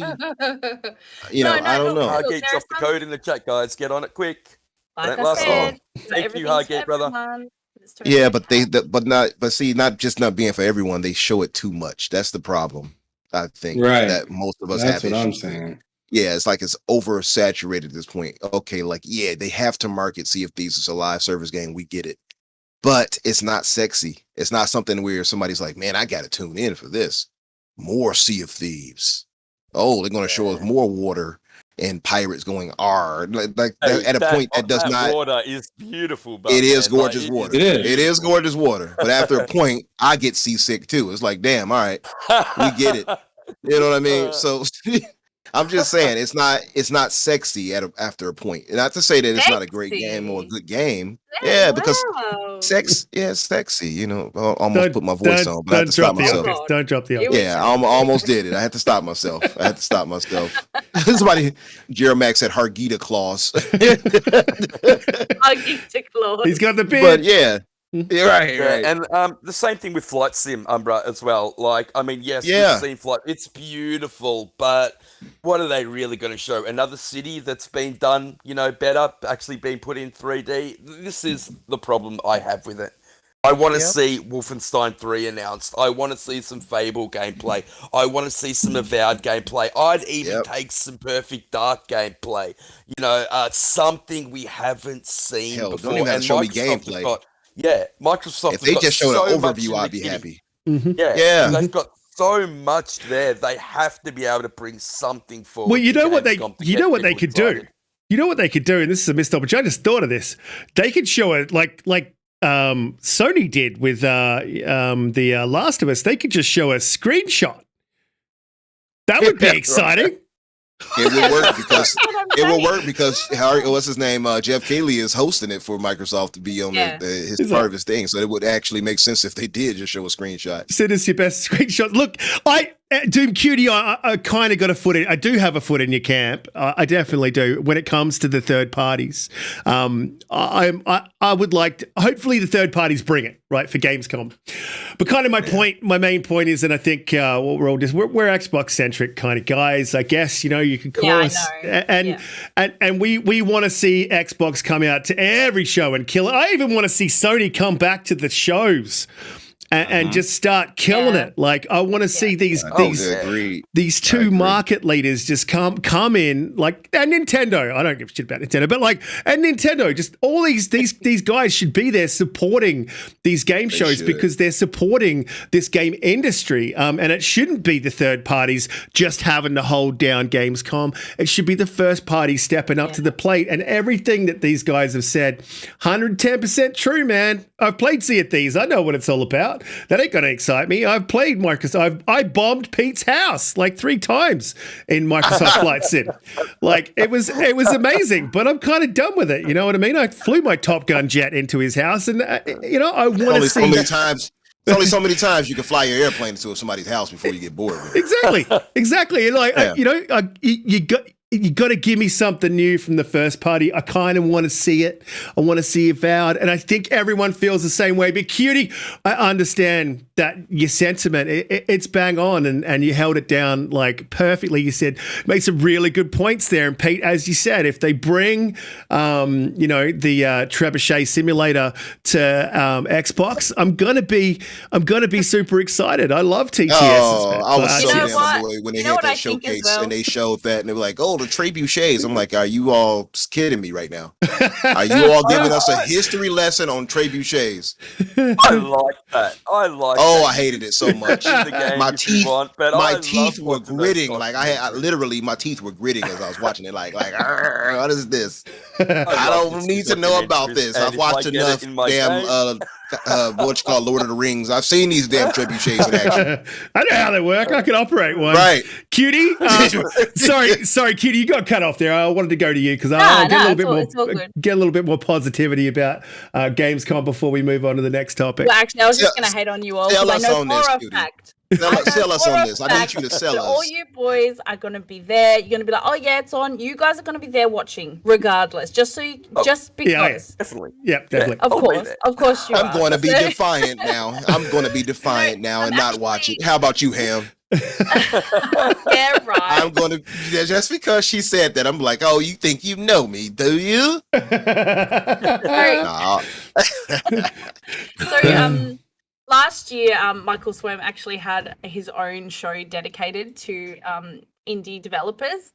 You know, I don't know. Hargate, drop the code in the chat, guys. Get on it quick. Like Don't I last long. said, Thank you, Hargate, brother. Yeah, but not just not being for everyone. They show it too much. That's the problem. I think that most of us have. That's what I'm saying. Yeah, it's like it's oversaturated at this point. Okay, like yeah, they have to market Sea of Thieves as a live service game. We get it, but it's not sexy. It's not something where somebody's like, man, I got to tune in for this. More Sea of Thieves. Oh, they're going to show us more water and pirates going R. Like at a point that does not. Water is beautiful. But it is gorgeous water. It is gorgeous water. But after a point, I get seasick too. It's like, damn, all right, we get it. You know what I mean? So I'm just saying it's not sexy after a point. Not to say that it's not a great game or a good game. Yeah, because it's sexy. You know, I almost put my voice on, but I had to stop myself. Don't drop the obvious. Yeah, I almost did it. I had to stop myself. Somebody, Jeremax said Hargita claws. Hargita claws. He's got the beard. But yeah. You're right. And the same thing with Flight Sim, Umbra, as well. Like, I mean, yes, we've seen Flight. It's beautiful, but what are they really going to show? Another city that's been done, better, actually being put in 3D? This is the problem I have with it. I want to see Wolfenstein 3 announced. I want to see some Fable gameplay. I want to see some Avowed gameplay. I'd even take some Perfect Dark gameplay. Something we haven't seen before. Don't even have to show me gameplay. Microsoft. If they just showed an overview, I'd be happy. Mm-hmm. Yeah, they've got so much there. They have to be able to bring something forward. Well, you know what they could do. You know what they could do, and this is a missed opportunity. I just thought of this. They could show it like Sony did with the Last of Us. They could just show a screenshot. That would be exciting. It will work because what's his name? Jeff Keighley is hosting it for Microsoft to be on his part of his thing. So it would actually make sense if they did just show a screenshot. Send us your best screenshot. Look, DoomCutie, I kind of got a foot in. I do have a foot in your camp. I definitely do. When it comes to the third parties, I would like to, hopefully the third parties bring it right for Gamescom. But kind of my main point is, and I think what we're all just we're Xbox centric kind of guys. I guess you could call us, and we want to see Xbox come out to every show and kill it. I even want to see Sony come back to the shows. And just start killing it. Like I want to see these two market leaders just come in, like, and Nintendo. I don't give a shit about Nintendo, but and Nintendo, just all these guys should be there supporting these game shows because they're supporting this game industry. And it shouldn't be the third parties just having to hold down Gamescom. It should be the first party stepping up to the plate. And everything that these guys have said, 110% true, man. I've played Sea of Thieves. I know what it's all about. That ain't going to excite me. I've played Microsoft. I bombed Pete's house like 3 times in Microsoft Flight Sim. Like it was amazing, but I'm kind of done with it. You know what I mean? I flew my Top Gun jet into his house, and I want to see. There's only so many times you can fly your airplane into somebody's house before you get bored with it. Exactly. And you got to give me something new from the first party. I kind of want to see it. I want to see Avowed. And I think everyone feels the same way. But Cutie, I understand that your sentiment, it's bang on, and you held it down like perfectly. You said, made some really good points there. And Pete, as you said, if they bring, the Trebuchet simulator to Xbox, I'm gonna be super excited. I love TTS. Oh, I was so damn annoyed when they had that showcase and they showed that, and they were like, "Oh, the trebuchets." I'm like, "Are you all kidding me right now? Are you all giving us a history lesson on trebuchets?" I like that. Oh, I hated it so much. My teeth were gritting. Like I literally, my teeth were gritting as I was watching it. Like, what is this? I don't need to know about this. I've watched enough damn Lord of the Rings. I've seen these damn trebuchets in action. I know how they work. I can operate one. Right, Cutie. Sorry, Cutie. DoomCutie, you got cut off there. I wanted to go to you because Nah, I'll get it's all good. get a little bit more positivity about Gamescom before we move on to the next topic. Well, actually, I was just going to hate on you all because I know for a fact. Sell us on this. I need you to sell us. All you boys are going to be there. You're going to be like, oh yeah, it's on. You guys are going to be there watching, regardless. Just because. Definitely. Yeah, definitely. Of course you are. I'm going to be defiant now. I'm going to be defiant now and not watch it. How about you, Ham? Yeah, right. I'm going to, just because she said that, I'm like, oh, you think you know me, do you? Nah. So, last year, Michael Swim actually had his own show dedicated to indie developers.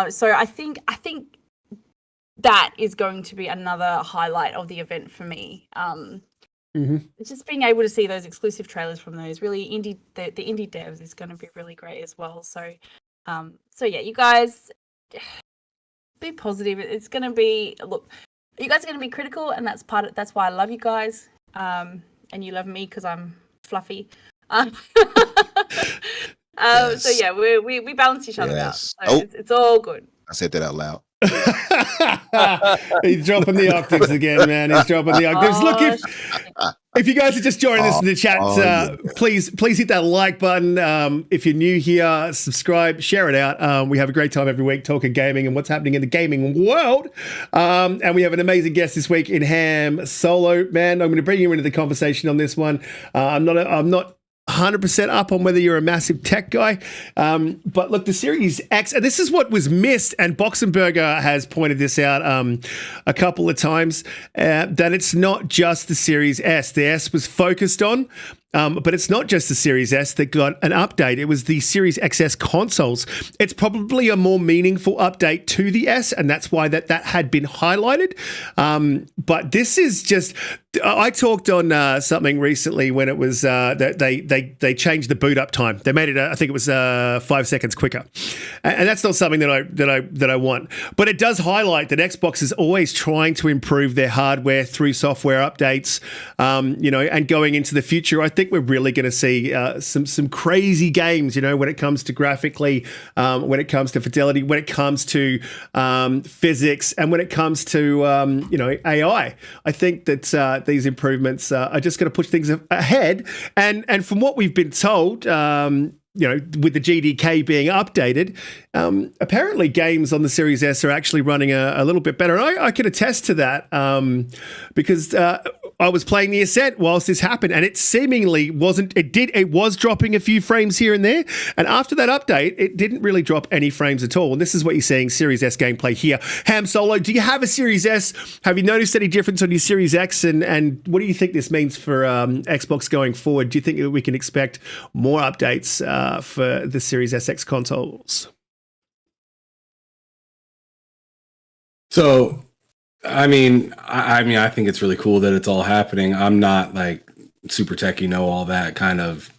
So I think that is going to be another highlight of the event for me. Just being able to see those exclusive trailers from those really the indie devs is going to be really great as well. So, yeah, you guys be positive. It's going to be you guys are going to be critical, and that's why I love you guys. And you love me because I'm fluffy. Yes. So yeah, we balance each other out. So Oh. it's all good. I said that out loud. He's dropping the octaves again, man. He's dropping the octaves. Look, if you guys are just joining us in the chat, please hit that like button. If you're new here, subscribe, share it out. We have a great time every week talking gaming and what's happening in the gaming world. And we have an amazing guest this week in Ham Solo. Man, I'm going to bring you into the conversation on this one. I'm not 100% up on whether you're a massive tech guy. But look, the Series X, and this is what was missed, and Boxenberger has pointed this out a couple of times, that it's not just the Series S. The S was focused on, but it's not just the Series S that got an update. It was the Series XS consoles. It's probably a more meaningful update to the S, and that's why that had been highlighted. But this is just... I talked on something recently when it was that they changed the boot up time. They made it, I think it was 5 seconds quicker, and that's not something that I want. But it does highlight that Xbox is always trying to improve their hardware through software updates. And going into the future, I think we're really going to see some crazy games. When it comes to graphically, when it comes to fidelity, when it comes to physics, and when it comes to AI. I think that these improvements are just going to push things ahead. And from what we've been told, with the GDK being updated, apparently games on the Series S are actually running a little bit better. And I can attest to that because I was playing the Ascent whilst this happened, and it seemingly wasn't. It was dropping a few frames here and there, and after that update, it didn't really drop any frames at all. And this is what you're seeing Series S gameplay here. Ham Solo, do you have a Series S? Have you noticed any difference on your Series X? And what do you think this means for Xbox going forward? Do you think that we can expect more updates for the Series SX consoles? So, I think it's really cool that it's all happening. I'm not like super techie, know all that kind of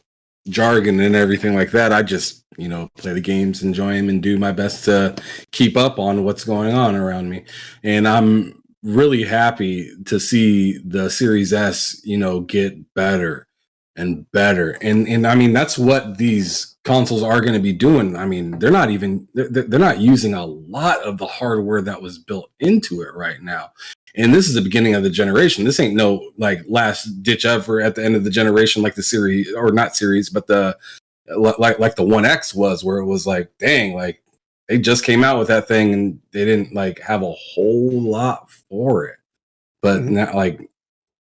jargon and everything like that. I just, play the games, enjoy them, and do my best to keep up on what's going on around me. And I'm really happy to see the Series S, get better and better. And I mean, that's what these consoles are going to be doing. I mean, they're not using a lot of the hardware that was built into it right now. And this is the beginning of the generation. This ain't no like last ditch effort at the end of the generation, like the series, or not series, but the like the 1X was, where it was like, dang, like they just came out with that thing and they didn't like have a whole lot for it. But now, like,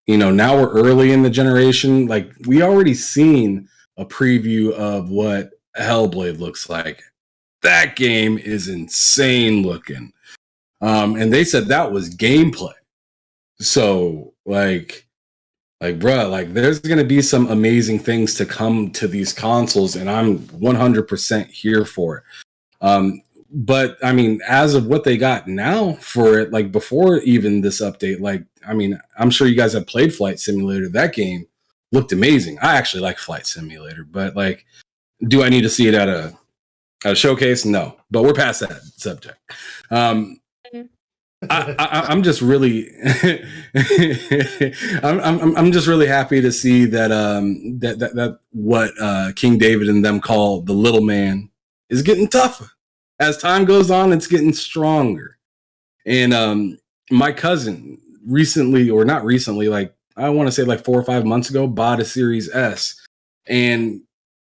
now we're early in the generation. Like, we already seen a preview of what Hellblade looks like. That game is insane looking. And they said that was gameplay. So, bruh, like there's going to be some amazing things to come to these consoles, and I'm 100% here for it. But I mean, as of what they got now for it, like before even this update, like, I mean, I'm sure you guys have played Flight Simulator. That game looked amazing. I actually like Flight Simulator, but like, do I need to see it at a showcase? No, but we're past that subject. I'm just really, I'm just really happy to see that that what King David and them call the little man is getting tougher. As time goes on, it's getting stronger. And my cousin recently, or not recently, like I want to say like 4 or 5 months ago, bought a Series S. And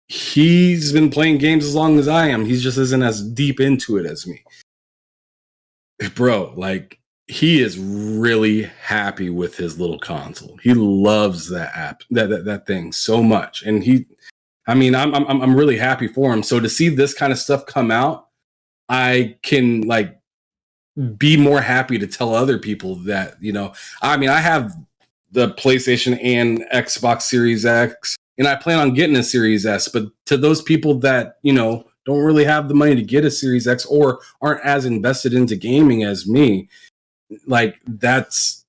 he's been playing games as long as I am. He just isn't as deep into it as me. Bro, like he is really happy with his little console. He loves that app, that thing so much. And I'm really happy for him. So to see this kind of stuff come out, I can like be more happy to tell other people that, I have the PlayStation and Xbox Series X, and I plan on getting a Series S, but to those people that, don't really have the money to get a Series X or aren't as invested into gaming as me, like that's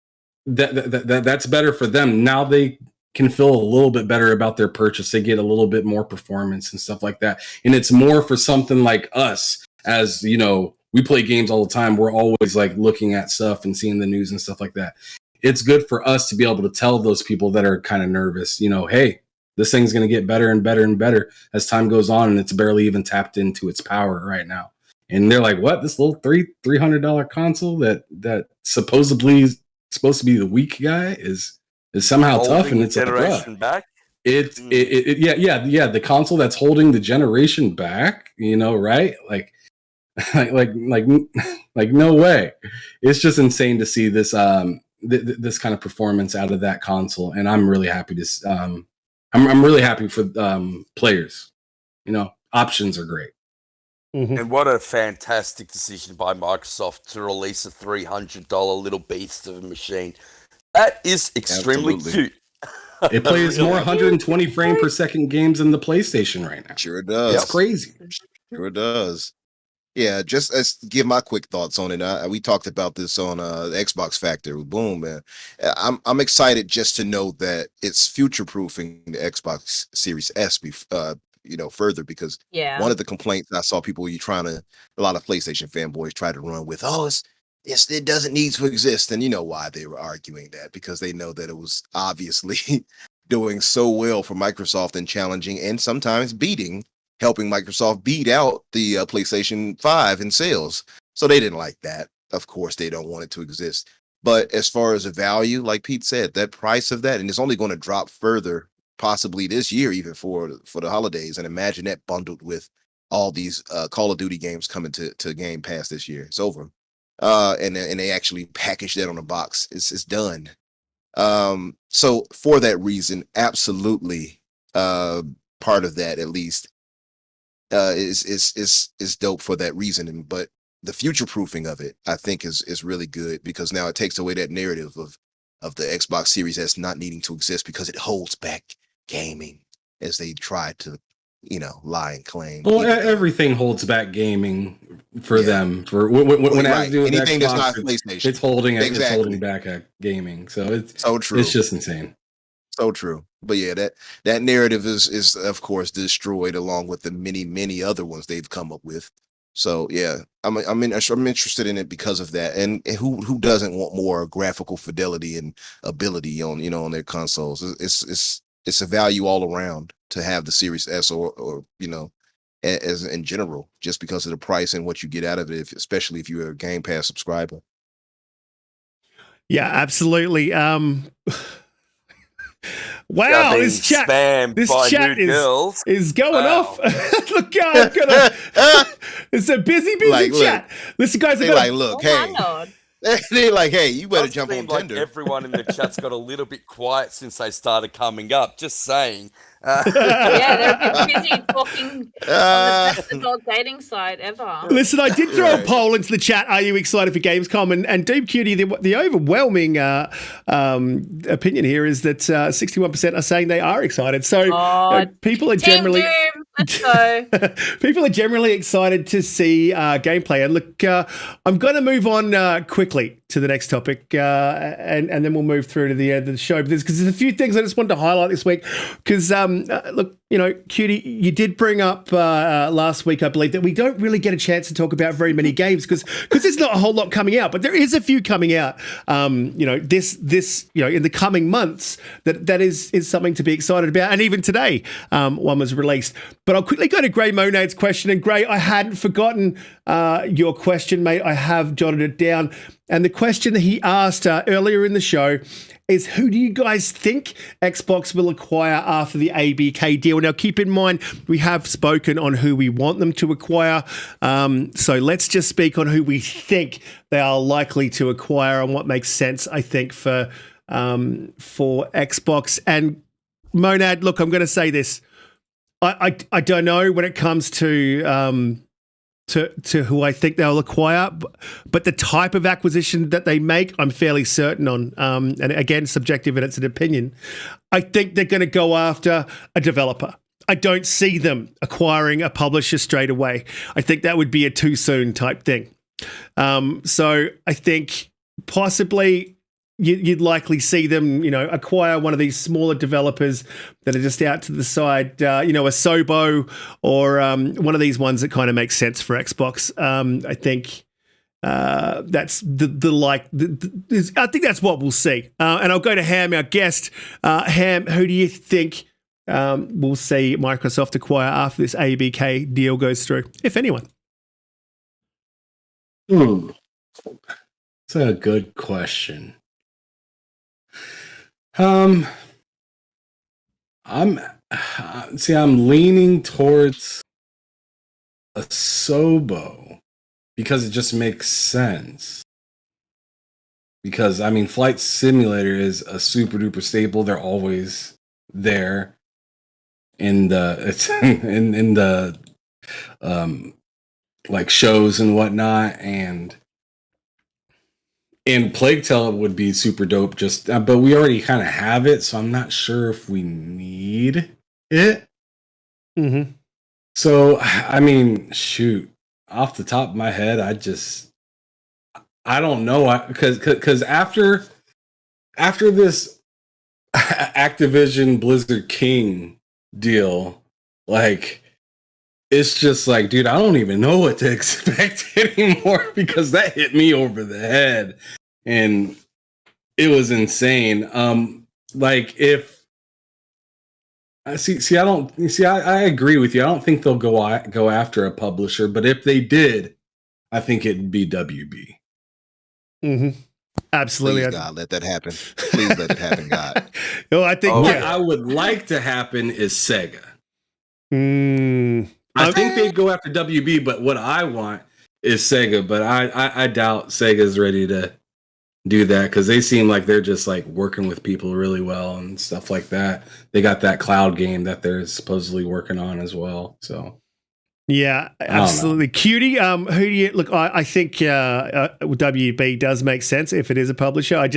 better for them. Now they can feel a little bit better about their purchase. They get a little bit more performance and stuff like that. And it's more for something like us, as we play games all the time. We're always like looking at stuff and seeing the news and stuff like that. It's good for us to be able to tell those people that are kind of nervous, hey, this thing's going to get better and better and better as time goes on, and it's barely even tapped into its power right now. And they're like, what? This little $300 console that supposedly is supposed to be the weak guy is somehow tough, and it's generation like, back. Yeah. The console that's holding the generation back, right? Like no way. It's just insane to see this this kind of performance out of that console, and I'm really happy to. I'm really happy for players. Options are great. Mm-hmm. And what a fantastic decision by Microsoft to release a $300 little beast of a machine. That is extremely Absolutely. cute. It plays more 120 frame per second games than the PlayStation right now. Sure does. It's crazy. Sure does. Yeah, just as give my quick thoughts on it. We talked about this on the Xbox Factor. Boom, man. I'm excited just to know that it's future proofing the Xbox Series S. Further, because one of the complaints I saw a lot of PlayStation fanboys try to run with, it doesn't need to exist, and you know why they were arguing that, because they know that it was obviously doing so well for Microsoft and challenging and sometimes helping Microsoft beat out the PlayStation 5 in sales. So they didn't like that. Of course, they don't want it to exist. But as far as the value, like Pete said, that price of that, and it's only going to drop further, possibly this year, even for the holidays. And imagine that bundled with all these Call of Duty games coming to Game Pass this year. It's over. And they actually package that on a box. It's done. So for that reason, absolutely, part of that at least is dope for that reason. But the future proofing of it, I think, is really good, because now it takes away that narrative of the Xbox Series S not needing to exist because it holds back gaming, as they try to lie and claim. Well, everything holds back gaming for them. For when it has to do with anything Xbox, that's not PlayStation, it's holding back gaming. So it's so true. It's just insane. So true. But yeah, that narrative is of course destroyed, along with the many other ones they've come up with. So yeah, I'm interested in it because of that. And who doesn't want more graphical fidelity and ability on their consoles? It's a value all around to have the Series S or as in general, just because of the price and what you get out of it, especially if you're a Game Pass subscriber. Yeah, absolutely. Wow, this chat is going off. Look, it's a busy chat. Listen, guys, look, hey. They're like, hey, you better jump on Tinder. Like everyone in the chat's got a little bit quiet since they started coming up. Just saying. Yeah, they're busy talking on the best adult dating site ever. Listen, I did throw a poll into the chat. Are you excited for Gamescom? And DoomCutie, the overwhelming opinion here is that 61% are saying they are excited. So people are generally Doom. Let's go. People are generally excited to see gameplay. And look, I'm going to move on quickly to the next topic, and then we'll move through to the end of the show. Because there's a few things I just wanted to highlight this week. Because look, Cutie, you did bring up last week, I believe, that we don't really get a chance to talk about very many games because there's not a whole lot coming out, but there is a few coming out. This in the coming months that is something to be excited about, and even today, one was released. But I'll quickly go to Grey Monad's question, and Grey, I hadn't forgotten your question, mate. I have jotted it down, and the question that he asked earlier in the show is, who do you guys think Xbox will acquire after the ABK deal? Now, keep in mind, we have spoken on who we want them to acquire. So let's just speak on who we think they are likely to acquire and what makes sense, I think, for Xbox. And Monad, look, I'm going to say this. I don't know when it comes to who I think they'll acquire, but the type of acquisition that they make, I'm fairly certain on. And again, subjective and it's an opinion. I think they're going to go after a developer. I don't see them acquiring a publisher straight away. I think that would be a too soon type thing. So I think possibly you'd likely see them, acquire one of these smaller developers that are just out to the side, a Sobo or one of these ones that kind of makes sense for Xbox. I think that's I think that's what we'll see. And I'll go to Ham, our guest. Ham, who do you think we'll see Microsoft acquire after this ABK deal goes through, if anyone? That's a good question. I'm leaning towards a Sobo because it just makes sense. Because Flight Simulator is a super duper staple. They're always there in the like shows and whatnot, and Plague Tale would be super dope, but we already kind of have it, so I'm not sure if we need it. Mm-hmm. So, shoot, off the top of my head, I don't know, because after this Activision Blizzard King deal, like, it's just like, dude, I don't even know what to expect anymore because that hit me over the head and it was insane. I agree with you. I don't think they'll go after a publisher, but if they did, I think it'd be WB. Mm-hmm. Absolutely. Please, God, let that happen. Please let it happen, God. Well, I think what I would like to happen is Sega. I Okay. think they'd go after WB, but what I want is Sega. But I doubt Sega's ready to do that because they seem like they're just like working with people really well and stuff like that. They got that cloud game that they're supposedly working on as well. So yeah, absolutely. Cutie, who do you look? I think WB does make sense if it is a publisher. I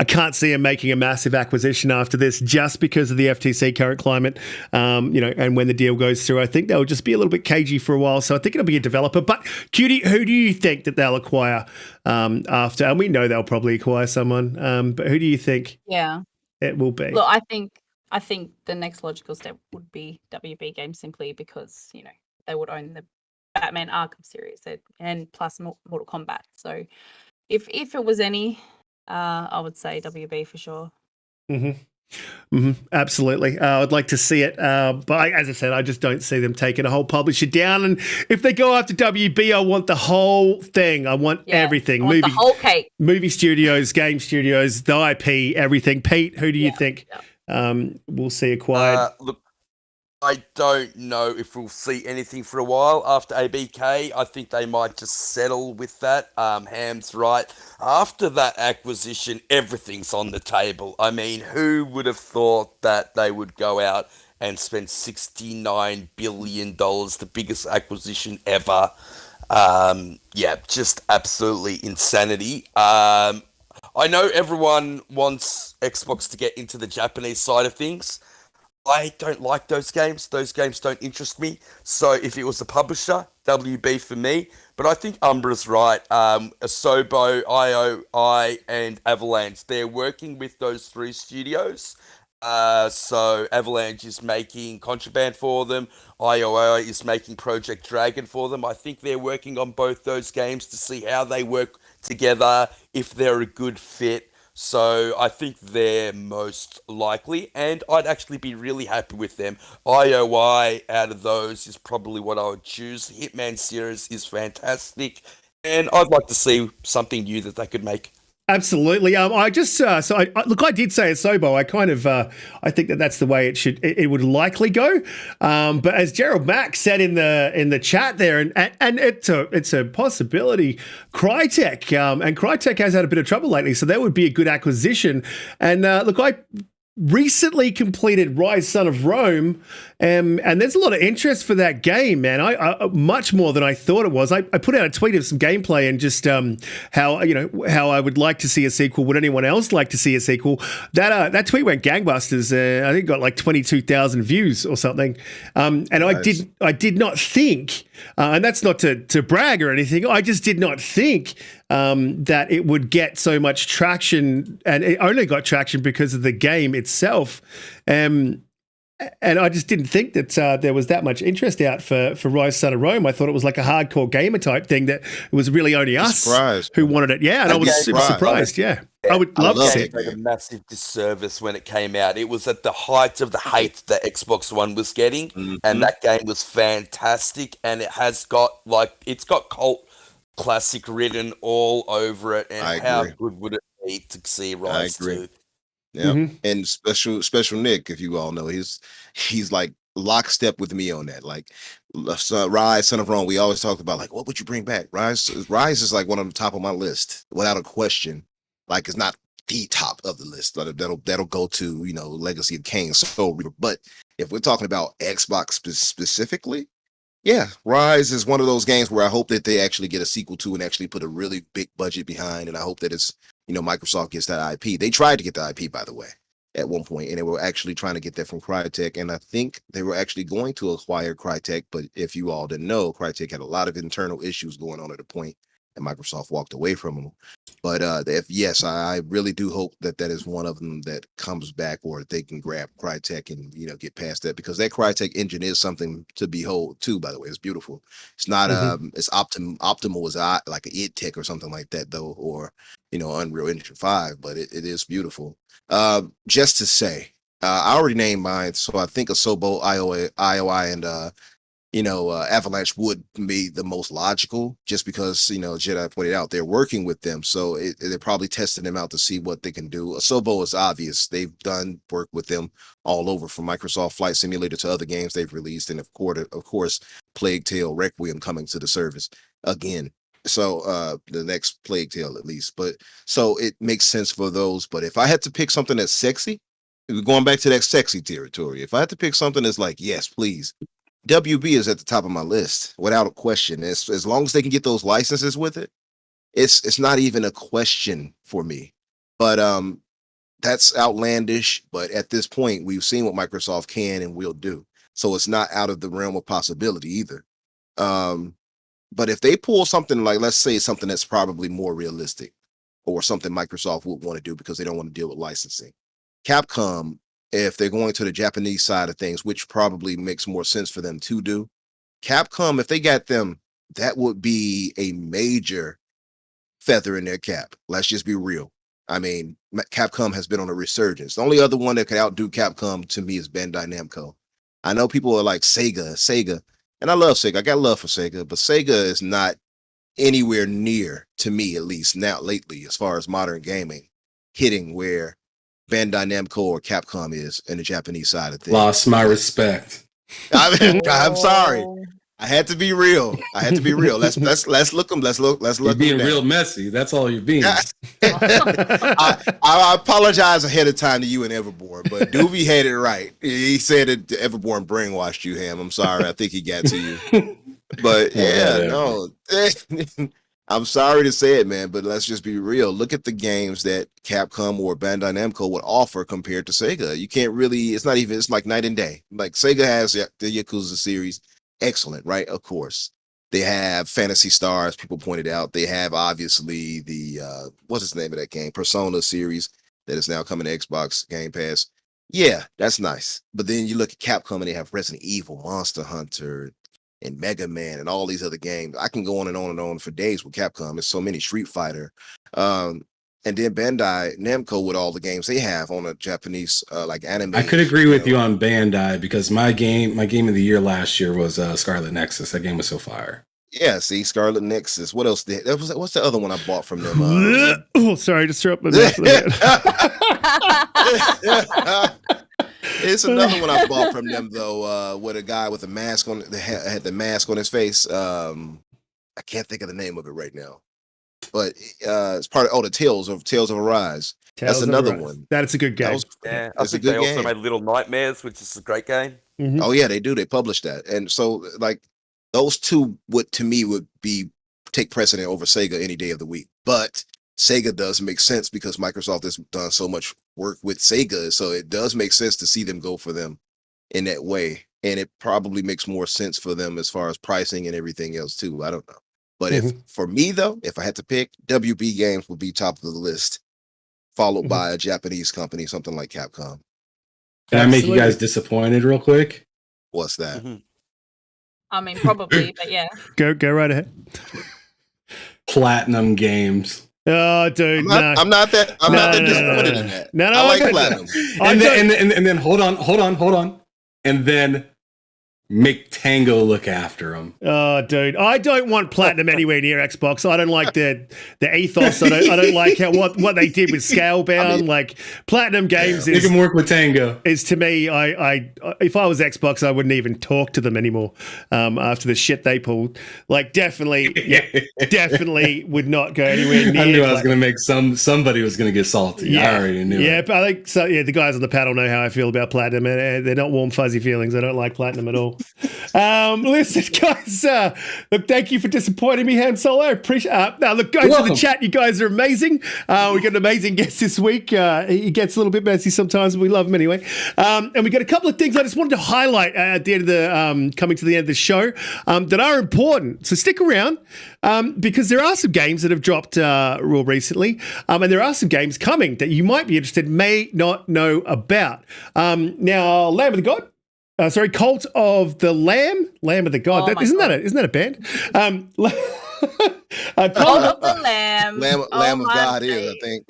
can't see them making a massive acquisition after this just because of the FTC current climate. And when the deal goes through, I think they'll just be a little bit cagey for a while. So I think it'll be a developer. But Cutie, who do you think that they'll acquire after? And we know they'll probably acquire someone. But who do you think? Yeah, it will be? Look, I think the next logical step would be WB Games simply because they would own the Batman Arkham series and plus Mortal Kombat. So if it was any, I would say WB for sure. Mm-hmm. Mm-hmm. Absolutely. I'd like to see it. But as I said, I just don't see them taking a whole publisher down. And if they go after WB, I want the whole thing. I want everything. I want the whole cake. Movie studios, game studios, the IP, everything. Pete, who do you think we'll see acquired? Look, I don't know if we'll see anything for a while after ABK. I think they might just settle with that. Ham's right. After that acquisition, everything's on the table. I mean, who would have thought that they would go out and spend $69 billion, the biggest acquisition ever? Just absolutely insanity. I know everyone wants Xbox to get into the Japanese side of things. I don't like those games. Those games don't interest me. So if it was a publisher, WB for me. But I think Umbra's right. Asobo, IOI, and Avalanche, they're working with those three studios. So Avalanche is making Contraband for them. IOI is making Project Dragon for them. I think they're working on both those games to see how they work together, if they're a good fit. So I think they're most likely, and I'd actually be really happy with them. IOI out of those is probably what I would choose. Hitman series is fantastic, and I'd like to see something new that they could make. Absolutely. I just look. I did say at Sobo. I kind of I think that's the way it would likely go. But as Gerald Mack said in the chat there, and it's a possibility. Crytek and Crytek has had a bit of trouble lately, so that would be a good acquisition. And look, I recently completed Rise Son of Rome, and there's a lot of interest for that game, man. I much more than I thought it was. I put out a tweet of some gameplay and just how I would like to see a sequel. Would anyone else like to see a sequel? That tweet went gangbusters. I think it got like 22,000 views or something. And nice. I did not think, and that's not to brag or anything. I just did not think that it would get so much traction, and it only got traction because of the game itself. And I just didn't think that there was that much interest out for Rise Son of Rome. I thought it was like a hardcore gamer type thing, that it was really only us who wanted it. Yeah, and I was super surprised. Yeah. I would love to see it. It a massive disservice when it came out. It was at the height of the hate that Xbox One was getting, and that game was fantastic, and it's got cult classic written all over it, and how good would it be to see Rise 2? Yeah, and special Nick, if you all know, he's like lockstep with me on that. Like Rise, Son of Rome, we always talked about like, what would you bring back? Rise is like one on the top of my list without a question. Like, it's not the top of the list. That'll go to Legacy of Kain, Soul Reaper. But if we're talking about Xbox specifically, yeah, Rise is one of those games where I hope that they actually get a sequel to and actually put a really big budget behind, and I hope that it's Microsoft gets that IP. They tried to get the IP, by the way, at one point, and they were actually trying to get that from Crytek, and I think they were actually going to acquire Crytek, but if you all didn't know, Crytek had a lot of internal issues going on at a point, and Microsoft walked away from them. But I really do hope that is one of them that comes back, or they can grab Crytek and get past that, because that Crytek engine is something to behold too. By the way, it's beautiful. It's not as optimal as like an id Tech or something like that though, or Unreal Engine 5, but it is beautiful. Just to say, I already named mine, so I think Asobo, IOI, and Avalanche would be the most logical, just because Jedi pointed out they're working with them, so they're probably testing them out to see what they can do. Asobo is obvious; they've done work with them all over, from Microsoft Flight Simulator to other games they've released, and of course, Plague Tale Requiem coming to the service again. So the next Plague Tale at least, but so it makes sense for those. But if I had to pick something that's sexy, we're going back to that sexy territory. If I had to pick something that's like, yes, please. WB is at the top of my list without a question. As long as they can get those licenses with it, it's not even a question for me. But that's outlandish. But at this point, we've seen what Microsoft can and will do, so it's not out of the realm of possibility either. But if they pull something like, let's say, something that's probably more realistic, or something Microsoft would want to do because they don't want to deal with licensing, Capcom, if they're going to the Japanese side of things, which probably makes more sense for them to do, Capcom, if they got them, that would be a major feather in their cap. Let's just be real. I mean, Capcom has been on a resurgence. The only other one that could outdo Capcom to me is Bandai Namco. I know people are like Sega, and I love Sega. I got love for Sega, but Sega is not anywhere near, to me at least now lately, as far as modern gaming, hitting where Bandai Namco or Capcom is in the Japanese side of things. Lost my respect. I'm sorry. I had to be real. Let's look them. You're being real messy. That's all you're being. I apologize ahead of time to you and Everborn, but Doobie had it right. He said that Everborn brainwashed you, Ham. I'm sorry. I think he got to you. But no. I'm sorry to say it, man, but let's just be real. Look at the games that Capcom or Bandai Namco would offer compared to Sega. You can't really, it's like night and day. Like Sega has the Yakuza series, excellent, right? Of course. They have Phantasy Stars, people pointed out. They have obviously the, what's the name of that game? Persona series that is now coming to Xbox Game Pass. Yeah, that's nice. But then you look at Capcom and they have Resident Evil, Monster Hunter, and Mega Man, and all these other games. I can go on and on and on for days with Capcom. There's so many. Street Fighter, and then Bandai Namco with all the games they have on a Japanese like anime. I could agree with you on Bandai because my game of the year last year was Scarlet Nexus. That game was so fire. Yeah, see, Scarlet Nexus. What else? What's the other one I bought from them? Oh, sorry, just threw up my mouth. It's another one I bought from them though, with a guy with a mask on. Had the mask on his face. I can't think of the name of it right now, but it's part of the Tales of Arise. That's another one. That's a good game. I think they also made Little Nightmares, which is a great game. Mm-hmm. Oh yeah, they do. They published that, and so like those two would take precedent over Sega any day of the week. But Sega does make sense because Microsoft has done so much work with Sega, so it does make sense to see them go for them in that way, and it probably makes more sense for them as far as pricing and everything else too. I don't know, but if for me though, if I had to pick, WB Games would be top of the list, followed by a Japanese company, something like Capcom. Can I make you guys disappointed real quick? What's that? I mean, probably, but yeah. Go right ahead. Platinum Games. Oh, dude, I'm not that disappointed in that. No, I like Platinum. And then hold on. And then make Tango look after him. Oh, dude, I don't want Platinum anywhere near Xbox. I don't like the ethos. I don't like what they did with Scalebound. Like Platinum Games They can work with Tango. Is to me, I if I was Xbox, I wouldn't even talk to them anymore. After the shit they pulled, like definitely would not go anywhere near. I knew I was going to make somebody was going to get salty. Yeah. I already knew. Yeah, it. but I think so. Yeah, the guys on the panel know how I feel about Platinum, and they're not warm fuzzy feelings. I don't like Platinum at all. Listen, guys. Look, thank you for disappointing me, Han Solo. Appreciate. Now, look, guys in the chat. You guys are amazing. We got an amazing guest this week. He gets a little bit messy sometimes, but we love him anyway. And we got a couple of things I just wanted to highlight at the end of the coming to the end of the show that are important. So stick around because there are some games that have dropped real recently, and there are some games coming that you might be interested, may not know about. Now, Lamb of the God. Cult of the Lamb of the God. Isn't that a band? Cult of the Lamb. Lamb of God is, I think.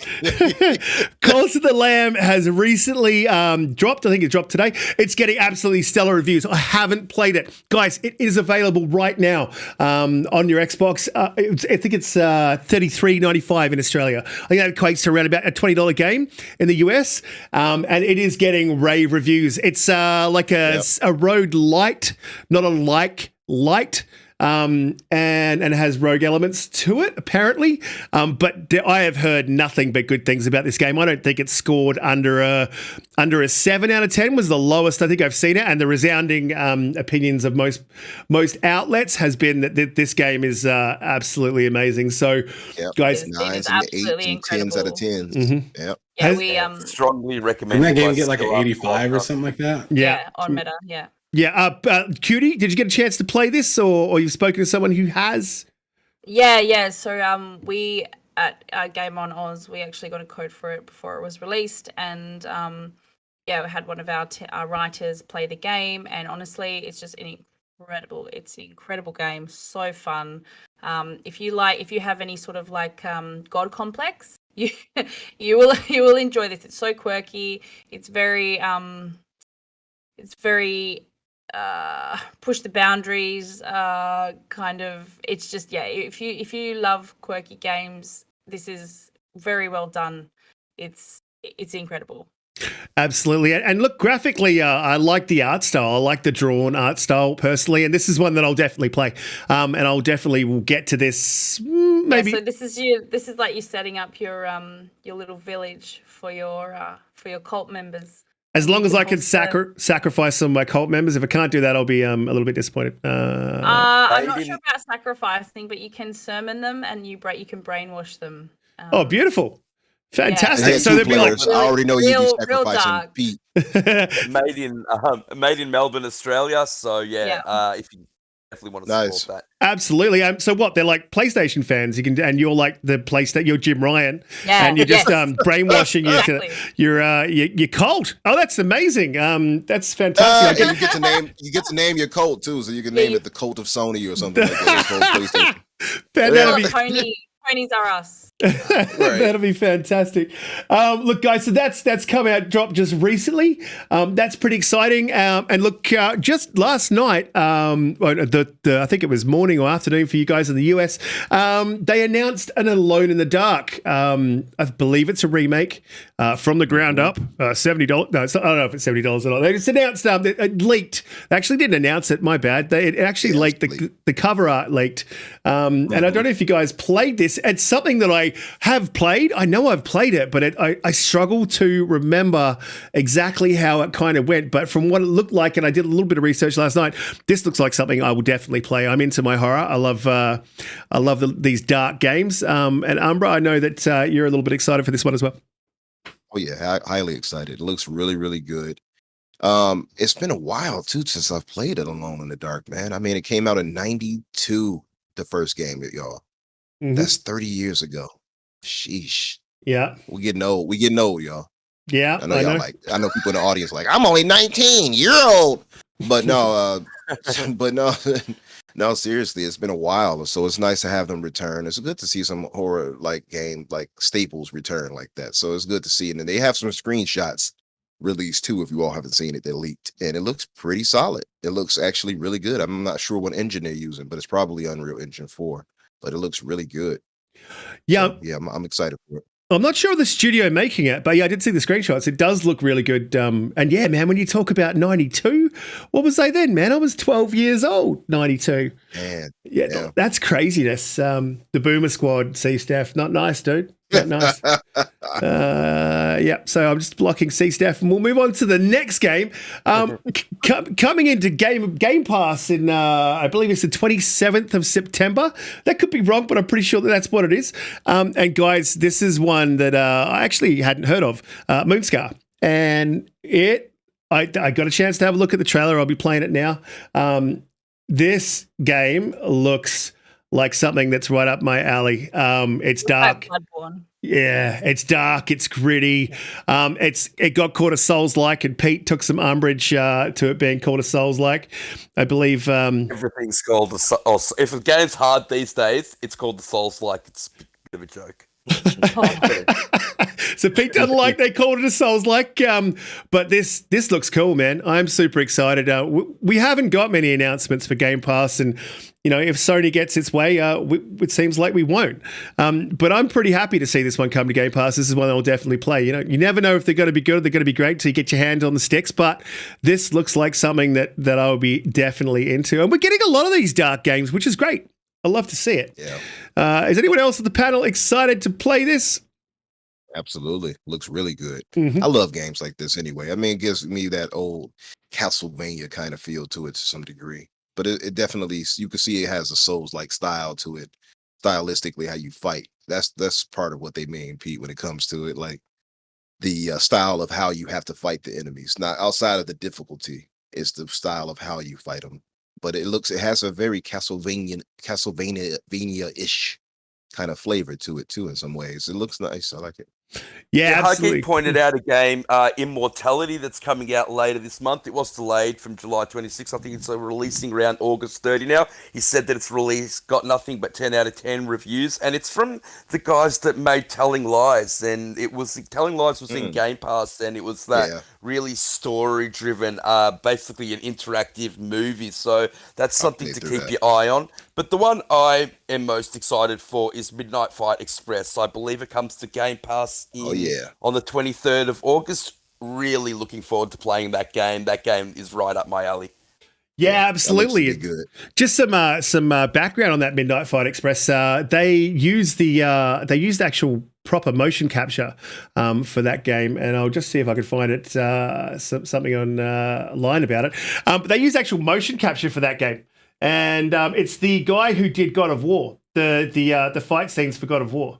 Cult of the Lamb has recently dropped. I think it dropped today. It's getting absolutely stellar reviews. I haven't played it. Guys, it is available right now on your Xbox. I think it's $33.95 in Australia. I think that equates to around about a $20 game in the US. And it is getting rave reviews. It's like a road light, not a light. And it has rogue elements to it, apparently. But I have heard nothing but good things about this game. I don't think it's scored under a 7 out of 10 was the lowest I think I've seen it. And the resounding opinions of most outlets has been that this game is absolutely amazing. So, guys, 9s and 8s and 10s out of 10s. Yep. Yeah, we strongly recommend. Didn't that game get like an 85 or something like that? Yeah, on Meta. Yeah. Yeah, Cutie, did you get a chance to play this, or you've spoken to someone who has? Yeah. So we at Game on Oz, we actually got a code for it before it was released, and we had one of our writers play the game, and honestly, it's just an incredible game, so fun. If you have any sort of like God complex, you will enjoy this. It's so quirky. It's very push the boundaries kind of. It's just if you love quirky games, this is very well done. It's incredible. Absolutely. And look, graphically, I like the art style. I like the drawn art style personally, and this is one that I'll definitely play. And I'll definitely will get to this maybe. So this is like you setting up your little village for your cult members. As long as I can sacrifice some of my cult members. If I can't do that, I'll be a little bit disappointed. I'm not sure about sacrificing, but you can sermon them and you can brainwash them. Oh, beautiful. Fantastic. Yeah. So they'd be like, I already know you'd be sacrificing Pete. made in Melbourne, Australia. So if definitely want to support Nice. that. Absolutely. So what? They're like PlayStation fans. And you're like the PlayStation. You're Jim Ryan, and you're just brainwashing Exactly. your cult. Oh, that's amazing. That's fantastic. And you get to name your cult too, so you can name it the Cult of Sony or something like that. It's called PlayStation. That'll be Ponies are us. That'll be fantastic. Look, guys, so that's come out, dropped just recently. That's pretty exciting. And look, just last night, I think it was morning or afternoon for you guys in the US, they announced an Alone in the Dark. I believe it's a remake from the ground up. $70. No, I don't know if it's $70 or not. They just announced it leaked. They actually didn't announce it. My bad. It actually leaked. The cover art leaked. And I don't know if you guys played this. It's something that I have played. I know I've played it, but I struggle to remember exactly how it kind of went. But from what it looked like, and I did a little bit of research last night, this looks like something I will definitely play. I'm into my horror. I love these dark games. And Umbra, I know that you're a little bit excited for this one as well. Oh yeah, highly excited. It looks really, really good. It's been a while too since I've played it Alone in the Dark, man. I mean, it came out in '92, the first game, y'all. Mhm. That's 30 years ago. Sheesh. Yeah. We getting old. We getting old, y'all. Yeah. I know y'all I know people in the audience like, I'm only 19, you're old. But no, no, seriously, it's been a while. So it's nice to have them return. It's good to see some horror like game like staples return like that. So it's good to see. And then they have some screenshots released too, if you all haven't seen it. They leaked. And it looks pretty solid. It looks actually really good. I'm not sure what engine they're using, but it's probably Unreal Engine 4. But it looks really good. Yeah. So, yeah, I'm excited for it. I'm not sure of the studio making it, but yeah, I did see the screenshots. It does look really good. And yeah, man, when you talk about 92, what was they then, man? I was 12 years old, 92. Man, yeah. That's craziness. The Boomer Squad, C-Staff, not nice, dude. Not nice. Yeah, so I'm just blocking C-Staff, and we'll move on to the next game. Coming into Game Pass in, I believe it's the 27th of September. That could be wrong, but I'm pretty sure that's what it is. And guys, this is one that I actually hadn't heard of, Moonscar. And I got a chance to have a look at the trailer. I'll be playing it now. This game looks like something that's right up my alley. It's dark. Yeah, it's dark. It's gritty. It got called a Souls-like, and Pete took some umbrage to it being called a Souls-like. I believe Everything's called if a game's hard these days, it's called the Souls-like. It's a bit of a joke. So Pete doesn't like they called it a Souls-like, but this looks cool, man. I'm super excited. We haven't got many announcements for Game Pass, and if Sony gets its way, it seems like we won't. But I'm pretty happy to see this one come to Game Pass. This is one I'll definitely play. You never know if they're going to be good or they're going to be great till you get your hand on the sticks, but this looks like something that I'll be definitely into. And we're getting a lot of these dark games, which is great. I love to see it. Yeah. Is anyone else at the panel excited to play this? Absolutely. Looks really good. Mm-hmm. I love games like this anyway. I mean, it gives me that old Castlevania kind of feel to it to some degree. But it definitely, you can see it has a Souls-like style to it, stylistically, how you fight. That's part of what they mean, Pete, when it comes to it. Like the style of how you have to fight the enemies. Not outside of the difficulty, it's the style of how you fight them. But it has a very Castlevania-ish kind of flavor to it too in some ways. It looks nice. I like it. Yeah, absolutely. Huggy pointed out a game, Immortality, that's coming out later this month. It was delayed from July 26th. I think it's releasing around August 30 now. He said that it's released, got nothing but 10 out of 10 reviews, and it's from the guys that made Telling Lies, and Telling Lies was in Game Pass, and it was that really story-driven, basically an interactive movie, so that's something to keep your eye on. But the one I am most excited for is Midnight Fight Express. I believe it comes to Game Pass on the 23rd of August. Really looking forward to playing that game. That game is right up my alley. Yeah, absolutely. Good. Just some background on that Midnight Fight Express. They used the actual proper motion capture for that game, and I'll just see if I can find it something online about it. But they used actual motion capture for that game, and it's the guy who did God of War, the fight scenes for God of War.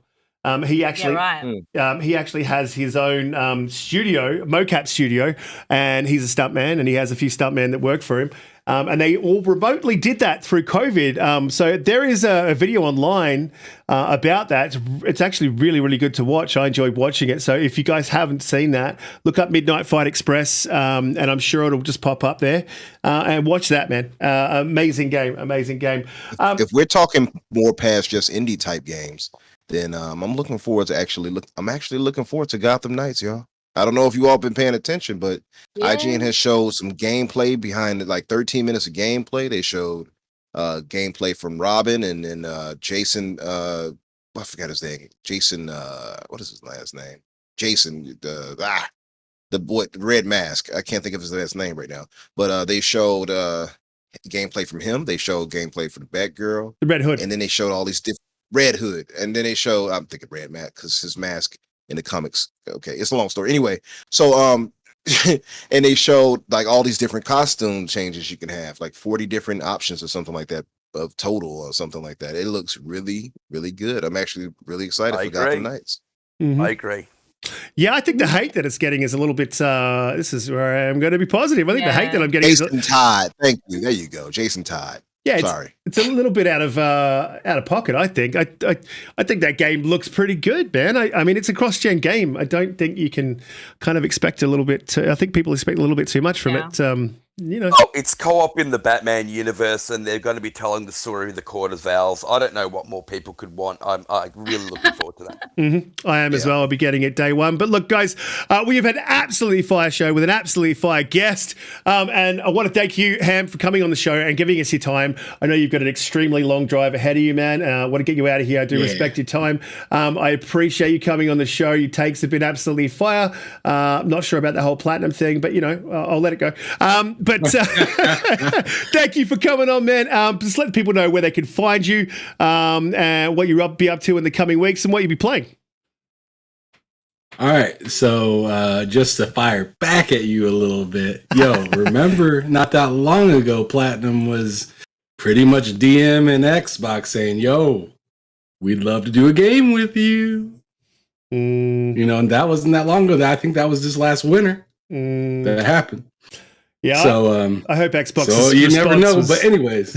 He actually has his own studio, mocap studio, and he's a stuntman, and he has a few stuntmen that work for him. and they all remotely did that through COVID. So there is a video online about that. It's actually really, really good to watch. I enjoyed watching it. So if you guys haven't seen that, look up Midnight Fight Express, and I'm sure it'll just pop up there, and watch that, man. Amazing game. If we're talking more past just indie type games, then I'm looking forward to I'm actually looking forward to Gotham Knights, y'all. I don't know if you all been paying attention, but IGN has showed some gameplay behind it, like 13 minutes of gameplay. They showed gameplay from Robin and then Jason. I forgot his name. Jason. What is his last name? Jason. The boy, the Red Mask. I can't think of his last name right now. But they showed gameplay from him. They showed gameplay for the Batgirl, the Red Hood, and then they showed all these different Red Hood, and then they showed. I'm thinking Red Mask because his mask in the comics. Okay, it's a long story. Anyway, so and they showed like all these different costume changes you can have, like 40 different options or something like that of total or something like that. It looks really, really good. I'm actually really excited for Gotham Knights. Mm-hmm. I agree. Yeah, I think the hate that it's getting is a little bit. This is where I'm going to be positive. I think the hate that I'm getting. Jason Todd. Thank you. There you go, Jason Todd. Yeah, sorry. It's a little bit out of pocket. I think. I think that game looks pretty good, man. I mean, it's a cross-gen game. I don't think you can kind of expect a little bit. I think people expect a little bit too much from it. It's co-op in the Batman universe, and they're going to be telling the story of the Court of Owls. I don't know what more people could want. I'm really looking forward to that. Mm-hmm. I am as well. I'll be getting it day one. But look, guys, we have had an absolutely fire show with an absolutely fire guest, and I want to thank you, Ham, for coming on the show and giving us your time. I know you've got an extremely long drive ahead of you, man. I want to get you out of here. I do respect your time. I appreciate you coming on the show. Your takes have been absolutely fire. I'm not sure about the whole platinum thing, but I'll let it go. But thank you for coming on, man. Just let people know where they can find you, and what you'll be up to in the coming weeks and what you'll be playing. All right, so just to fire back at you a little bit, remember not that long ago, Platinum was pretty much DM and Xbox saying, we'd love to do a game with you. And that wasn't that long ago. I think that was this last winter that happened. Yeah, so I hope Xbox. So you never know, but anyways,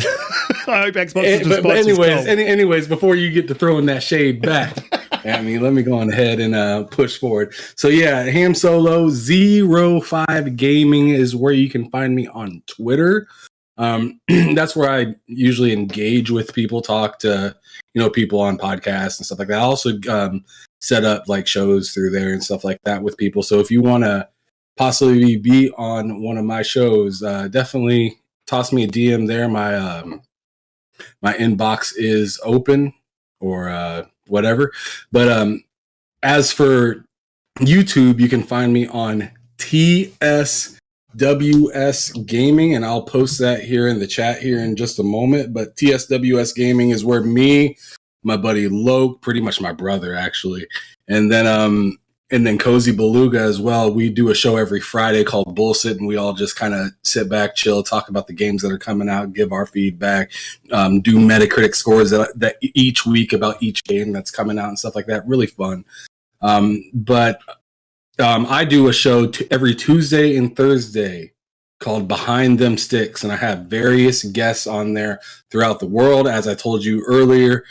I hope Xbox. But anyways, before you get to throwing that shade back, I mean, let me go on ahead and push forward. So Ham Solo 05 Gaming is where you can find me on Twitter. That's where I usually engage with people, talk to people on podcasts and stuff like that. I also set up like shows through there and stuff like that with people. So if you want to possibly be on one of my shows, definitely toss me a DM there. My inbox is open or whatever. But as for YouTube, you can find me on TSWS Gaming, and I'll post that here in the chat here in just a moment. But TSWS Gaming is where me, my buddy Loke, pretty much my brother actually, and then Cozy Beluga as well. We do a show every Friday called Bullshit, and we all just kind of sit back, chill, talk about the games that are coming out, give our feedback, do Metacritic scores that each week about each game that's coming out and stuff like that. Really fun. But I do a show every Tuesday and Thursday called Behind Them Sticks, and I have various guests on there throughout the world. As I told you earlier,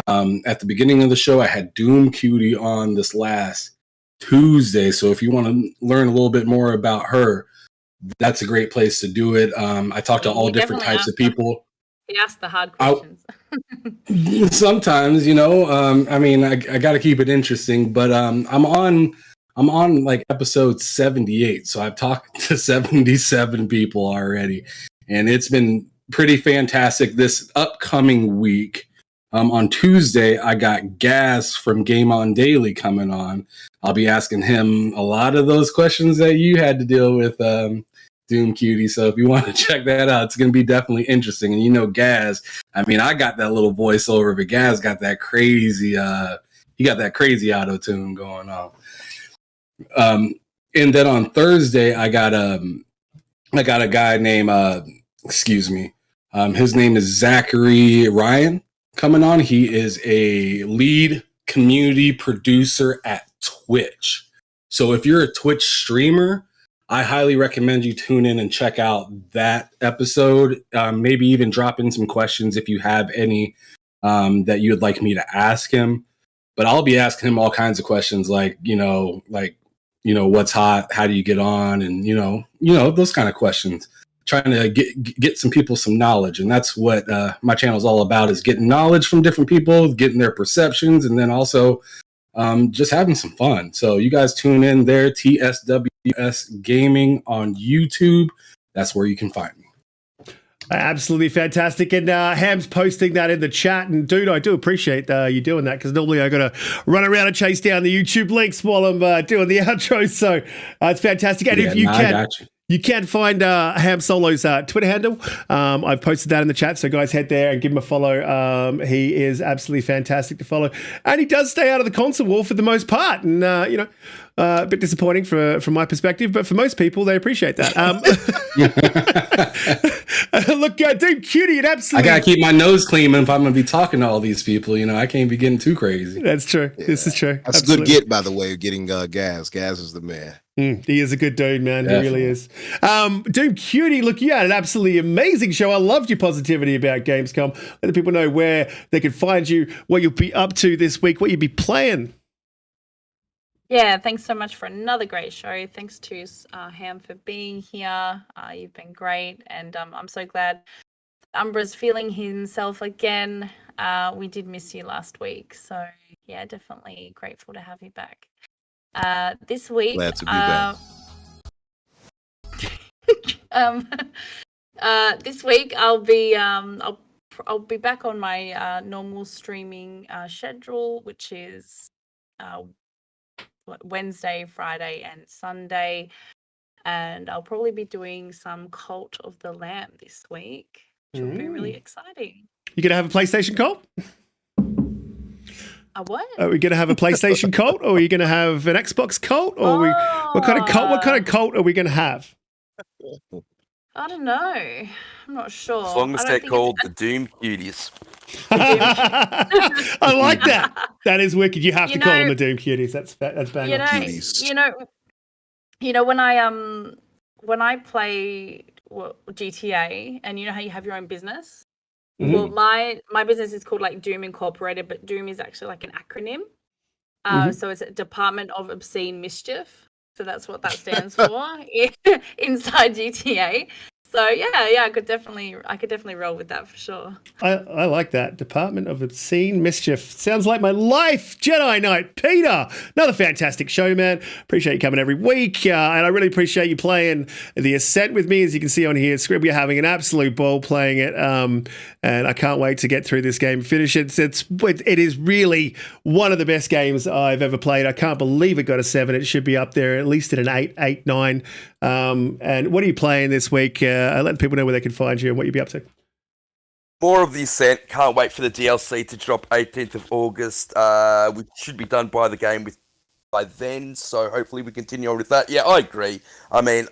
at the beginning of the show, I had DoomCutie on this last Tuesday. So if you want to learn a little bit more about her, that's a great place to do it. I talk to all different types of people. He asked the hard questions. Sometimes, I mean, I got to keep it interesting, but I'm on like episode 78. So I've talked to 77 people already, and it's been pretty fantastic this upcoming week. On Tuesday, I got Gaz from Game On Daily coming on. I'll be asking him a lot of those questions that you had to deal with, DoomCutie. So if you want to check that out, it's going to be definitely interesting. And Gaz, I mean, I got that little voiceover, but Gaz got that crazy, he got that crazy auto-tune going on. And then on Thursday, I got a guy named, his name is Zachary Ryan coming on. He is a lead community producer at Twitch. So if you're a Twitch streamer, I highly recommend you tune in and check out that episode. Maybe even drop in some questions if you have any that you would like me to ask him. But I'll be asking him all kinds of questions like, what's hot? How do you get on? And, those kind of questions. Trying to get some people some knowledge. And that's what my channel is all about, is getting knowledge from different people, getting their perceptions, and then also just having some fun. So you guys tune in there, TSWS Gaming on YouTube. That's where you can find me. Absolutely fantastic. And Ham's posting that in the chat. And dude, I do appreciate you doing that, because normally I got to run around and chase down the YouTube links while I'm doing the outro. So it's fantastic. And if you can find Ham Solo's Twitter handle. I've posted that in the chat, so guys, head there and give him a follow. He is absolutely fantastic to follow, and he does stay out of the console war for the most part. And a bit disappointing from my perspective, but for most people, they appreciate that. Look, DoomCutie, it absolutely. I gotta keep my nose clean if I'm gonna be talking to all these people. I can't be getting too crazy. That's true. Yeah. This is true. That's absolutely. a good get, by the way, getting Gaz. Gaz is the man. He is a good dude, man. Definitely. He really is. DoomCutie, look, you had an absolutely amazing show. I loved your positivity about Gamescom. Let the people know where they can find you, what you'll be up to this week, what you'll be playing. Yeah, thanks so much for another great show. Thanks to Ham for being here. You've been great, and I'm so glad Umbra's feeling himself again. We did miss you last week, so yeah, definitely grateful to have you back. This week, Glad to be back. This week I'll be back on my normal streaming schedule, which is Wednesday, Friday, and Sunday, and I'll probably be doing some Cult of the Lamb this week, which will be really exciting. You gonna have a PlayStation cult? A what? Are we gonna have a PlayStation cult, or are you gonna have an Xbox cult, or what kind of cult? What kind of cult are we gonna have? I don't know. I'm not sure. As long as they're called the DoomCuties. I like that. That is wicked. You have to call them the DoomCuties. That's bang on. When I play GTA, and you know how you have your own business. Mm-hmm. Well, my business is called like Doom Incorporated, but Doom is actually like an acronym. So it's a Department of Obscene Mischief. So that's what that stands for inside GTA. So yeah, I could definitely roll with that for sure. I like that. Department of Obscene Mischief. Sounds like my life. JediKnightPete. Another fantastic show, man. Appreciate you coming every week. And I really appreciate you playing the Ascent with me. As you can see on here, we're having an absolute ball playing it. And I can't wait to get through this game and finish it. It is really one of the best games I've ever played. I can't believe it got a 7. It should be up there at least at an 8, 9. And what are you playing this week? Let people know where they can find you and what you'll be up to. More of the Ascent. Can't wait for the DLC to drop 18th of August. We should be done by then, so hopefully we continue on with that. Yeah, I agree. I mean,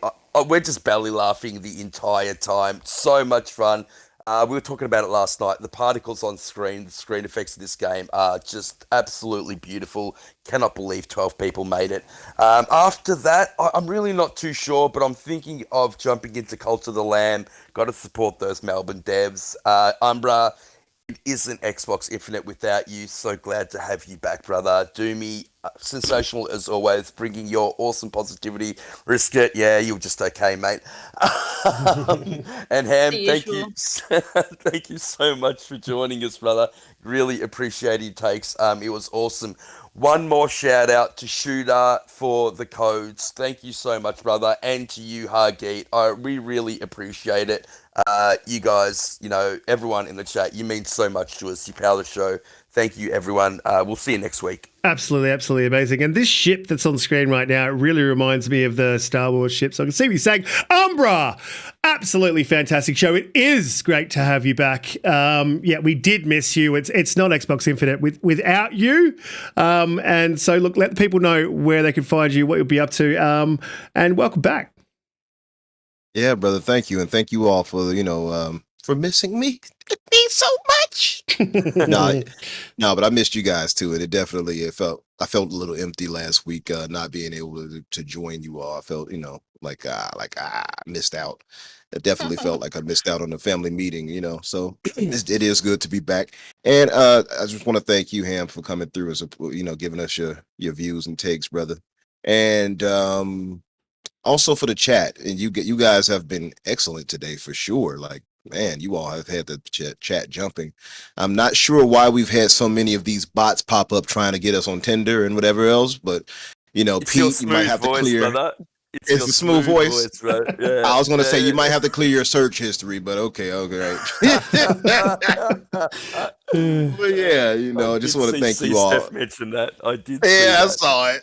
we're just belly laughing the entire time. So much fun. We were talking about it last night. The particles on screen, the screen effects of this game are just absolutely beautiful. Cannot believe 12 people made it. After that, I'm really not too sure, but I'm thinking of jumping into Cult of the Lamb. Got to support those Melbourne devs. Umbra, it isn't Xbox Infinite without you. So glad to have you back, brother. Doomy, sensational as always, bringing your awesome positivity. Risk it, yeah, you're just okay, mate. And Ham, thank you so much for joining us, brother. Really appreciate your takes. It was awesome. One more shout out to Shooter for the codes. Thank you so much, brother, and to you, Hargeet. We really appreciate it. You guys, everyone in the chat, you mean so much to us. You power the show. Thank you, everyone. We'll see you next week. Absolutely, absolutely amazing. And this ship that's on screen right now, it really reminds me of the Star Wars ship. So I can see what you're saying. Umbra, absolutely fantastic show. It is great to have you back. Yeah, we did miss you. It's not Xbox Infinite without you. And so, look, let the people know where they can find you, what you'll be up to, and welcome back. Yeah, brother. Thank you. And thank you all for, for missing me. It means so much. No, but I missed you guys too. It felt I felt a little empty last week, not being able to join you all. I felt, like I missed out. It definitely felt like I missed out on a family meeting, So it is good to be back. And I just want to thank you, Ham, for coming through and giving us your views and takes, brother. And also for the chat. And you guys have been excellent today for sure. Like, man, you all have had the chat jumping. I'm not sure why we've had so many of these bots pop up trying to get us on Tinder and whatever else, but It's Pete, you might have to clear. Brother. It's a smooth voice. Right? Yeah. I was going to say you might have to clear your search history, but okay, right. But yeah, I just want to thank you all. Steph mentioned that. I did. Yeah, I saw it.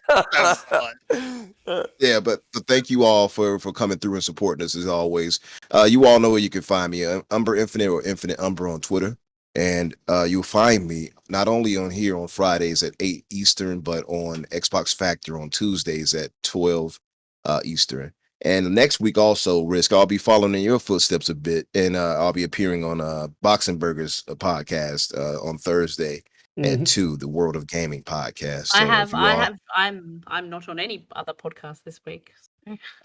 Yeah, but thank you all for coming through and supporting us as always. You all know where you can find me, Umbra Infinite or Infinite Umbra on Twitter. And you'll find me not only on here on Fridays at 8 Eastern, but on Xbox Factor on Tuesdays at 12 Eastern. And next week also, Risk, I'll be following in your footsteps a bit, and I'll be appearing on Boxing Burgers podcast on Thursday at 2, the World of Gaming podcast. So I'm not on any other podcast this week.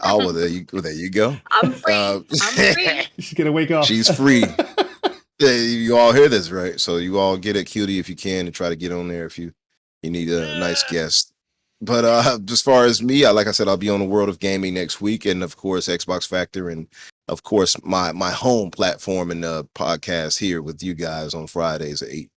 Oh, well, there you go. I'm free. I'm free. She's gonna wake up. She's free. Yeah, you all hear this, right? So you all get at Cutie if you can, and try to get on there if you need a nice guest. But as far as me, like I said, I'll be on the World of Gaming next week, and of course Xbox Factor, and of course my home platform and the podcast here with you guys on Fridays at 8.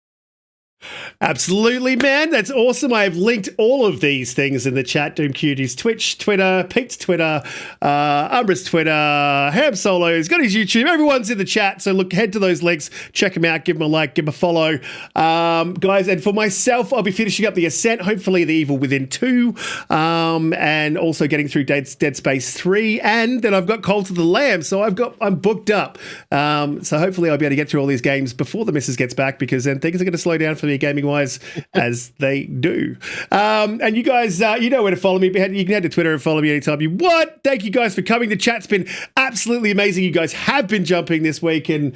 Absolutely, man. That's awesome. I have linked all of these things in the chat. DoomCutie's Twitch, Twitter, Pete's Twitter, Umbra's Twitter, Ham Solo's got his YouTube. Everyone's in the chat. So look, head to those links, check them out, give them a like, give them a follow. Guys, and for myself, I'll be finishing up the Ascent, hopefully the Evil Within 2, and also getting through Dead Space 3. And then I've got Cult of the Lamb. So I'm booked up. So hopefully I'll be able to get through all these games before the missus gets back, because then things are going to slow down for me gaming wise, as they do. And you guys, you know where to follow me. You can head to Twitter and follow me anytime you want. Thank you guys for coming. The chat's been absolutely amazing. You guys have been jumping this week, and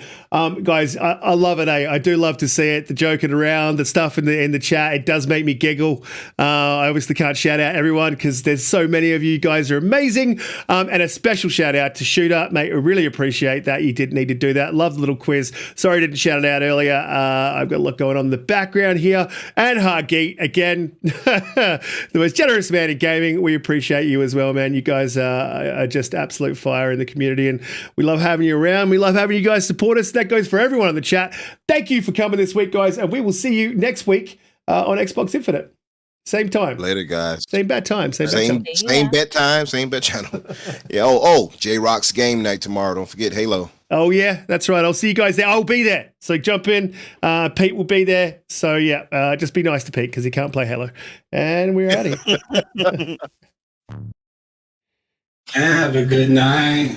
guys, I love it. I do love to see it. The joking around, the stuff in the chat, it does make me giggle. I obviously can't shout out everyone because there's so many of you guys are amazing. And a special shout out to Shooter, mate. I really appreciate that. You did need to do that. Love the little quiz. Sorry I didn't shout it out earlier. I've got a lot going on in the background here. And Hargeet, again, the most generous man in gaming. We appreciate you as well, man. You guys are just absolute fire in the community, and we love having you around. We love having you guys support us. That goes for everyone in the chat. Thank you for coming this week, guys, and we will see you next week on Xbox Infinite. Same time. Later, guys. Same bad time. Same bet time. Same bet channel. Yeah. Oh, J-Rock's game night tomorrow. Don't forget Halo. Oh, yeah, that's right. I'll see you guys there. I'll be there. So jump in. Pete will be there. So, yeah, just be nice to Pete because he can't play Halo. And we're out of here. Have a good night.